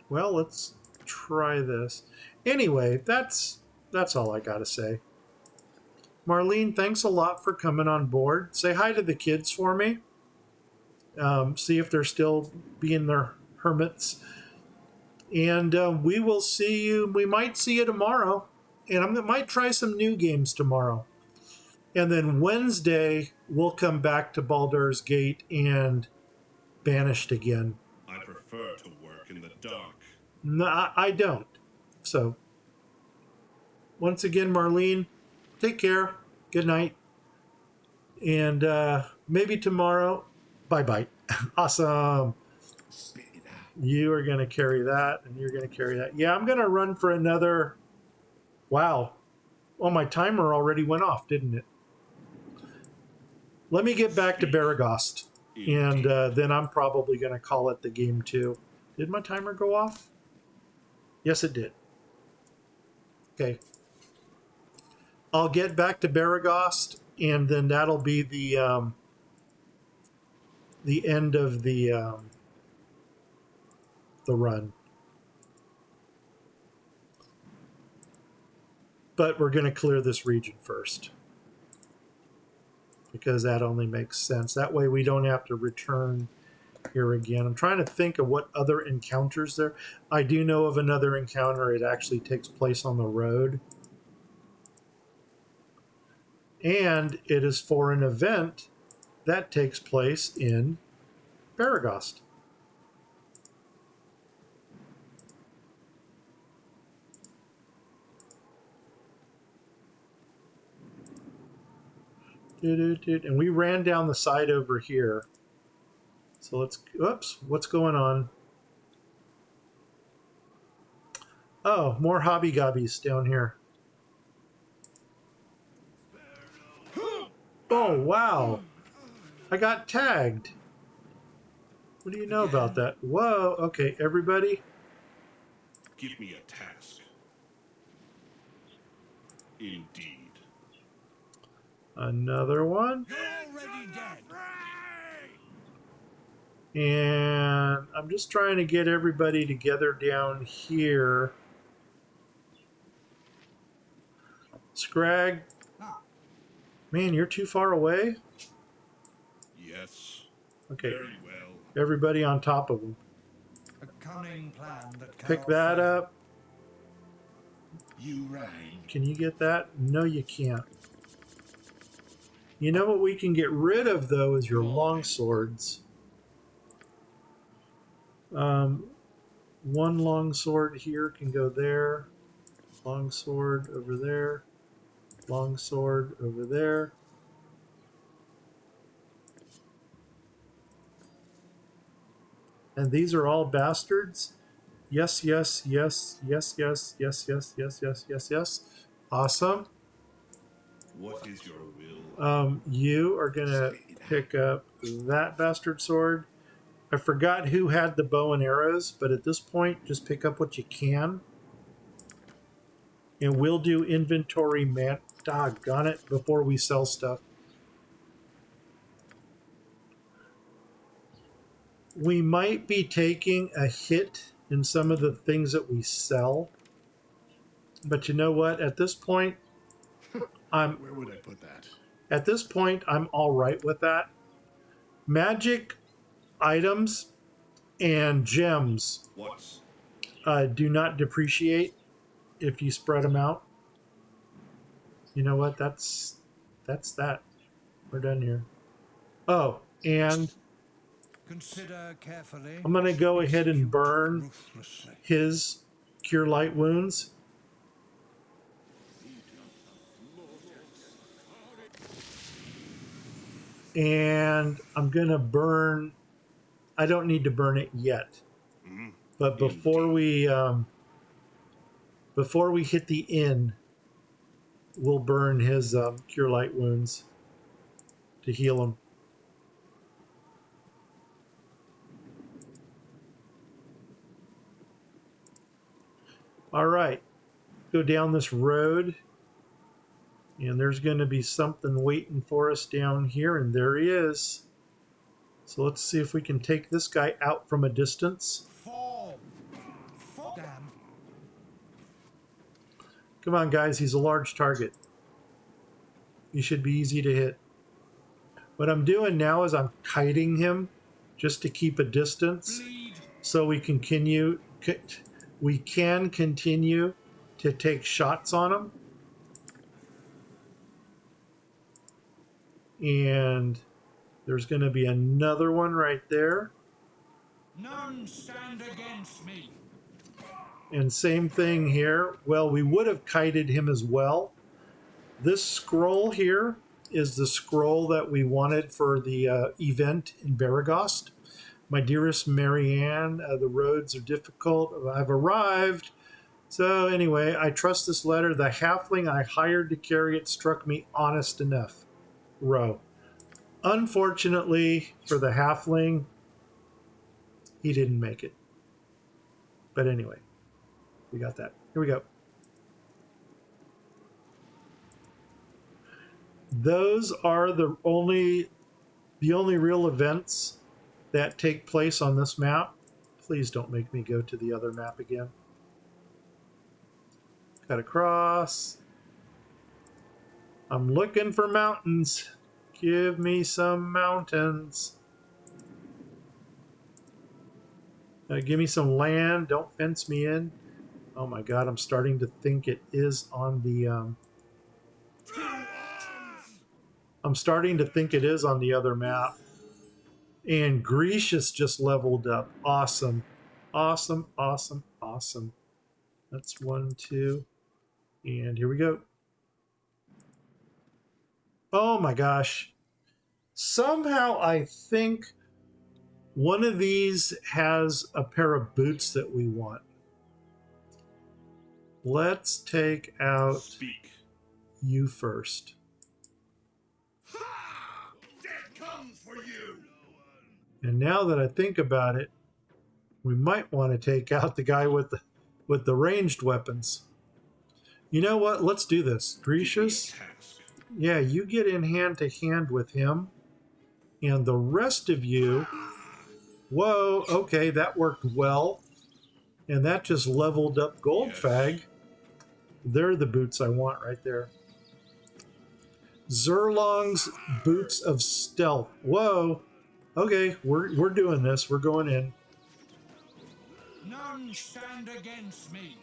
Well, let's try this. Anyway, that's all I gotta say. Marlene, thanks a lot for coming on board. Say hi to the kids for me. See if they're still being their hermits. And we will see you. We might see you tomorrow. And I might try some new games tomorrow. And then Wednesday, we'll come back to Baldur's Gate and Banished again. I prefer to work in the dark. No, I don't. So, once again, Marlene, take care. Good night. And maybe tomorrow. Bye bye. Awesome. You are going to carry that, and you're going to carry that. Yeah, I'm going to run for another. Wow. Oh, my timer already went off, didn't it? Let me get back to Baragost, and then I'm probably going to call it the game too. Did my timer go off? Yes, it did. Okay. I'll get back to Baragost, and then that'll be the end of the run. But we're going to clear this region first, because that only makes sense. That way we don't have to return here again. I'm trying to think of what other encounters there. I do know of another encounter. It actually takes place on the road. And it is for an event that takes place in Baragost. And we ran down the side over here. So let's, oops, what's going on? Oh, more hobby gobbies down here. Oh, wow. I got tagged. What do you know about that? Whoa, okay, everybody. Give me a task. Indeed. Another one. You're already dead. And I'm just trying to get everybody together down here. Scrag. Man, you're too far away? Yes. Okay. Very well. Everybody on top of them. A cunning plan that Pick cannot that fail. up. You rang. Can you get that? No, you can't. You know what we can get rid of, though, is your long swords. One long sword here can go there. Long sword over there. Long sword over there. And these are all bastards? Yes, yes, yes, yes, yes, yes, yes, yes, yes, yes, yes. Awesome. What is your will? You are going to pick up that bastard sword. I forgot who had the bow and arrows, but at this point, just pick up what you can. And we'll do inventory doggone it, before we sell stuff. We might be taking a hit in some of the things that we sell. But you know what? At this point, Where would I put that? At this point, I'm all right with that. Magic items and gems do not depreciate if you spread them out. You know what? That's that. We're done here. Oh, and Consider I'm going to go ahead and burn ruthlessly. his Cure Light Wounds. And I'm going to burn... I don't need to burn it yet. But before we hit the inn, we'll burn his Cure Light Wounds to heal him. All right. Go down this road. And there's going to be something waiting for us down here. And there he is. So let's see if we can take this guy out from a distance. Fall. Damn. Come on, guys. He's a large target. He should be easy to hit. What I'm doing now is I'm kiting him just to keep a distance. Bleed. So we can continue to take shots on him. And there's going to be another one right there. None stand against me. And same thing here. Well, we would have kited him as well. This scroll here is the scroll that we wanted for the event in Baragost. My dearest Marianne, the roads are difficult. I've arrived. So anyway, I trust this letter. The halfling I hired to carry it struck me honest enough. Row. Unfortunately for the halfling, he didn't make it. But anyway, we got that. Here we go. Those are the only real events that take place on this map. Please don't make me go to the other map again. Got to cross. I'm looking for mountains. Give me some mountains. Give me some land. Don't fence me in. Oh my God, I'm starting to think it is on the... I'm starting to think it is on the other map. And Grecius just leveled up. Awesome. Awesome, awesome, awesome. That's 1, 2. And here we go. Oh my gosh. Somehow I think one of these has a pair of boots that we want. Let's take out you first. Death comes for you. And now that I think about it, we might want to take out the guy with the ranged weapons. You know what? Let's do this. Grecius, yeah, you get in hand to hand with him. And the rest of you... Whoa, okay, that worked well. And that just leveled up Goldfag. They're the boots I want right there. Zerlong's Boots of Stealth. Whoa. Okay, we're doing this. We're going in. None stand against me.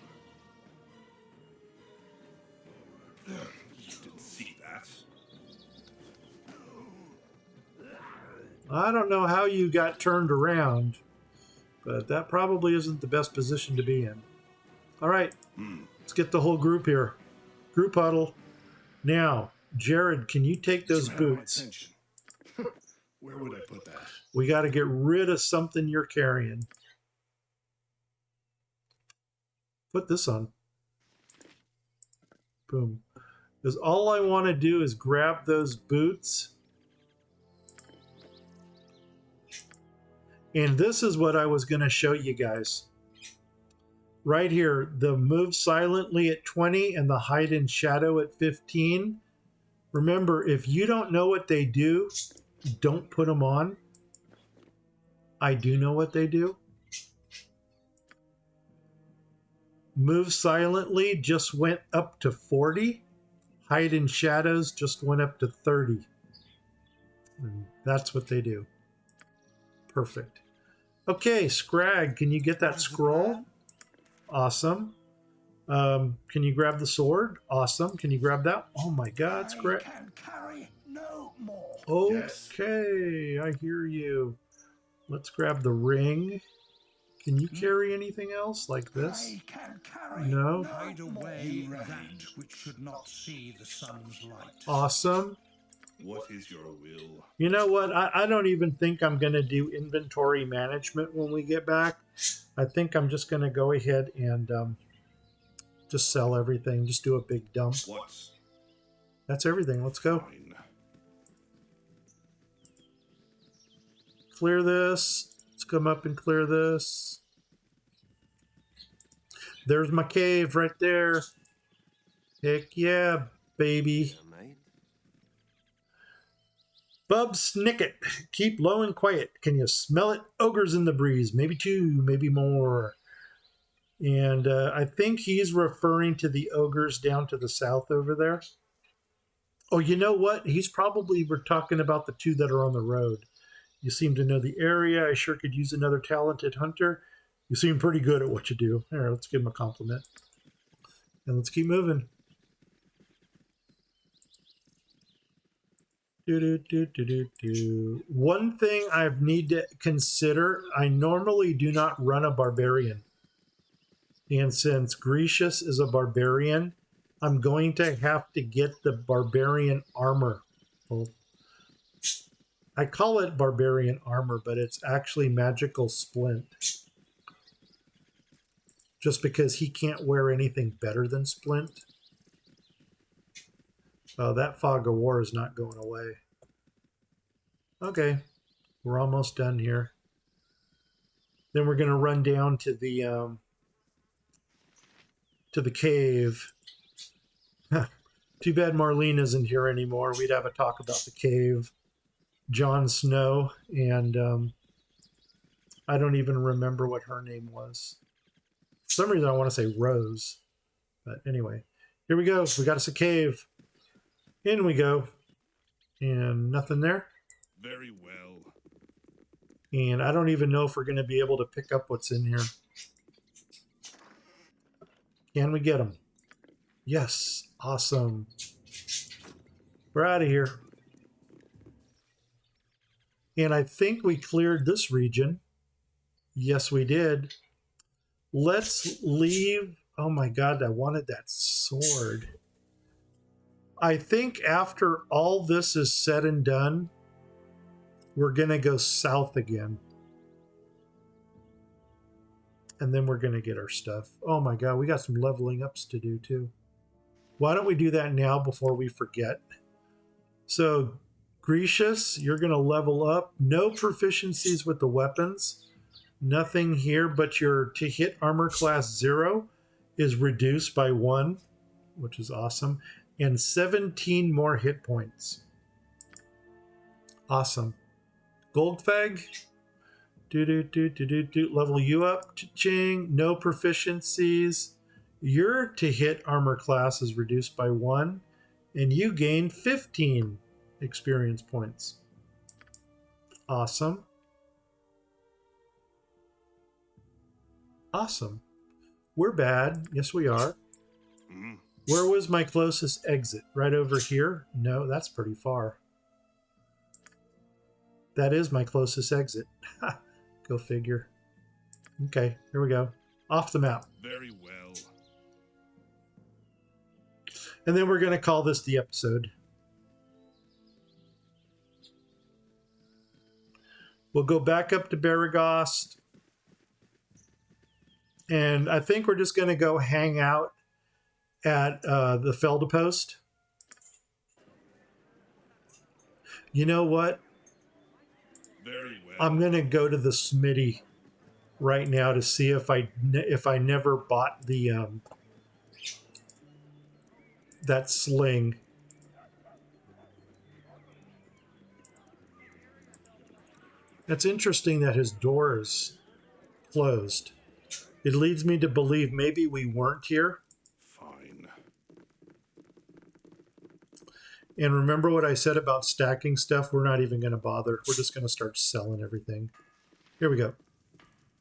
You didn't see that. I don't know how you got turned around, but that probably isn't the best position to be in. All right, let's get the whole group here. Group huddle. Now, Jared, can you take those boots? Where would I put that? We got to get rid of something you're carrying. Put this on. Boom. Because all I want to do is grab those boots. And this is what I was going to show you guys. Right here, the move silently at 20 and the hide in shadow at 15. Remember, if you don't know what they do, don't put them on. I do know what they do. Move silently just went up to 40. Hide in shadows just went up to 30. And that's what they do. Perfect. Okay, Scrag, can you get that scroll? Awesome. Can you grab the sword? Awesome. Can you grab that? Oh my God, Scrag. I can carry no more. Okay, I hear you. Let's grab the ring. Can you carry anything else like this? I can carry No? hide away that which should not see the sun's light. Awesome. What is your will? You know what? I don't even think I'm going to do inventory management when we get back. I think I'm just going to go ahead and just sell everything. Just do a big dump. What? That's everything. Let's go. Fine. Clear this. Let's come up and clear this. There's my cave right there. Heck yeah, baby. Bub Snicket, keep low and quiet. Can you smell it? Ogres in the breeze. Maybe two, maybe more. And I think he's referring to the ogres down to the south over there. Oh, you know what? He's probably talking about the two that are on the road. You seem to know the area. I sure could use another talented hunter. You seem pretty good at what you do. There, let's give him a compliment. And let's keep moving. One thing I need to consider, I normally do not run a barbarian. And since Grecius is a barbarian, I'm going to have to get the barbarian armor. Well, I call it barbarian armor, but it's actually magical splint. Just because he can't wear anything better than splint. Oh, that fog of war is not going away. Okay, we're almost done here. Then we're going to run down to the cave. Too bad Marlene isn't here anymore. We'd have a talk about the cave. Jon Snow, and I don't even remember what her name was. For some reason I want to say Rose. But anyway, here we go. We got us a cave. In we go. And nothing there. Very well. And I don't even know if we're going to be able to pick up what's in here. Can we get them? Yes. Awesome. We're out of here. And I think we cleared this region. Yes, we did. Let's leave. Oh my God, I wanted that sword. I think after all this is said and done, we're going to go south again. And then we're going to get our stuff. Oh my God, we got some leveling ups to do too. Why don't we do that now before we forget? So, Grecius, you're going to level up. No proficiencies with the weapons. Nothing here, but your to hit armor class 0 is reduced by 1, which is awesome. And 17 more hit points. Awesome. Goldfag, level you up. Ching. No proficiencies. Your to hit armor class is reduced by 1, and you gain 15 experience points. Awesome. Awesome. We're bad. Yes, we are. Where was my closest exit? Right over here? No, that's pretty far. That is my closest exit. Go figure. Okay, here we go. Off the map. Very well. And then we're going to call this the episode. We'll go back up to Baragost. And I think we're just going to go hang out at the Feldepost. You know what? Very well. I'm going to go to the smithy right now to see if I never bought the that sling. It's interesting that his door is closed. It leads me to believe maybe we weren't here. Fine. And remember what I said about stacking stuff? We're not even going to bother. We're just going to start selling everything. Here we go.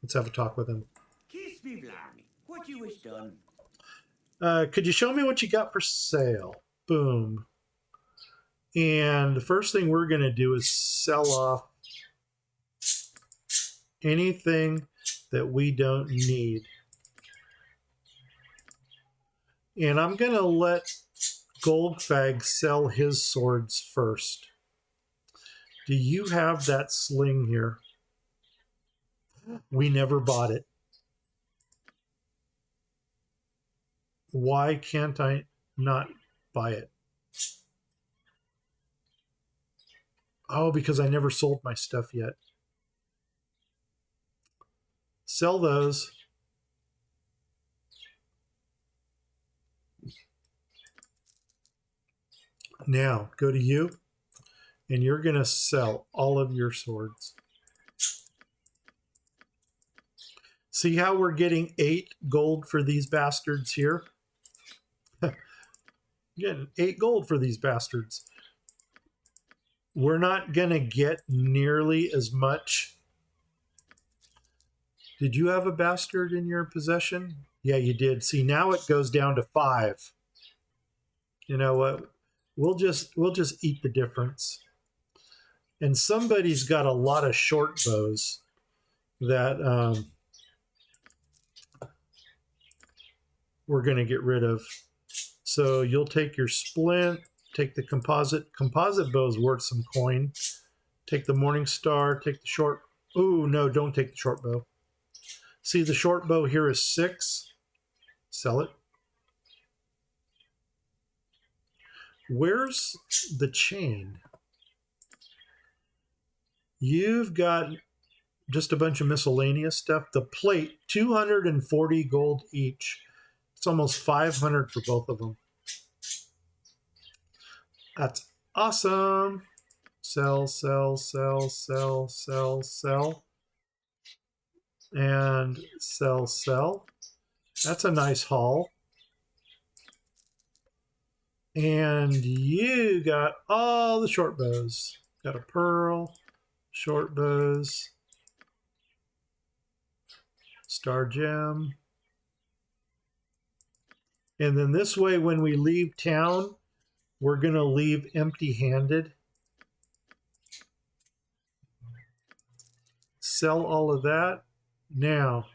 Let's have a talk with him. Kiss me, Blarney. What you wish done? Could you show me what you got for sale? Boom. And the first thing we're going to do is sell off anything that we don't need. And I'm going to let Goldfag sell his swords first. Do you have that sling here? We never bought it. Why can't I not buy it? Oh, because I never sold my stuff yet. Sell those. Now, go to you, and you're going to sell all of your swords. See how we're getting 8 gold for these bastards here? Getting 8 gold for these bastards. We're not going to get nearly as much. Did you have a bastard in your possession? Yeah, you did. See, now it goes down to 5. You know what? We'll just eat the difference. And somebody's got a lot of short bows that we're going to get rid of. So you'll take your splint, take the composite. Composite bow's worth some coin. Take the Morning Star, take the short. Ooh, no, don't take the short bow. See, the short bow here is 6. Sell it. Where's the chain? You've got just a bunch of miscellaneous stuff. The plate, 240 gold each. It's almost 500 for both of them. That's awesome. Sell, sell, sell, sell, sell, sell. And sell, sell. That's a nice haul. And you got all the short bows. Got a pearl, short bows, star gem. And then this way, when we leave town, we're going to leave empty-handed. Sell all of that. Now,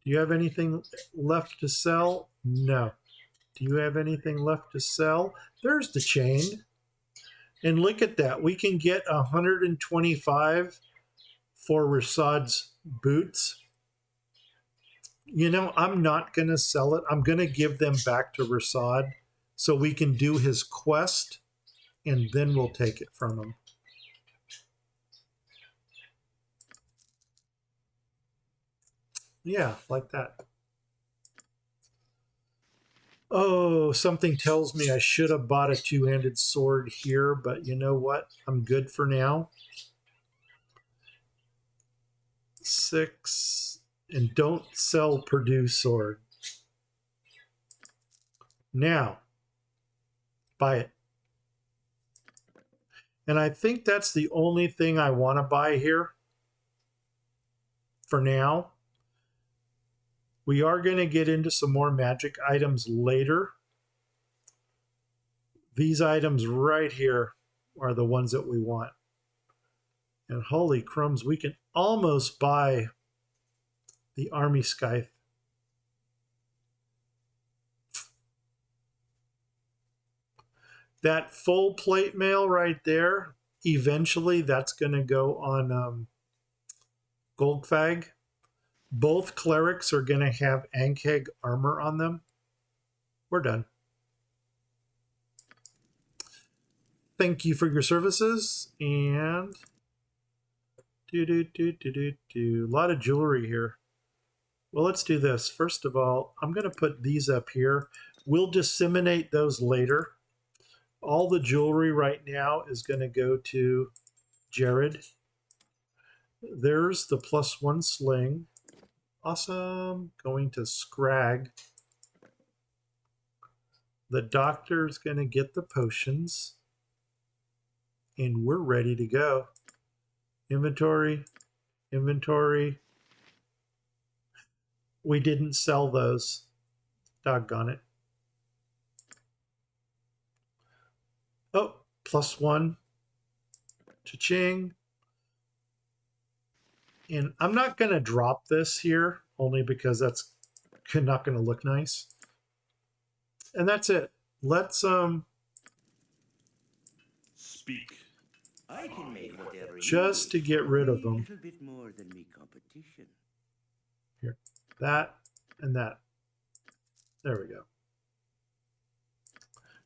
do you have anything left to sell? No. Do you have anything left to sell? There's the chain. And look at that. We can get 125 for Rasad's boots. You know, I'm not going to sell it. I'm going to give them back to Rasad so we can do his quest, and then we'll take it from him. Yeah, like that. Oh, something tells me I should have bought a two-handed sword here, but you know what? I'm good for now. 6, and don't sell Purdue sword. Now, buy it. And I think that's the only thing I want to buy here for now. We are going to get into some more magic items later. These items right here are the ones that we want. And holy crumbs, we can almost buy the army scythe. That full plate mail right there, eventually that's going to go on Goldfag. Both clerics are going to have Ankheg armor on them. We're done. Thank you for your services. And a lot of jewelry here. Well, let's do this. First of all, I'm going to put these up here. We'll disseminate those later. All the jewelry right now is going to go to Jared. There's the +1 sling. Awesome. Going to Scrag. The doctor's going to get the potions. And we're ready to go. Inventory. Inventory. We didn't sell those. Doggone it. Oh, +1. Cha-ching. And I'm not going to drop this here, only because that's not going to look nice. And that's it. let's Speak. I can make whatever just to get rid of them. A little bit more than me competition. Here, that and that. There we go.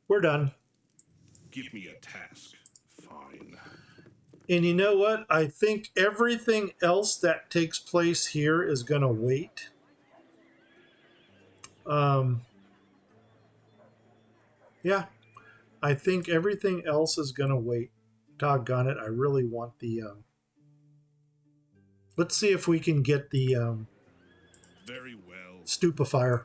We're done. Give me a task. Fine. And you know what? I think everything else that takes place here is going to wait. Yeah, I think everything else is going to wait. Doggone it. I really want the... let's see if we can get the Very well. stupefier.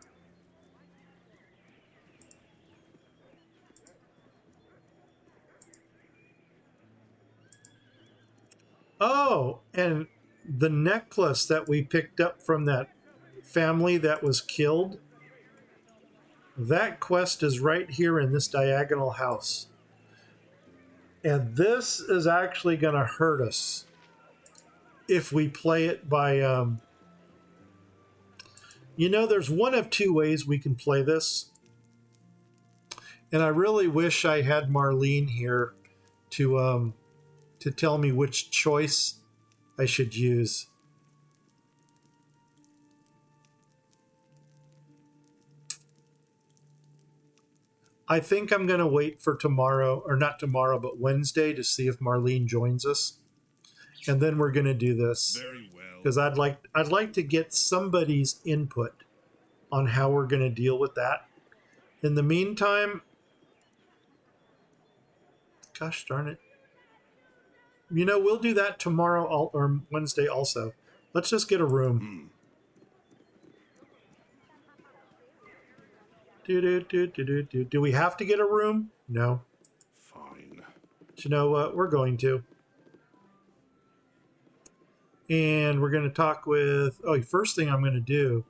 Oh, and the necklace that we picked up from that family that was killed, that quest is right here in this diagonal house. And this is actually going to hurt us if we play it by... you know, there's one of two ways we can play this. And I really wish I had Marlene here to tell me which choice I should use. I think I'm going to wait for tomorrow, or not tomorrow, but Wednesday to see if Marlene joins us. And then we're going to do this. Very well. Because I'd like to get somebody's input on how we're going to deal with that. In the meantime, gosh darn it. You know, we'll do that tomorrow or Wednesday also. Let's just get a room. Do we have to get a room? No. Fine. But you know what? We're going to. And we're going to talk with... Oh, first thing I'm going to do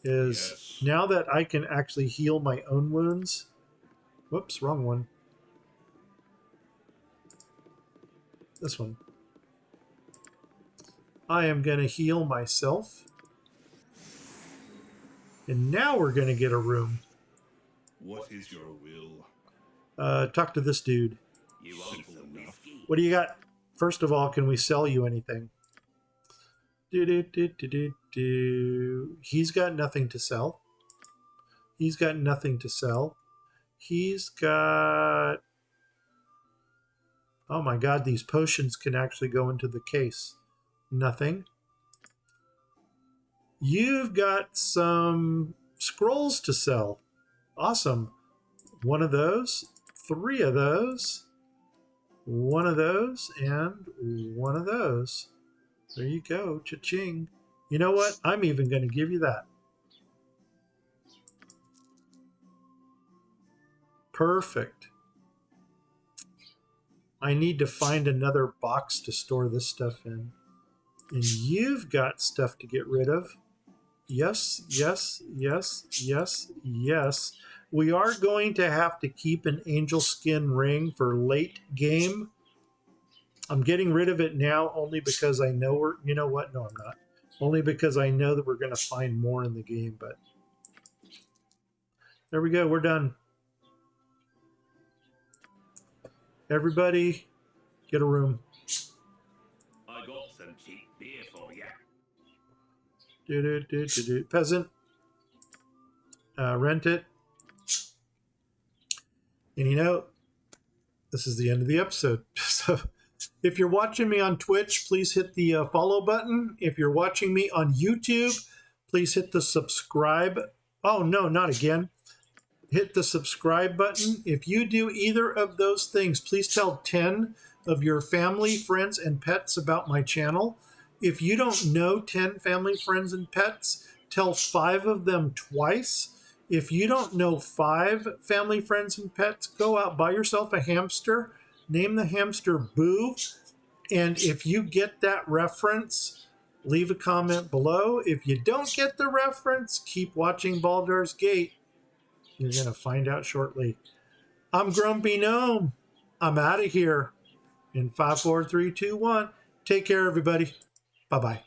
is now that I can actually heal my own wounds... Whoops, wrong one. This one. I am going to heal myself. And now we're going to get a room. What is your will? Talk to this dude. You want some whiskey? What do you got? First of all, can we sell you anything? He's got nothing to sell. He's got nothing to sell. He's got... Oh my god, these potions can actually go into the case. Nothing. You've got some scrolls to sell. Awesome. One of those, 3 of those, 1 of those, and 1 of those. There you go, cha-ching. You know what? I'm even going to give you that. Perfect. I need to find another box to store this stuff in. And you've got stuff to get rid of. Yes, yes, yes, yes, yes. We are going to have to keep an angel skin ring for late game. I'm getting rid of it now only because I know we're... You know what? No, I'm not. Only because I know that we're going to find more in the game, but... There we go. We're done. Everybody, get a room. I got some cheap beer for you. Peasant, rent it. And you know, this is the end of the episode. So if you're watching me on Twitch, please hit the follow button. If you're watching me on YouTube, please hit the subscribe. Oh, no, not again. Hit the subscribe button. If you do either of those things, please tell 10 of your family, friends, and pets about my channel. If you don't know 10 family, friends, and pets, tell 5 of them twice. If you don't know 5 family, friends, and pets, go out, buy yourself a hamster, name the hamster Boo, and if you get that reference, leave a comment below. If you don't get the reference, keep watching Baldur's Gate. You're going to find out shortly. I'm Grumpy Gnome. I'm out of here in 5, 4, 3, 2, 1. Take care, everybody. Bye-bye.